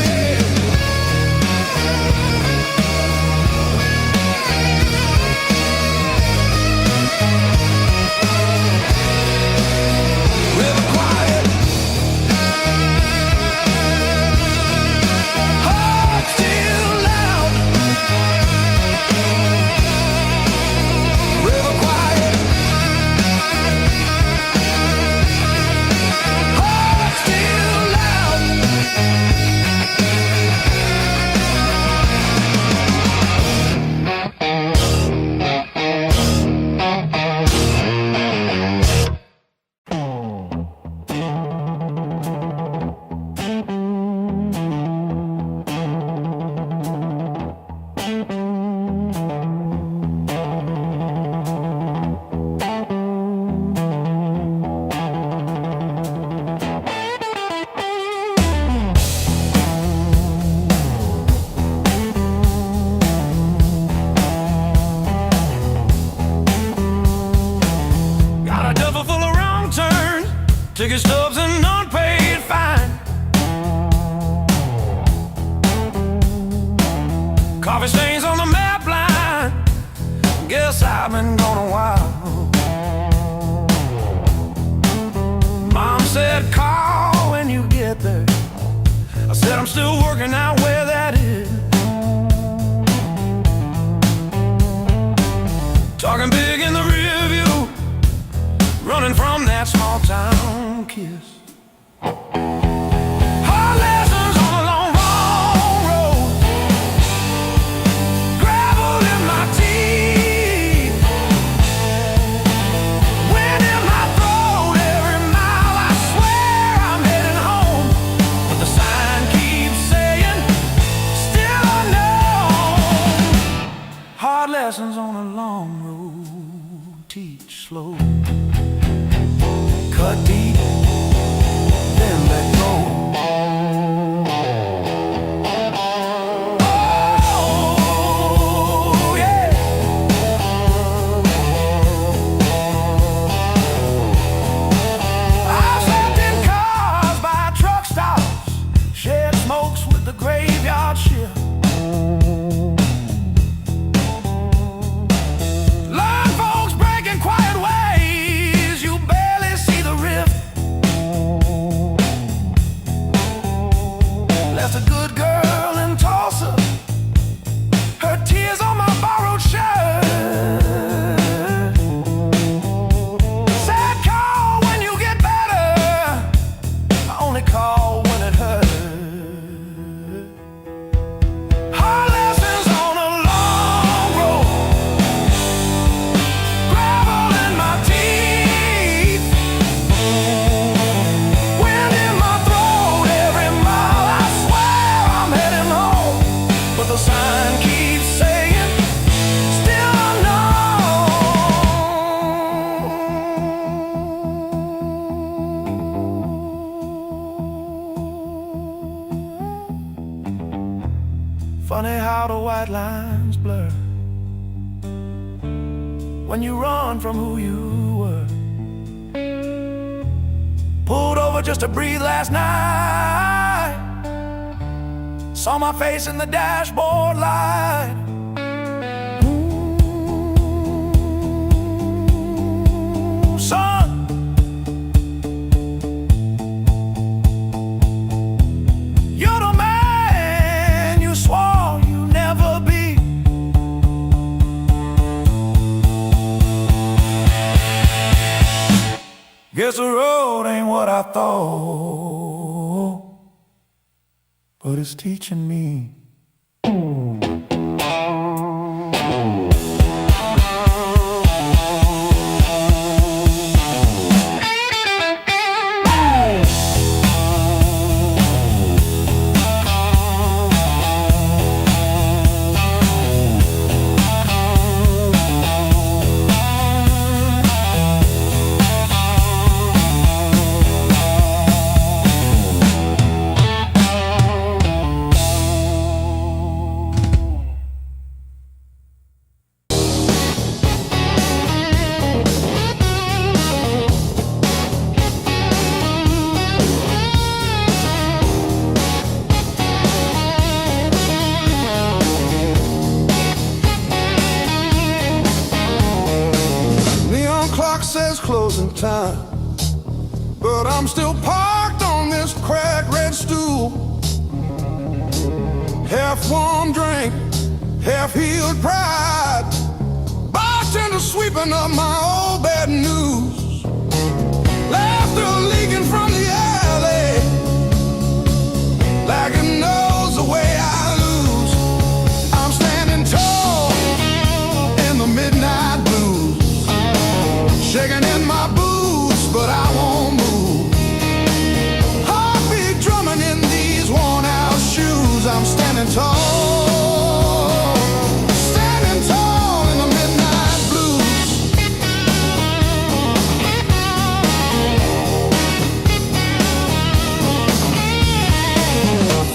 Yeah. River quiet, heart still loud. River quiet, heart still loud. Got a duffel full of wrong turns, ticket stubs and unpaid fine. Coffee stains on the map line, guess I've been gone a while. Mom said call when you get there, I said I'm still working out where that is. Talking big in the rear view, running from that small town kiss. Hard lessons on a long, wrong road, gravel in my teeth, wind in my throat. Every mile I swear I'm heading home, but the sign keeps saying still unknown. Hard lessons on a long road, teach slow, cut deep, Funny how the white lines blur when you run from who you were. Pulled over just to breathe last night. Saw my face in the dashboard light. Ooh, son, you're the man you swore you'd never be. Guess the road ain't what I thought, but it's teaching me. Says closing time, but I'm still parked on this cracked red stool. Half warm drink, half healed pride. Bartender sweeping up my old bad news. Laughter leaking from the alley, like it knows the way I lose. I'm standing tall in the midnight blues, shaking in my boots, but I won't move. Heartbeat drumming in these worn-out shoes. I'm standing tall, standing tall in the midnight blues.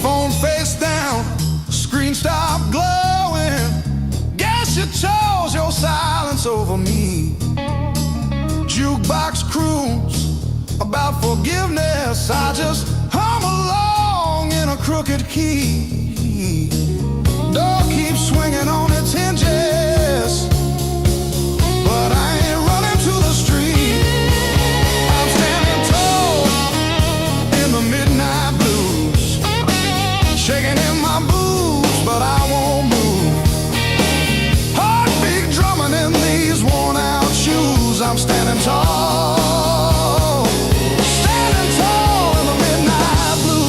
Phone face down, screen stopped glowing. Guess you chose your silence over me. Jukebox croons about forgiveness. I just hum along in a crooked key. Door keeps swinging on its hinges, but I ain't running to the street. I'm standing tall in the midnight blues, shaking in my boots, but I won't move. Heartbeat drumming in these worn-out shoes. I'm standing tall, standing tall in the midnight blue.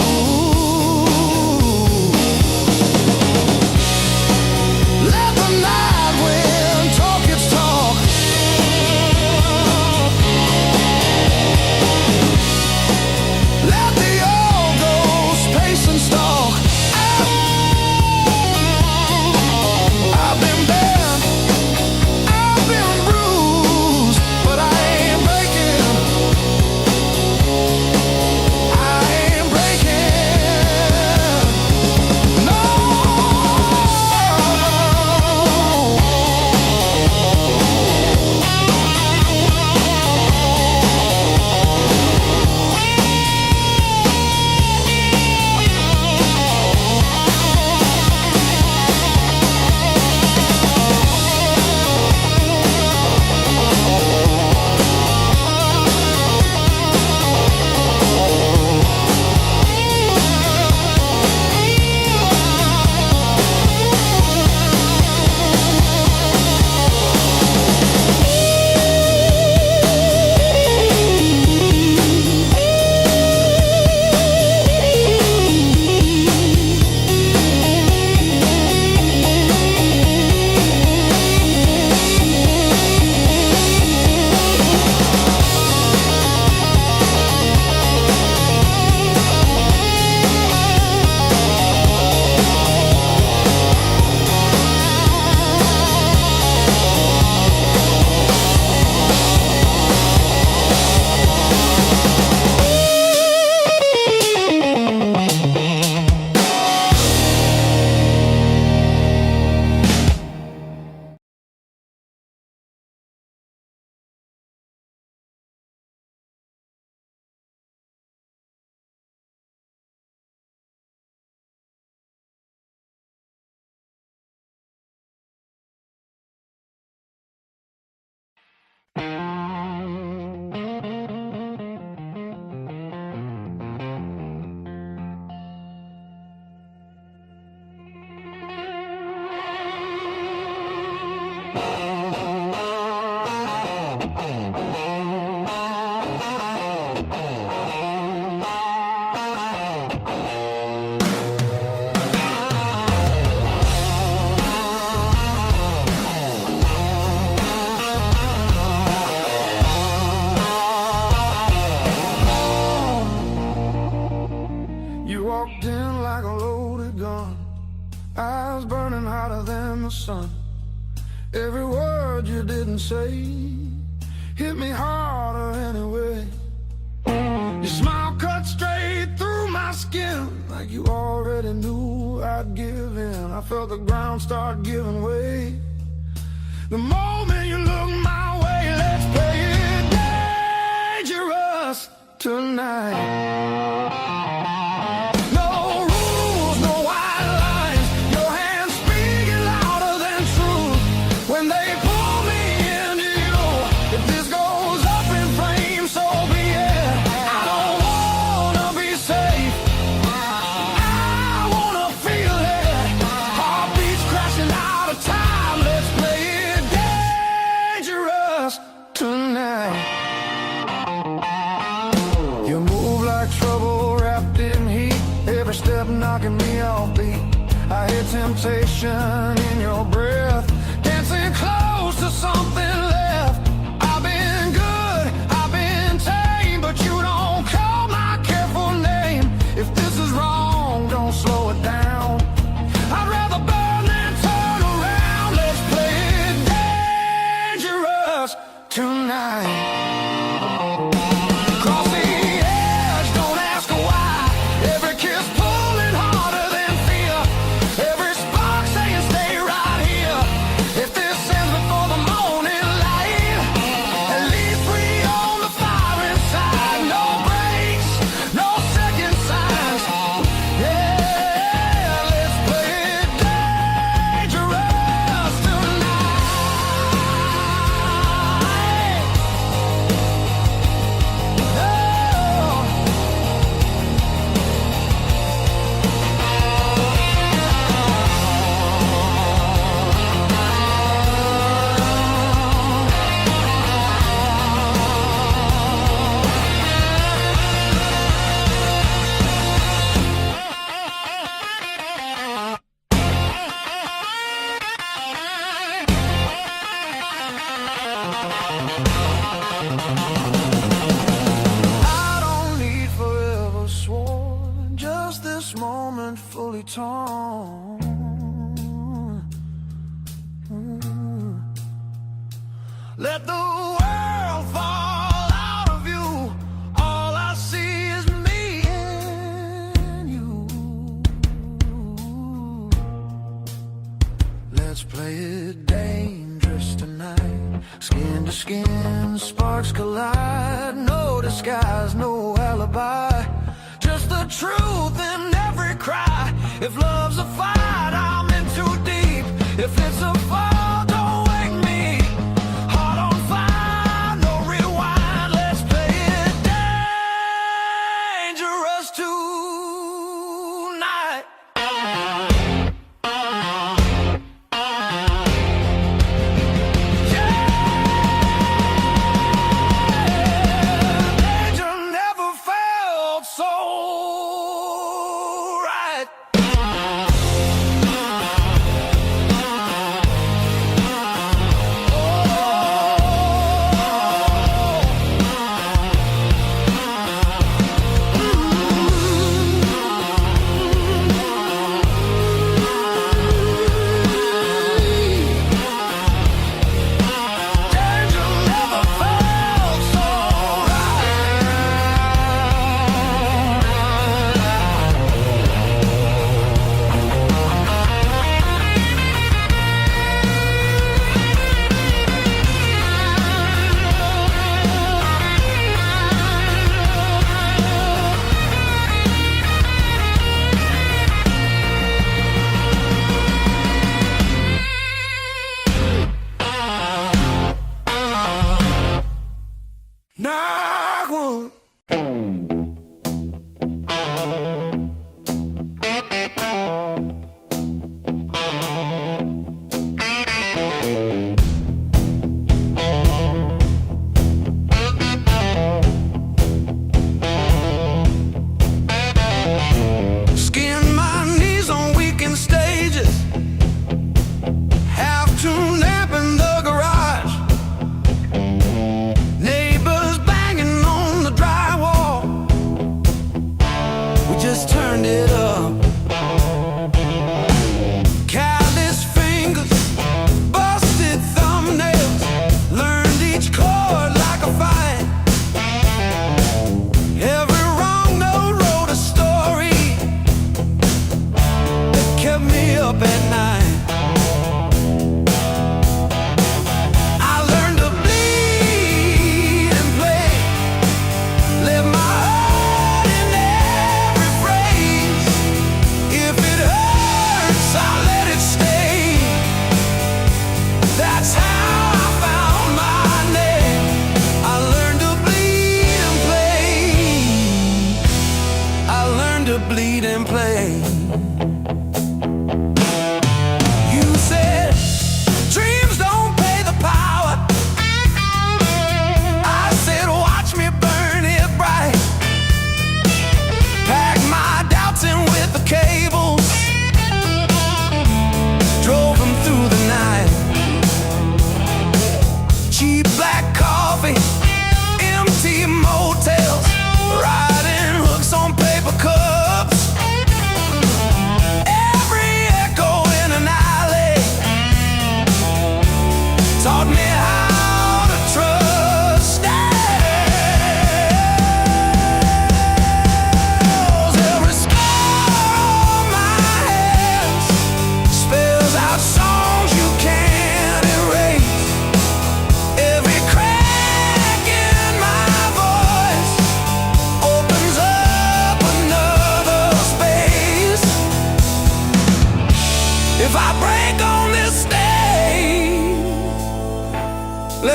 the sun. Every word you didn't say hit me harder anyway. Your smile cut straight through my skin, like you already knew I'd give in. I felt the ground start giving way. The moment you look my way, let's play it dangerous tonight. No rules, no white lines, your hands speaking louder than truth. When they pull me into you, if this goes up in flames, so be it. I don't wanna be safe, I wanna feel it. Heartbeats crashing out of time, let's play it dangerous tonight. You move like trouble wrapped in heat, every step knocking me off beat. I hear temptation in your breath, dancing close to something left. I've been good, I've been tame, but you don't call my careful name. If this is wrong, don't slow it down. I'd rather burn than turn around. Let's play it dangerous tonight. Cross the edge, don't ask why. Every kiss pulling harder than fear. Every spark saying stay right here. If this ends before the morning light, at least we own the fire inside. No breaks, no second signs. Yeah, let's play it dangerous tonight. I don't need forever sworn, just this moment fully torn. Let the world fall out of you. All I see is me and you. Let's play it dangerous tonight. Skin to skin, sparks collide. No disguise, no alibi. Just the truth in every cry. If love's a fight, I'm in too deep. If it's a fall, don't wake me. Heart on fire, no rewind. Let's play it dangerous tonight. Danger never felt so right. Danger never felt so Knock one. Skin my knees on weekend stages. Have to nap in the garage. Neighbors banging on the drywall.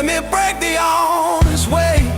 let me break the honest way.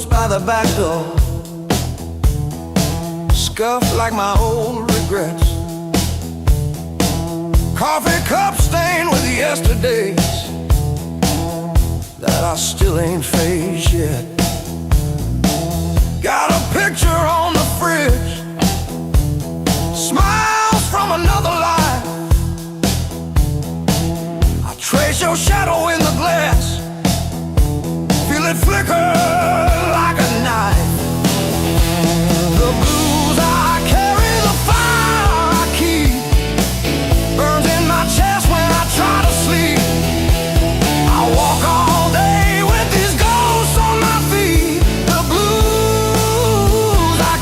By the back door, scuffed like my old regrets. Coffee cup stained with yesterdays that I still ain't faced yet. Got a picture on the fridge, smiles from another life. I trace your shadow in the glass, feel it flicker like a knife. The blues I carry, the fire I keep, burns in my chest when I try to sleep. I walk all day with these ghosts on my feet. The blues I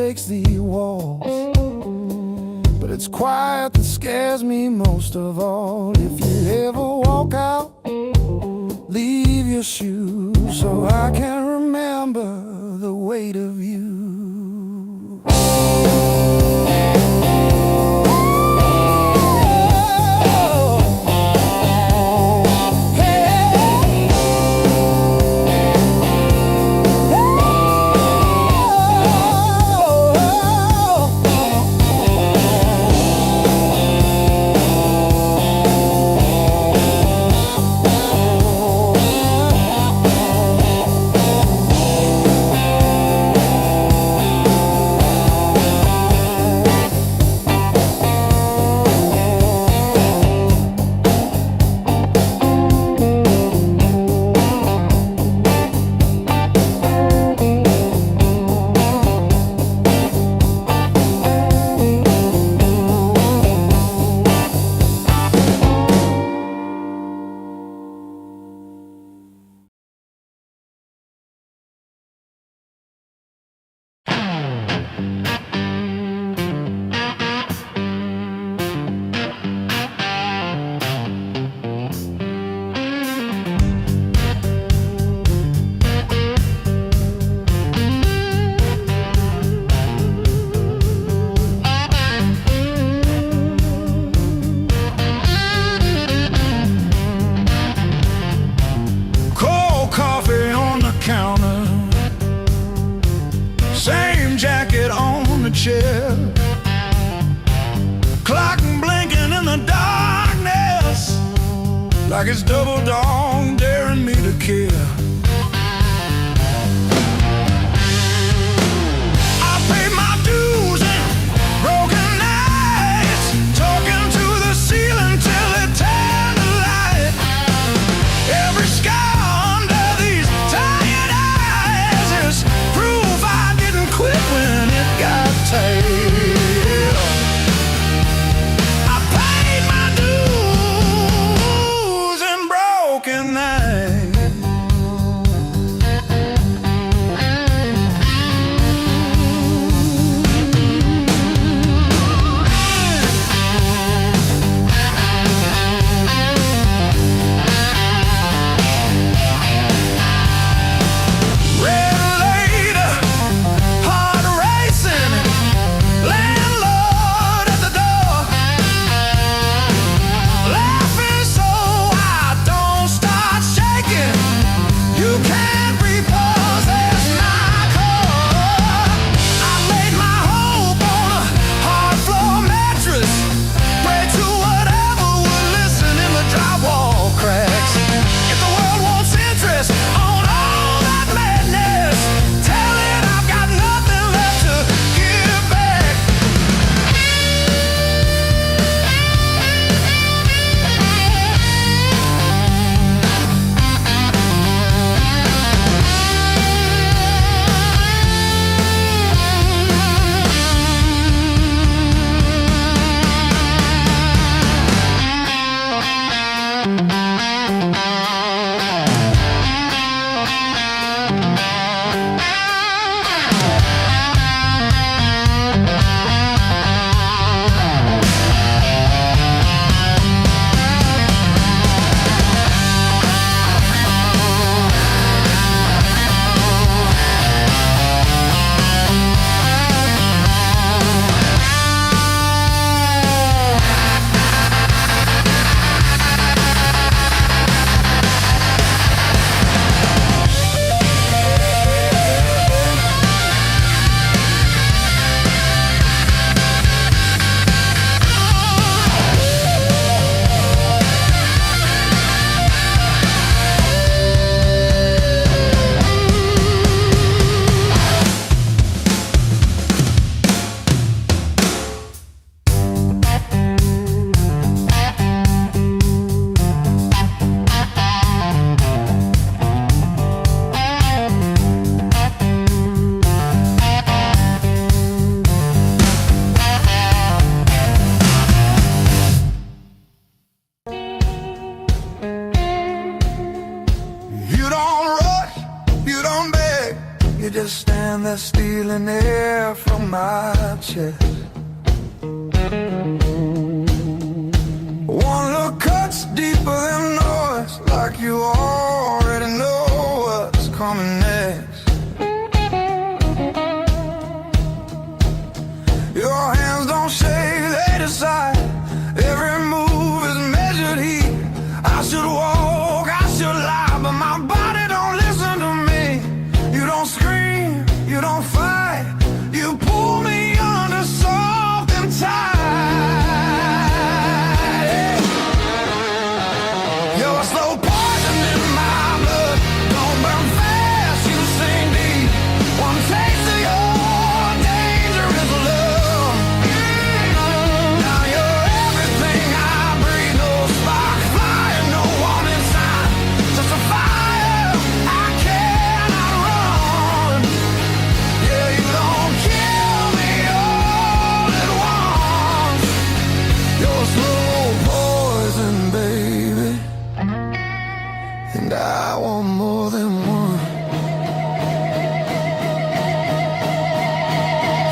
breaks the walls, but it's quiet that scares me most of all. If you ever walk out, leave your shoes so I can remember the weight of you. Same jacket on the chair, clock blinking in the darkness, like it's double dawn daring me to care. I paid my dues and broken nights, talking to the ceiling till it turned to light. Every scar under these tired eyes is proof I didn't quit when it got tight. I paid my dues and broken nights. that's stealing air from my chest. One look cuts deeper than noise, like you already know what's coming next. Your hands don't shake, they decide. Every move is measured heat. I should walk, I should lie, but my body don't listen to me. You don't scream, you don't fight, you pull me under soft and tight. You're a slow poison in my blood. Don't burn fast, you sing deep. One taste of your dangerous love. Now you're everything I breathe. No spark, fire, no warning sign. Just a fire I cannot run. Yeah, you don't kill me all at once. You're a slow poison, baby, and I want more than one.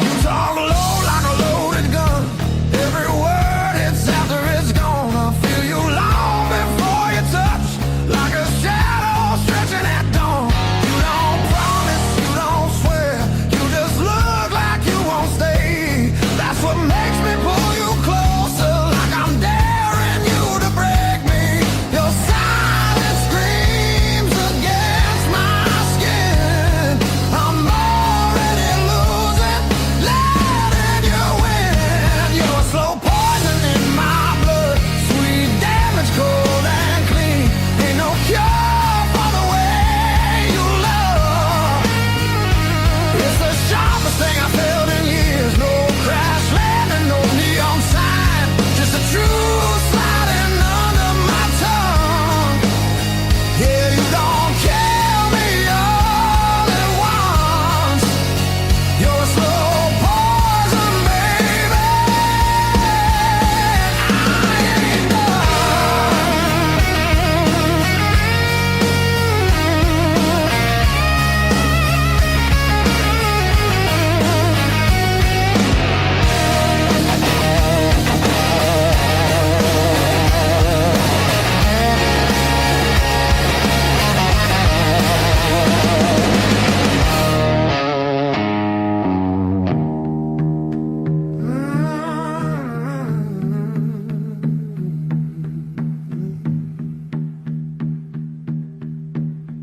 You talk low like a loaded gun. Every word hits after it's gone. I feel you long before you touch, like a shadow stretching at dawn. You don't promise, you don't swear, you just look like you won't stay. That's what makes me pull you closer, like I'm daring you to break me. Your silence screams against my skin. I'm already losing, letting you win. You're a slow poison in my blood, sweet damage, cold and clean. Ain't no cure for the way you love. It's the sharpest thing I felt in years. No crash landing, no neon sign, just the truth sliding under my tongue. Yeah, you don't kill me all at once. You're a slow poison, baby. I ain't done.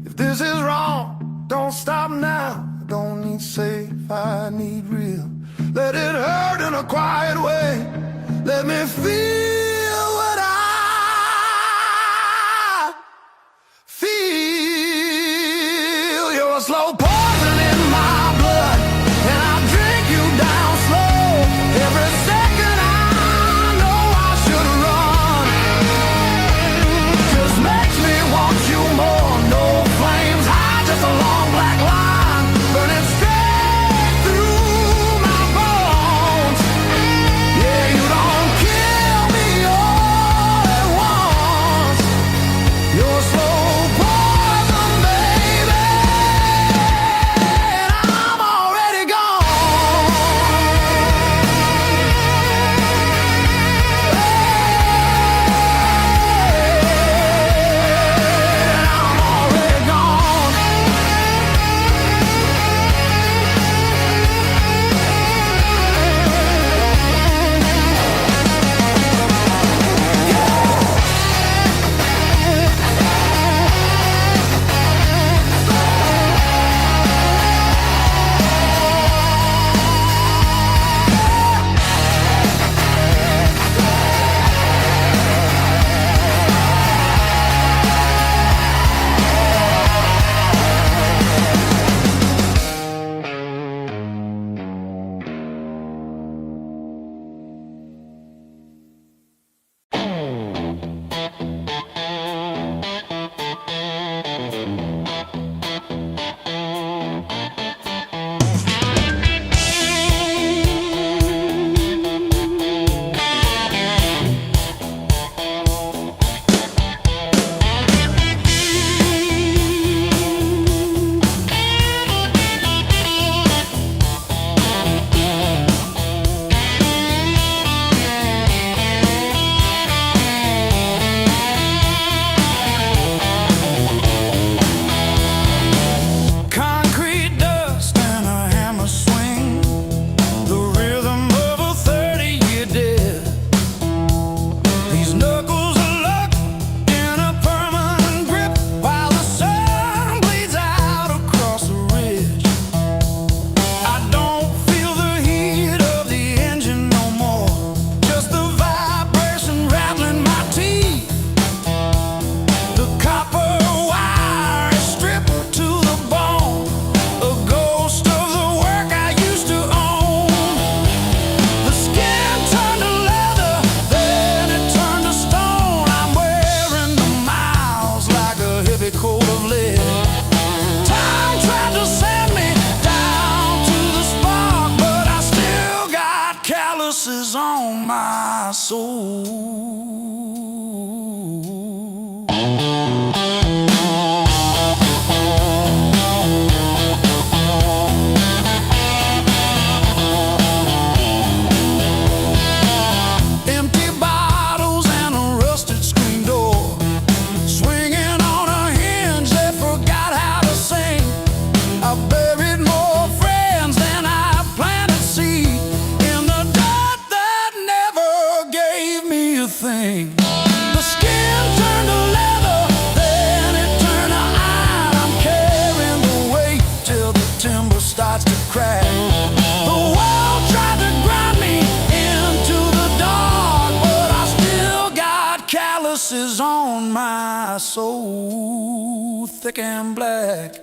If this is wrong, don't stop now. I don't need safe, I need real. Let it hurt in a quiet way. Let me feel what I feel. You're a slow poison in my blood, and I drink you down slow. Every second I know I should run, just makes me want you more. No flames high, just a long black line burning straight through my bones. Yeah, you don't kill me calluses on my soul. Empty bottles and a rusted screen door, swinging on a hinge that forgot how to sing. I buried more friends than I planted seed in the dirt that never gave me a thing. The skin turned to leather, then it turned to iron. I'm carrying the weight till the timber starts to crack. The world tried to grind me into the dark, but I still got calluses on my soul, thick and black.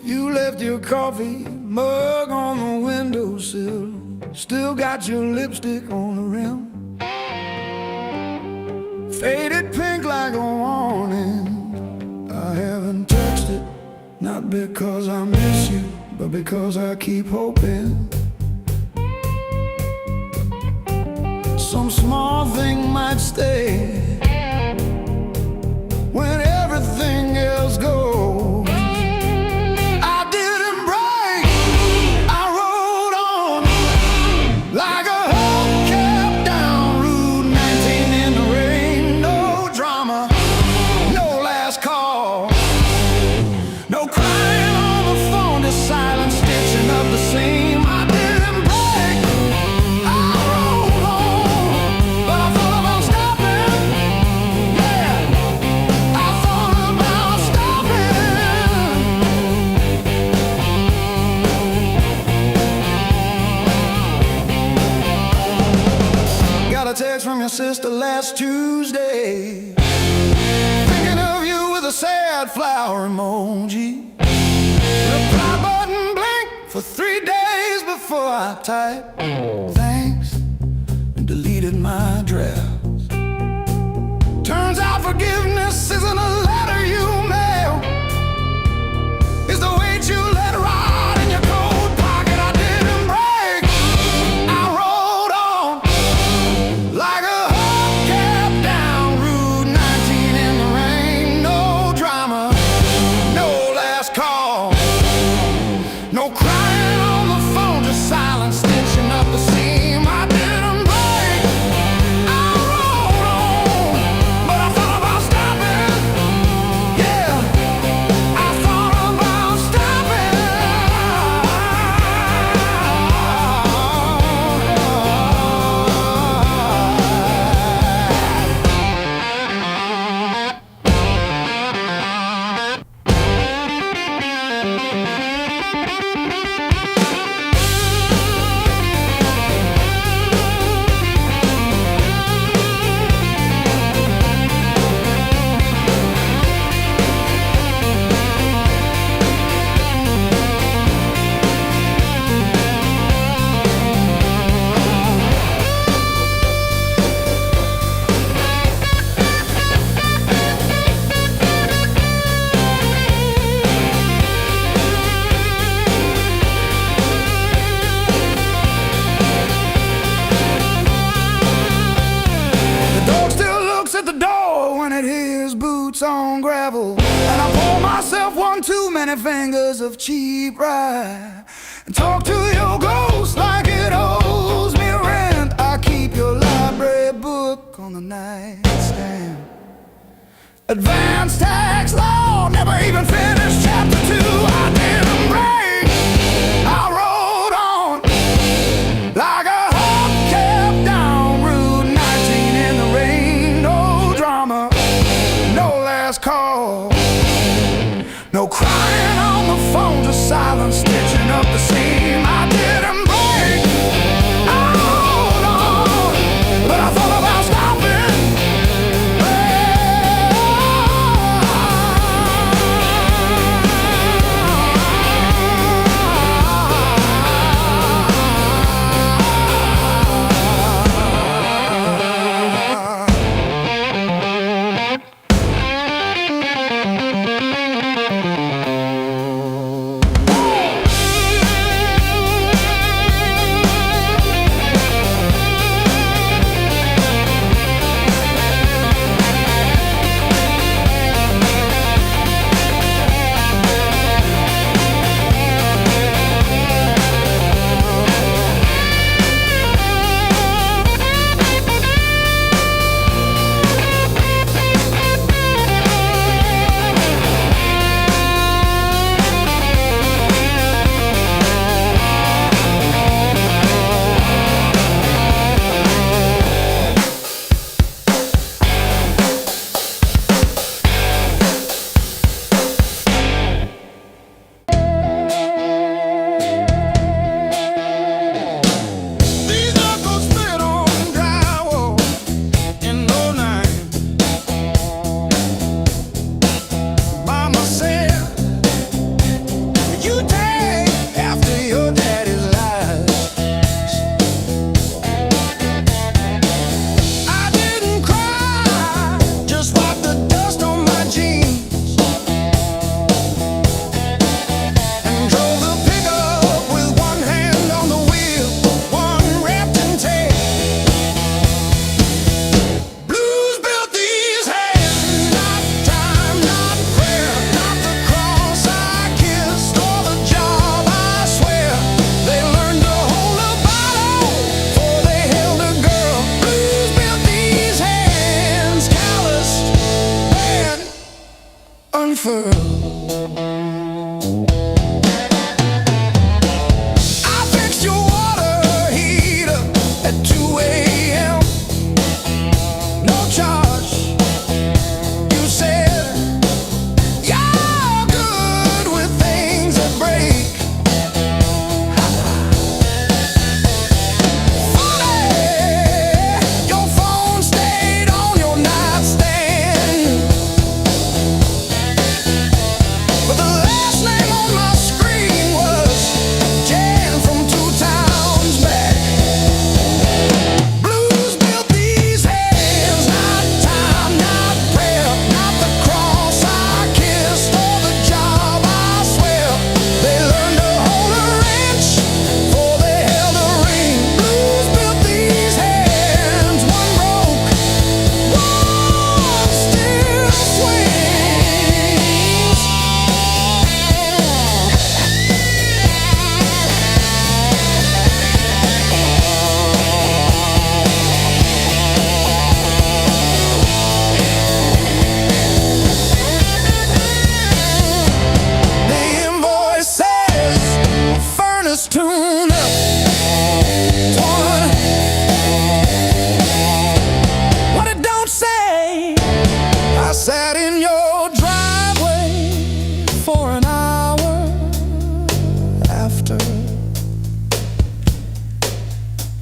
You left your coffee mug on the windowsill, still got your lipstick on the rim, faded pink like a warning. I haven't touched it, not because I miss you, but because I keep hoping some small thing might stay when everything else goes. Text from your sister last Tuesday, thinking of you with a sad flower emoji. Reply button blinked for 3 days before I typed thanks and deleted my drafts. Turns out forgiveness isn't a letter you mail, it's the weight you let ride in your coat pocket. I didn't break, I rolled on like a hubcap down Route 19 in the rain. No drama, no last call, no crying on the phone, just silence stitching up the seam. I didn't break, I rolled on, but I thought about stopping. on gravel, and I pour myself one too many fingers of cheap rye, and talk to your ghost like it owes me rent. I keep your library book on the nightstand. Advanced tax law, never even finished chapter 2. I didn't break, I rode on like a hubcap down Route 19 in the rain. No drama, no last call, no crying on the phone, just silence stitching up the seam. I didn't break, I rode on, but I thought about stopping.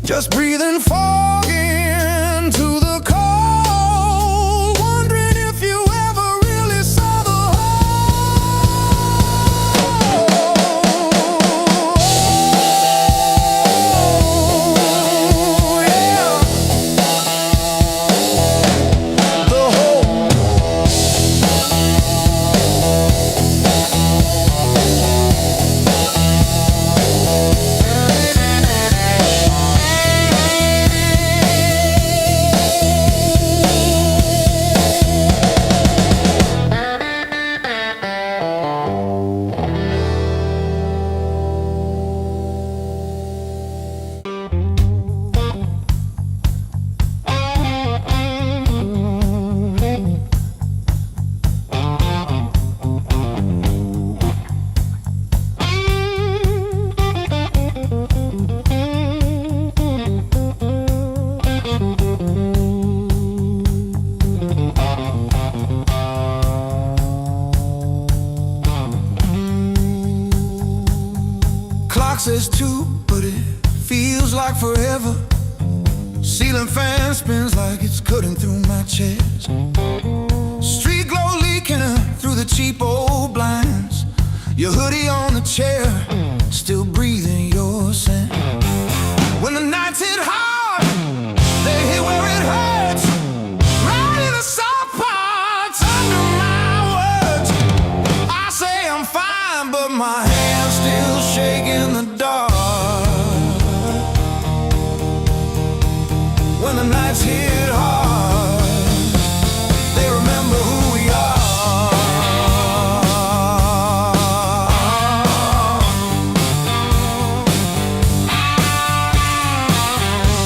Just breathing fog into the cold, wondering if you ever really saw the whole. Yeah. The whole. says 2, but it feels like forever. Ceiling fan spins like it's cutting through my chest. Street glow leaking through the cheap old blinds. Your hoodie on the chair, still breathing your scent. When the nights hit hard, they hit where it hurts. Right in the soft parts under my words. I say I'm fine, but my hand's still shaking in the dark. When the nights hit hard, they remember who we are.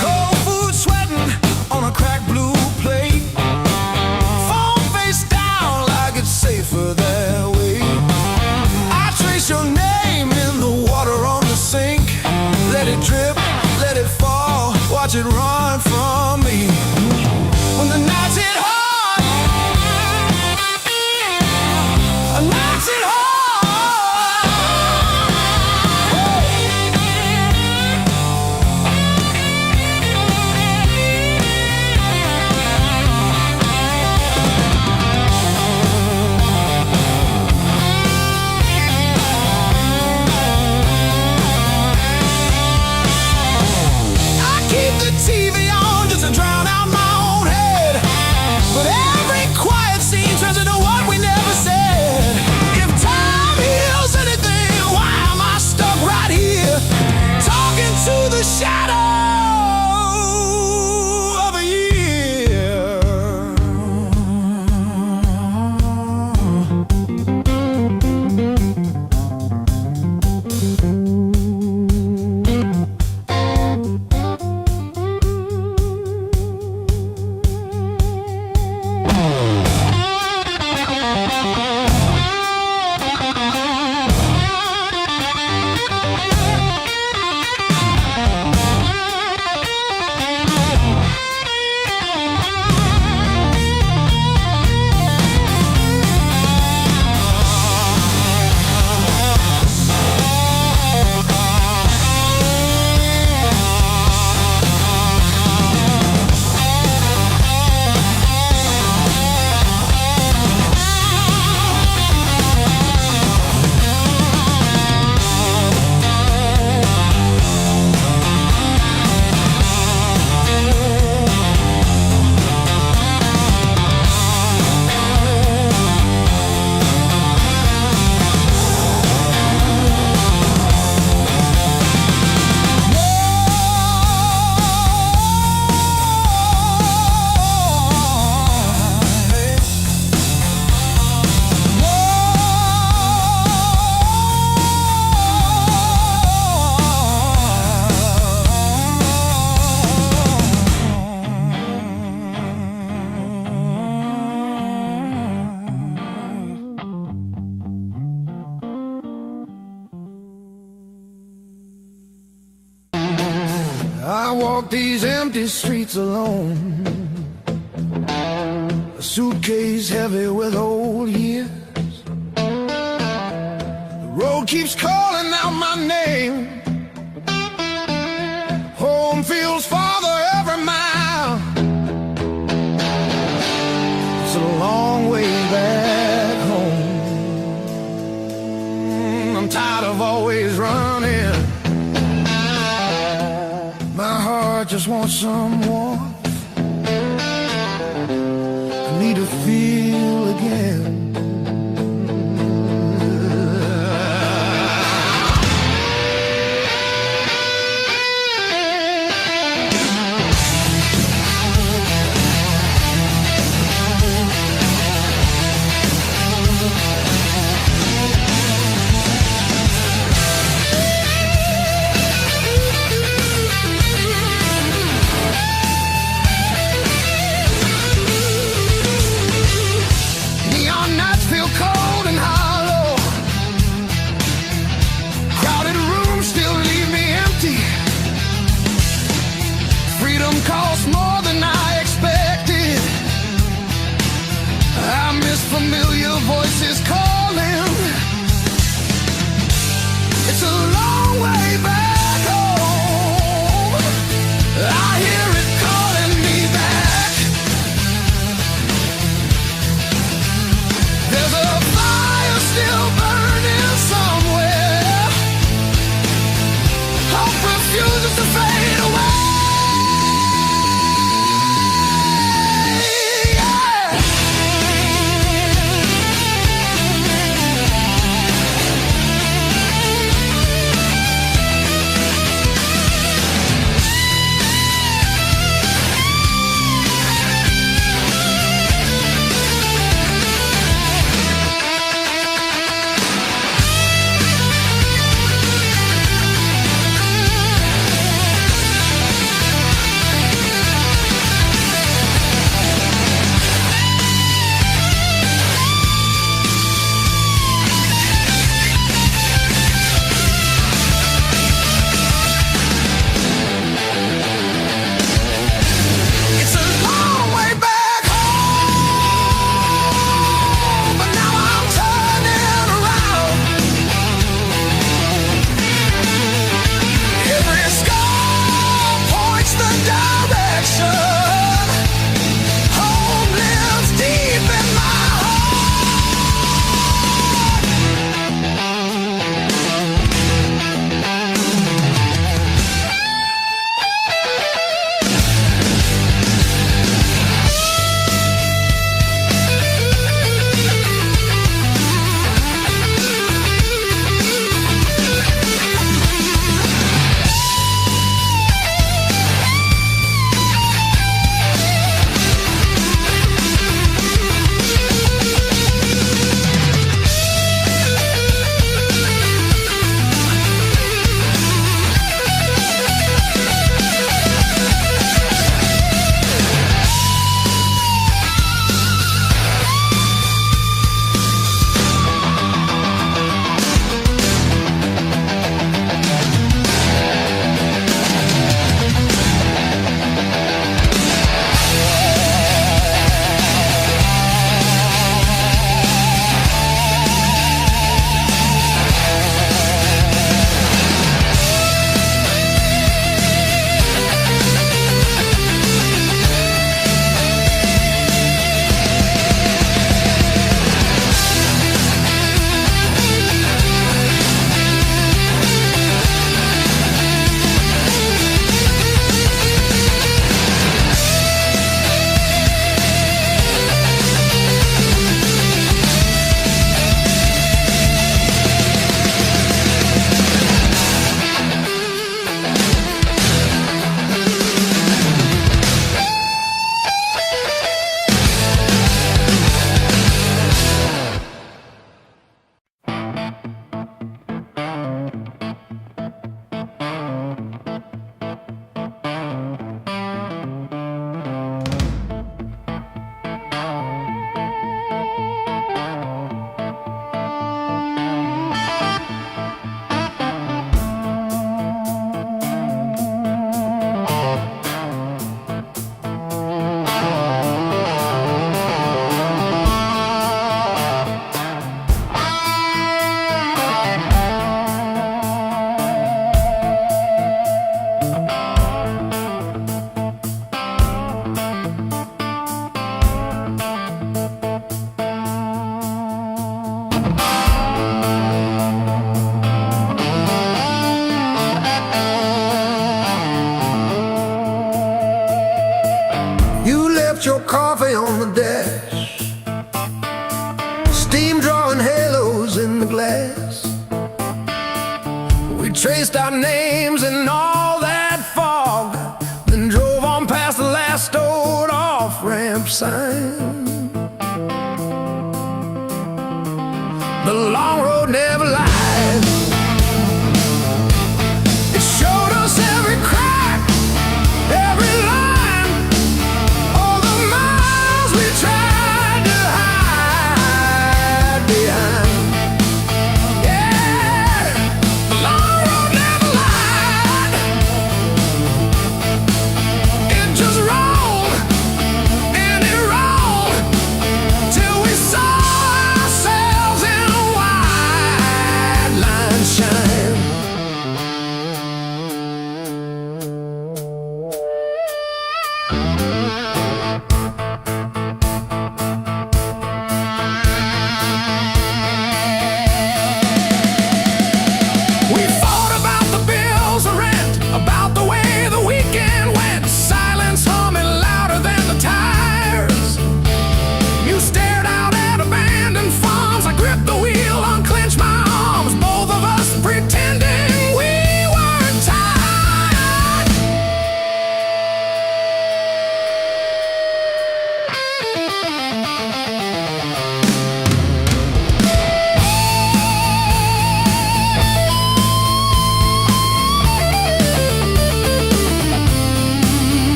Cold food sweating on a cracked blue plate. Phone face down like it's safer that way. I trace your name in the water on the sink. Let it drip, let it fall, watch it run from me. When the nights hit hard, the nights hit hard. I keep the TV on just to drown out my own head, but every quiet scene turns into what we never said. If time heals anything, why am I stuck right here, talking to the shadow of a year? I walk these empty streets alone, a suitcase heavy with old years. The road keeps calling out my name. Home feels farther every mile. It's a long way back home. I'm tired of always running. My heart just wants some warmth. I need to feel again. Voices calling. It's a long way back. left your coffee on the dash, steam drawing halos in the glass. We traced our names in all that fog, then drove on past the last old off-ramp sign. The long road never lied. It showed us every crack, every line, all the miles we tried to hide behind. Yeah, the long road never lied. It just rolled and it rolled till we saw ourselves in a wide line shine. We fought about the bills of rent, about the way the weekend went, silence humming louder than the tires. You stared out at abandoned farms, I gripped the wheel, unclenched my arms, both of us pretending we weren't tired.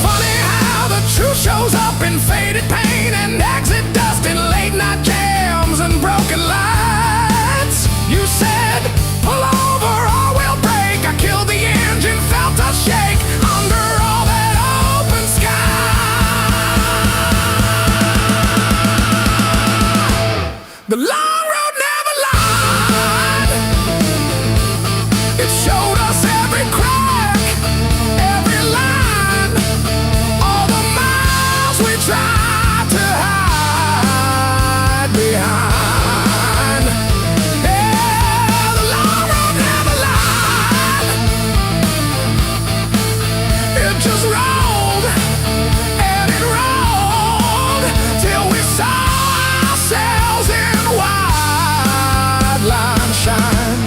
Funny how the truth shows up in faded paint and exit dust in late night jams and broken lights. You said, pull over or we'll break. I killed the engine, felt us shake under all that open sky. The long road never lied. It showed us every crack, every line, all the miles we tried to hide behind. Yeah, the long road never lied. It just rolled and it rolled till we saw ourselves in wide line shine.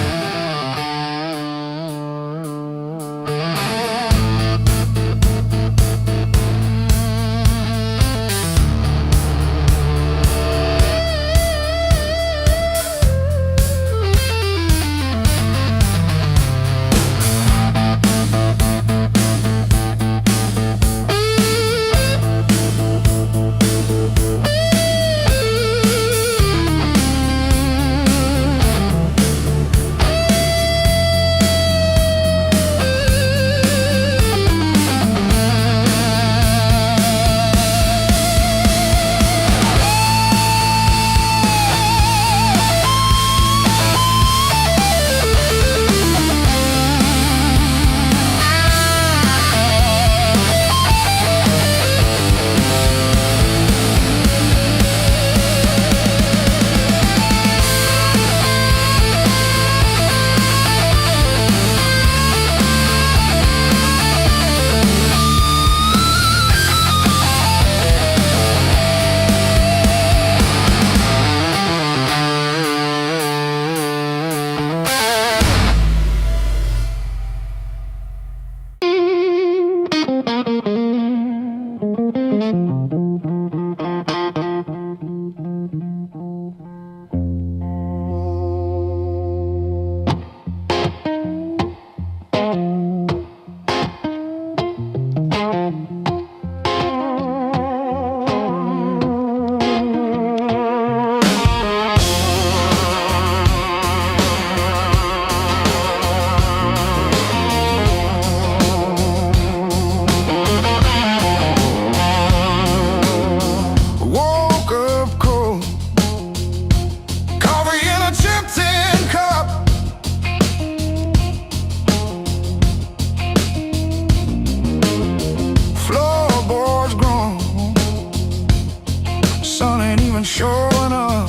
sun ain't even showing up.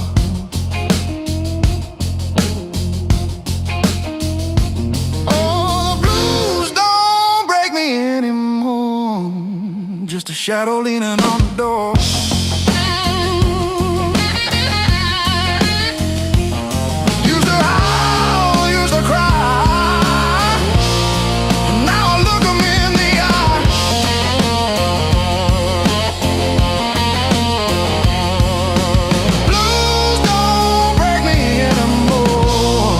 shadow leaning on the door. Used to howl, used to cry. Now I look 'em in the eye. Blues don't break me anymore.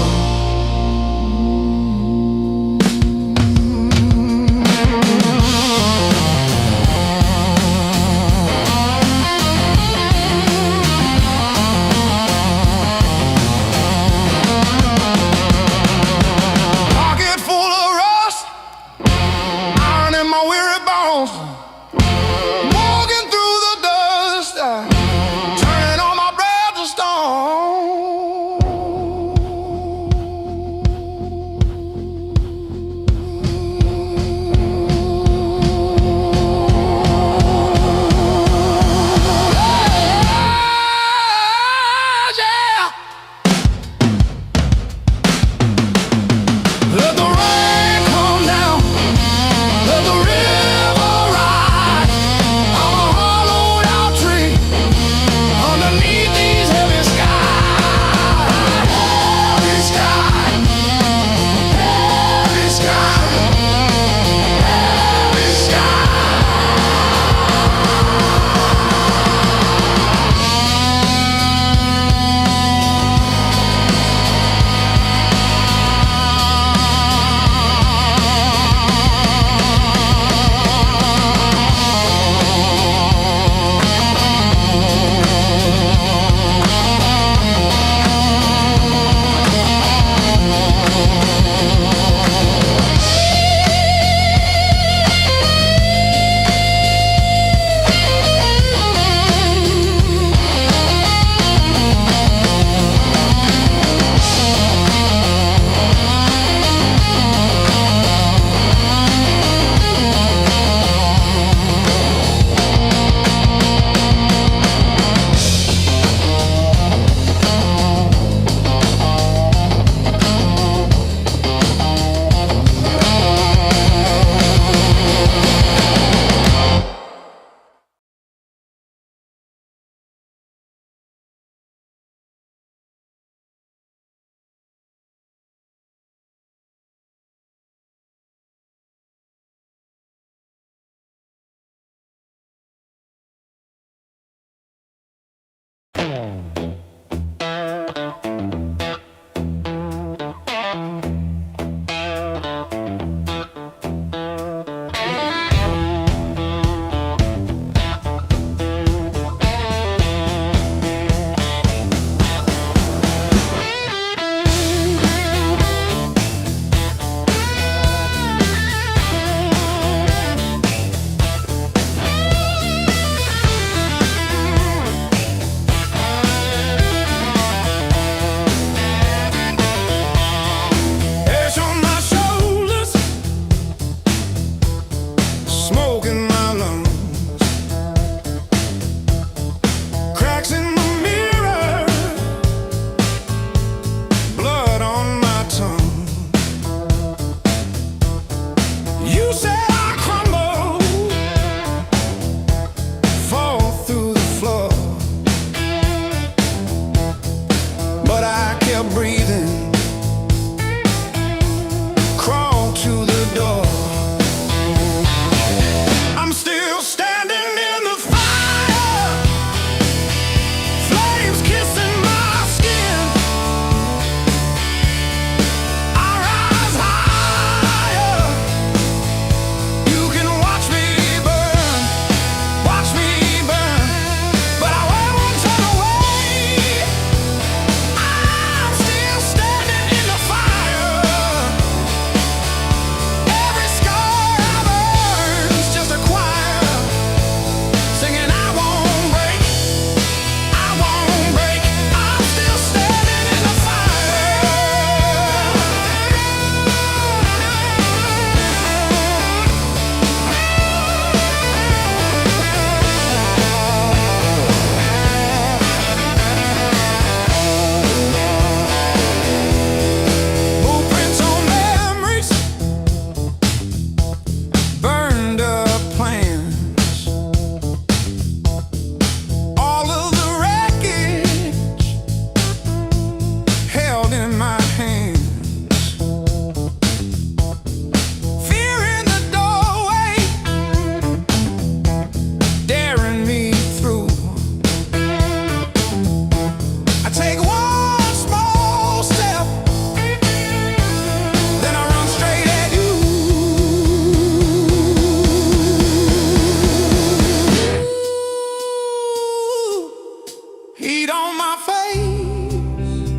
heat on my face,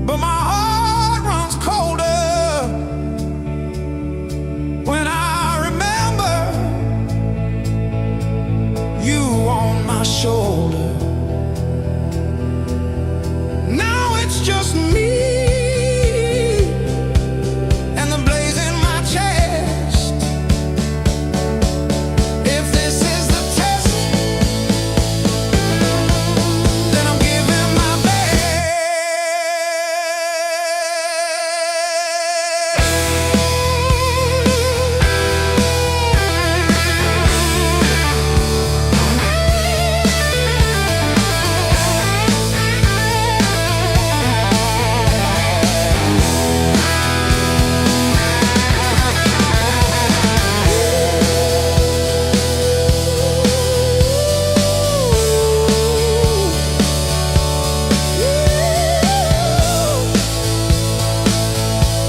but my heart runs colder when I remember you on my shoulder. Now it's just me and the blaze in my chest. If this is the test, then I'm giving my best.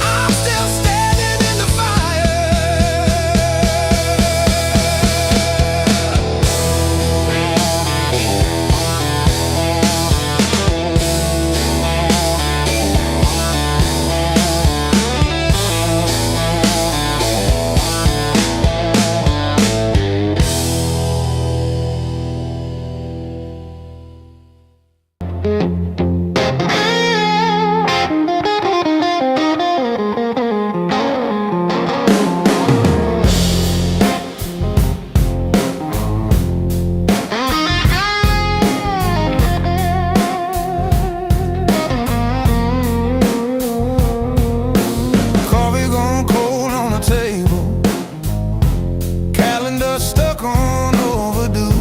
I'm still standing in the fire. Coffee gone cold on the table, calendar stuck on overdue.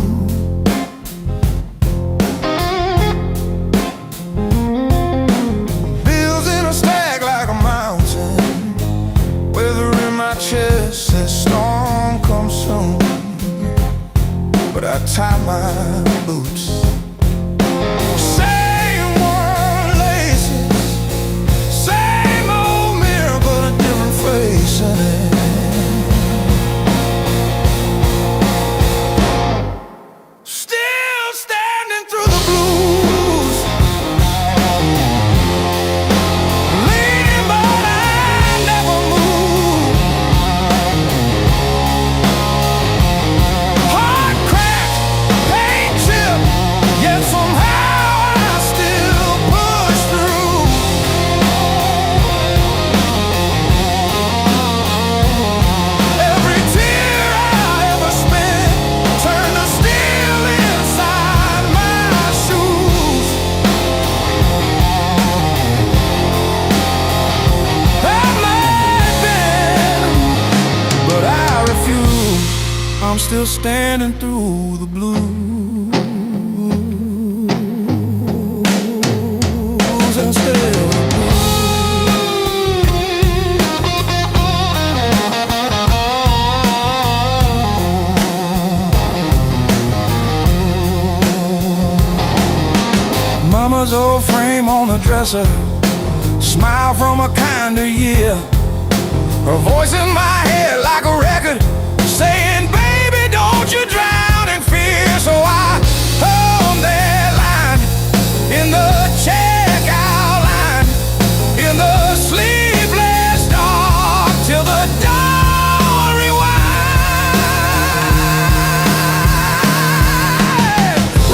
Bills in a stack like a mountain, weather in my chest says storm comes soon. But I tie my boots, same worn laces, same old mirror, but a different face in it. Still standing through the blues, leaning but I never move. Heart cracked, pain chipped, yet somehow I still push through. Every tear I ever spent turned to steel inside my shoes. I might bend, but I refuse. I'm still standing through the blues and still the blues. Mama's old frame on the dresser, smile from a kinder year. Her voice in my head like a record saying, baby, don't you drown in fear. So I hum that line in the checkout line, in the sleepless dark, till the dawn rewind.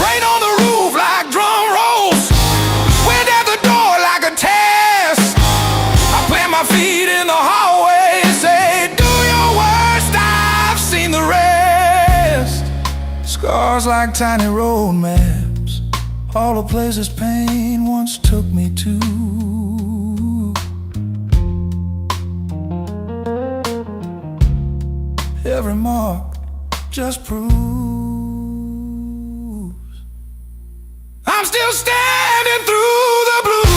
Rain on the roof like drum rolls, wind at the door like a test. I plant my feet in the hallway and say, do your worst, I've seen the rest. Scars like tiny road maps, all the places pain once took me to. Every mark just proves I'm still standing through the blues.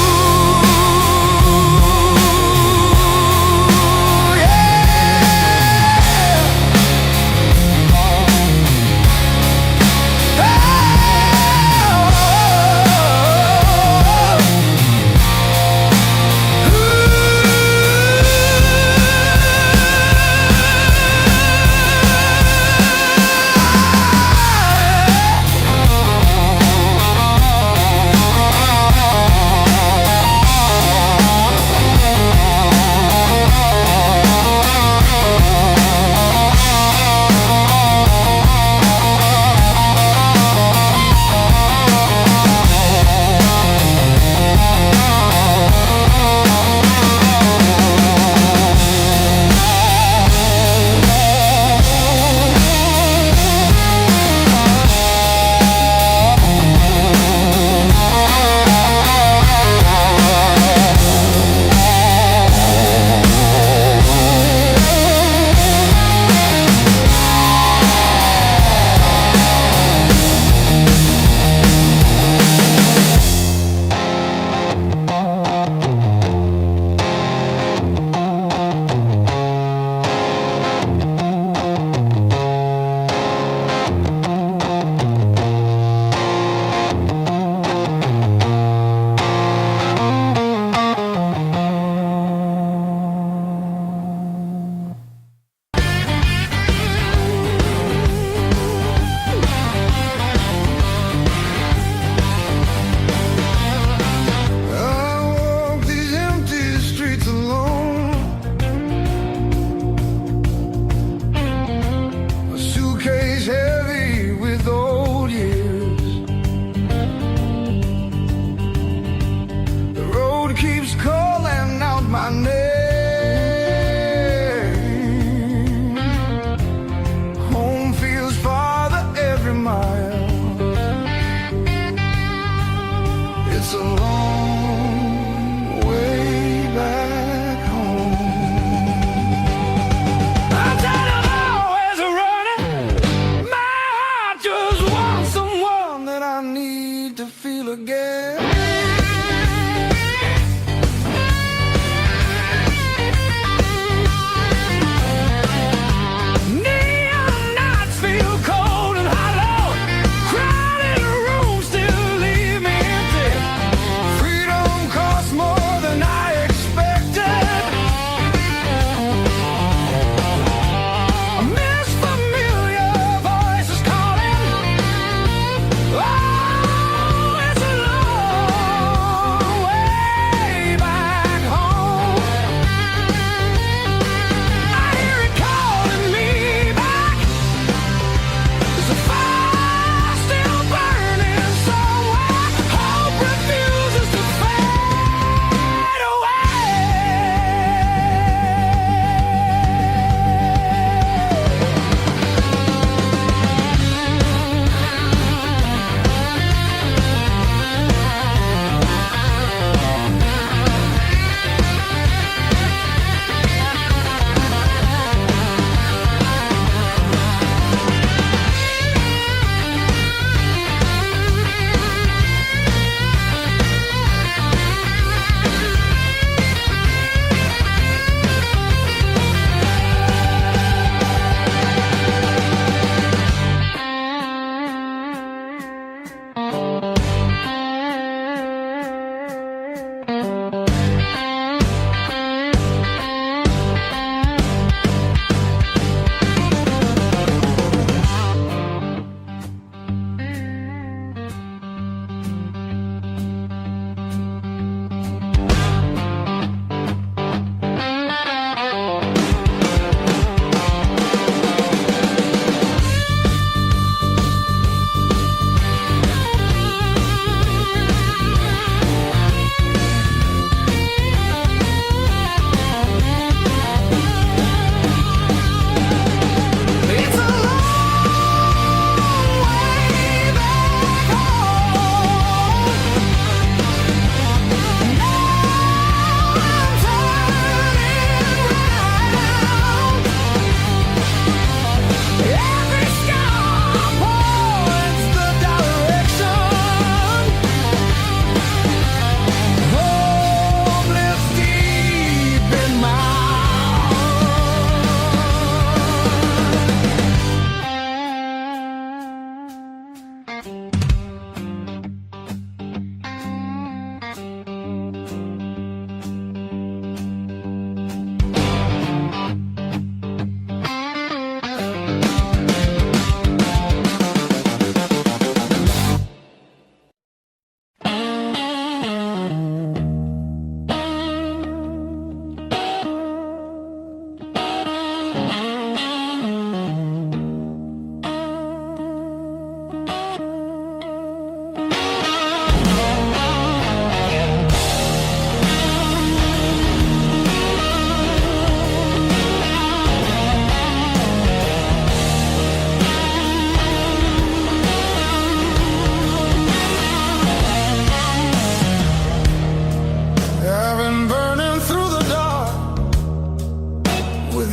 need to feel again.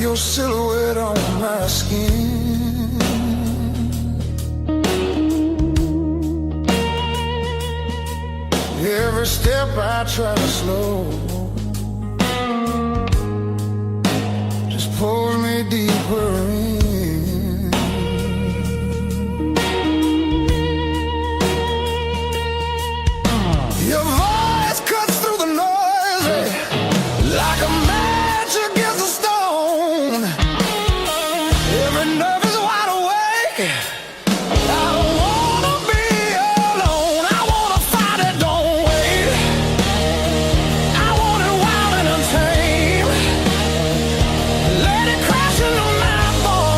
Your silhouette on my skin. Every step I try to slow just pulls me deeper in. Your voice cuts through the noise like a match against a stone. Every nerve is wide awake. I don't wanna be alone. I wanna fight it, don't wait. I want it wild and untamed. Let it crash into my bones.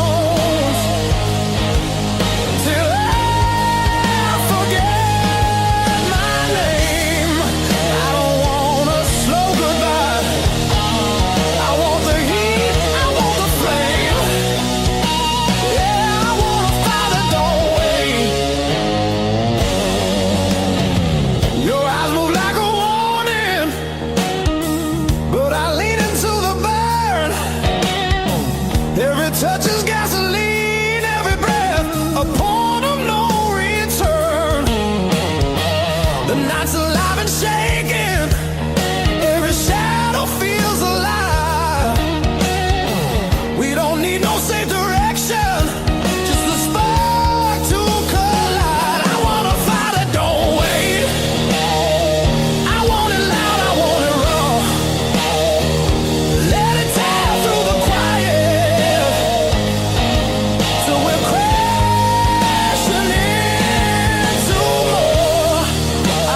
The night's alive and shaking. Every shadow feels alive. We don't need no safe direction, just a spark to collide. I wanna fight it, don't wait. I want it loud, I want it raw. Let it tear through the quiet till we're crashing into more.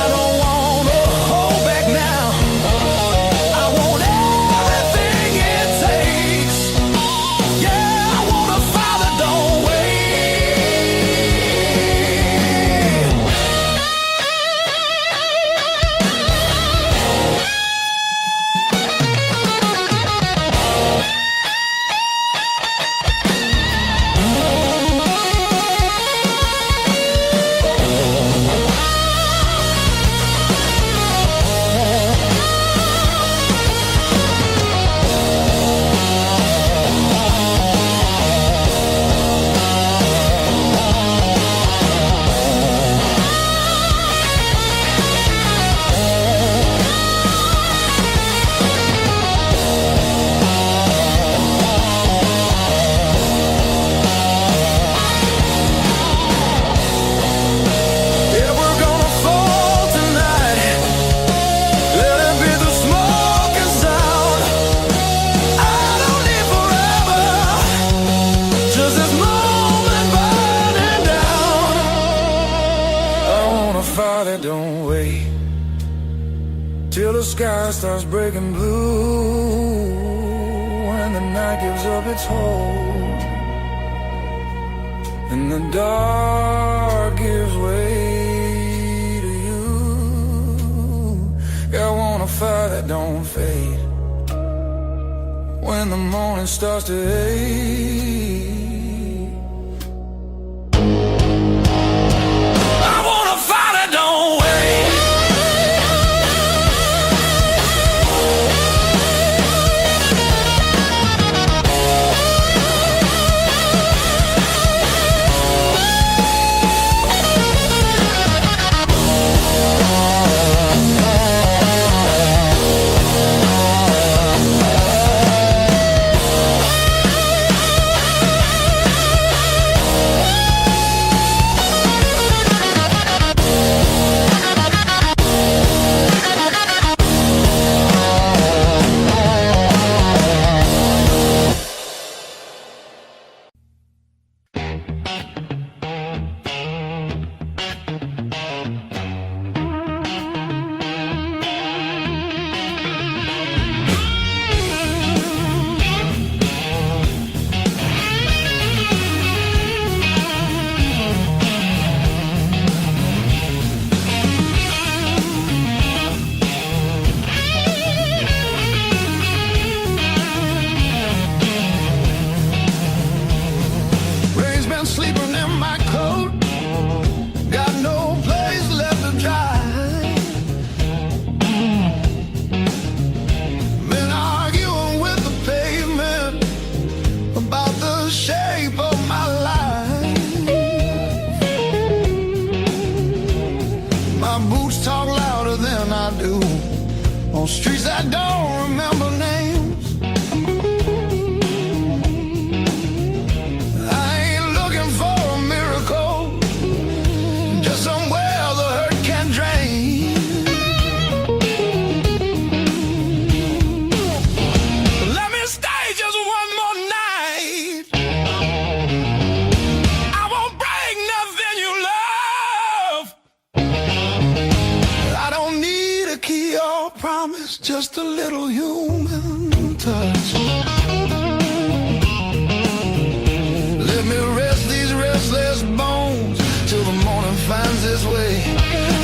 I don't wanna hold back now. I want everything it takes. Yeah, I wanna fight it, don't wait. Yeah, we're gonna fall tonight. Let it be the smoke and sound. I don't need forever, just this moment burning down. I wanna fight it, don't wait till the sky starts breaking blue, and the night gives up its hold, and the dark gives way to you. Yeah, I wanna fight that don't fade when the morning starts to ache. I wanna fight it, don't wait. Rain's been sleeping in my coat, got no place left to dry. Been arguing with the pavement about the shape of my life. My boots talk louder than I do on streets that don't remember names. I ain't looking for a miracle, just somewhere the hurt can drain. Let me stay just one more night. I won't break nothing you love. I don't need a key or promise, just a little human touch. Let me rest these restless bones till the morning finds its way.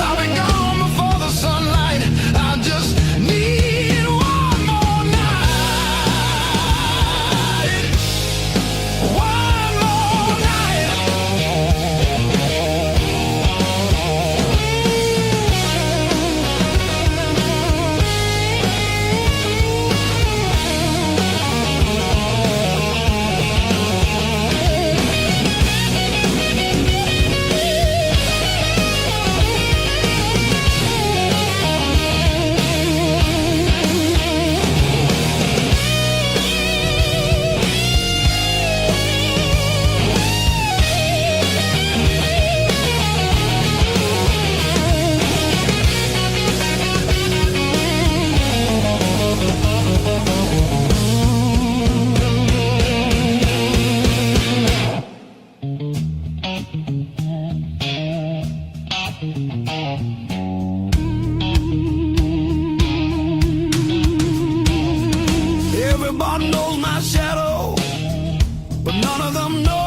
I'll be gone before the sunlight. I just need one more night. One more night. Everybody knows my shadow, but none of them know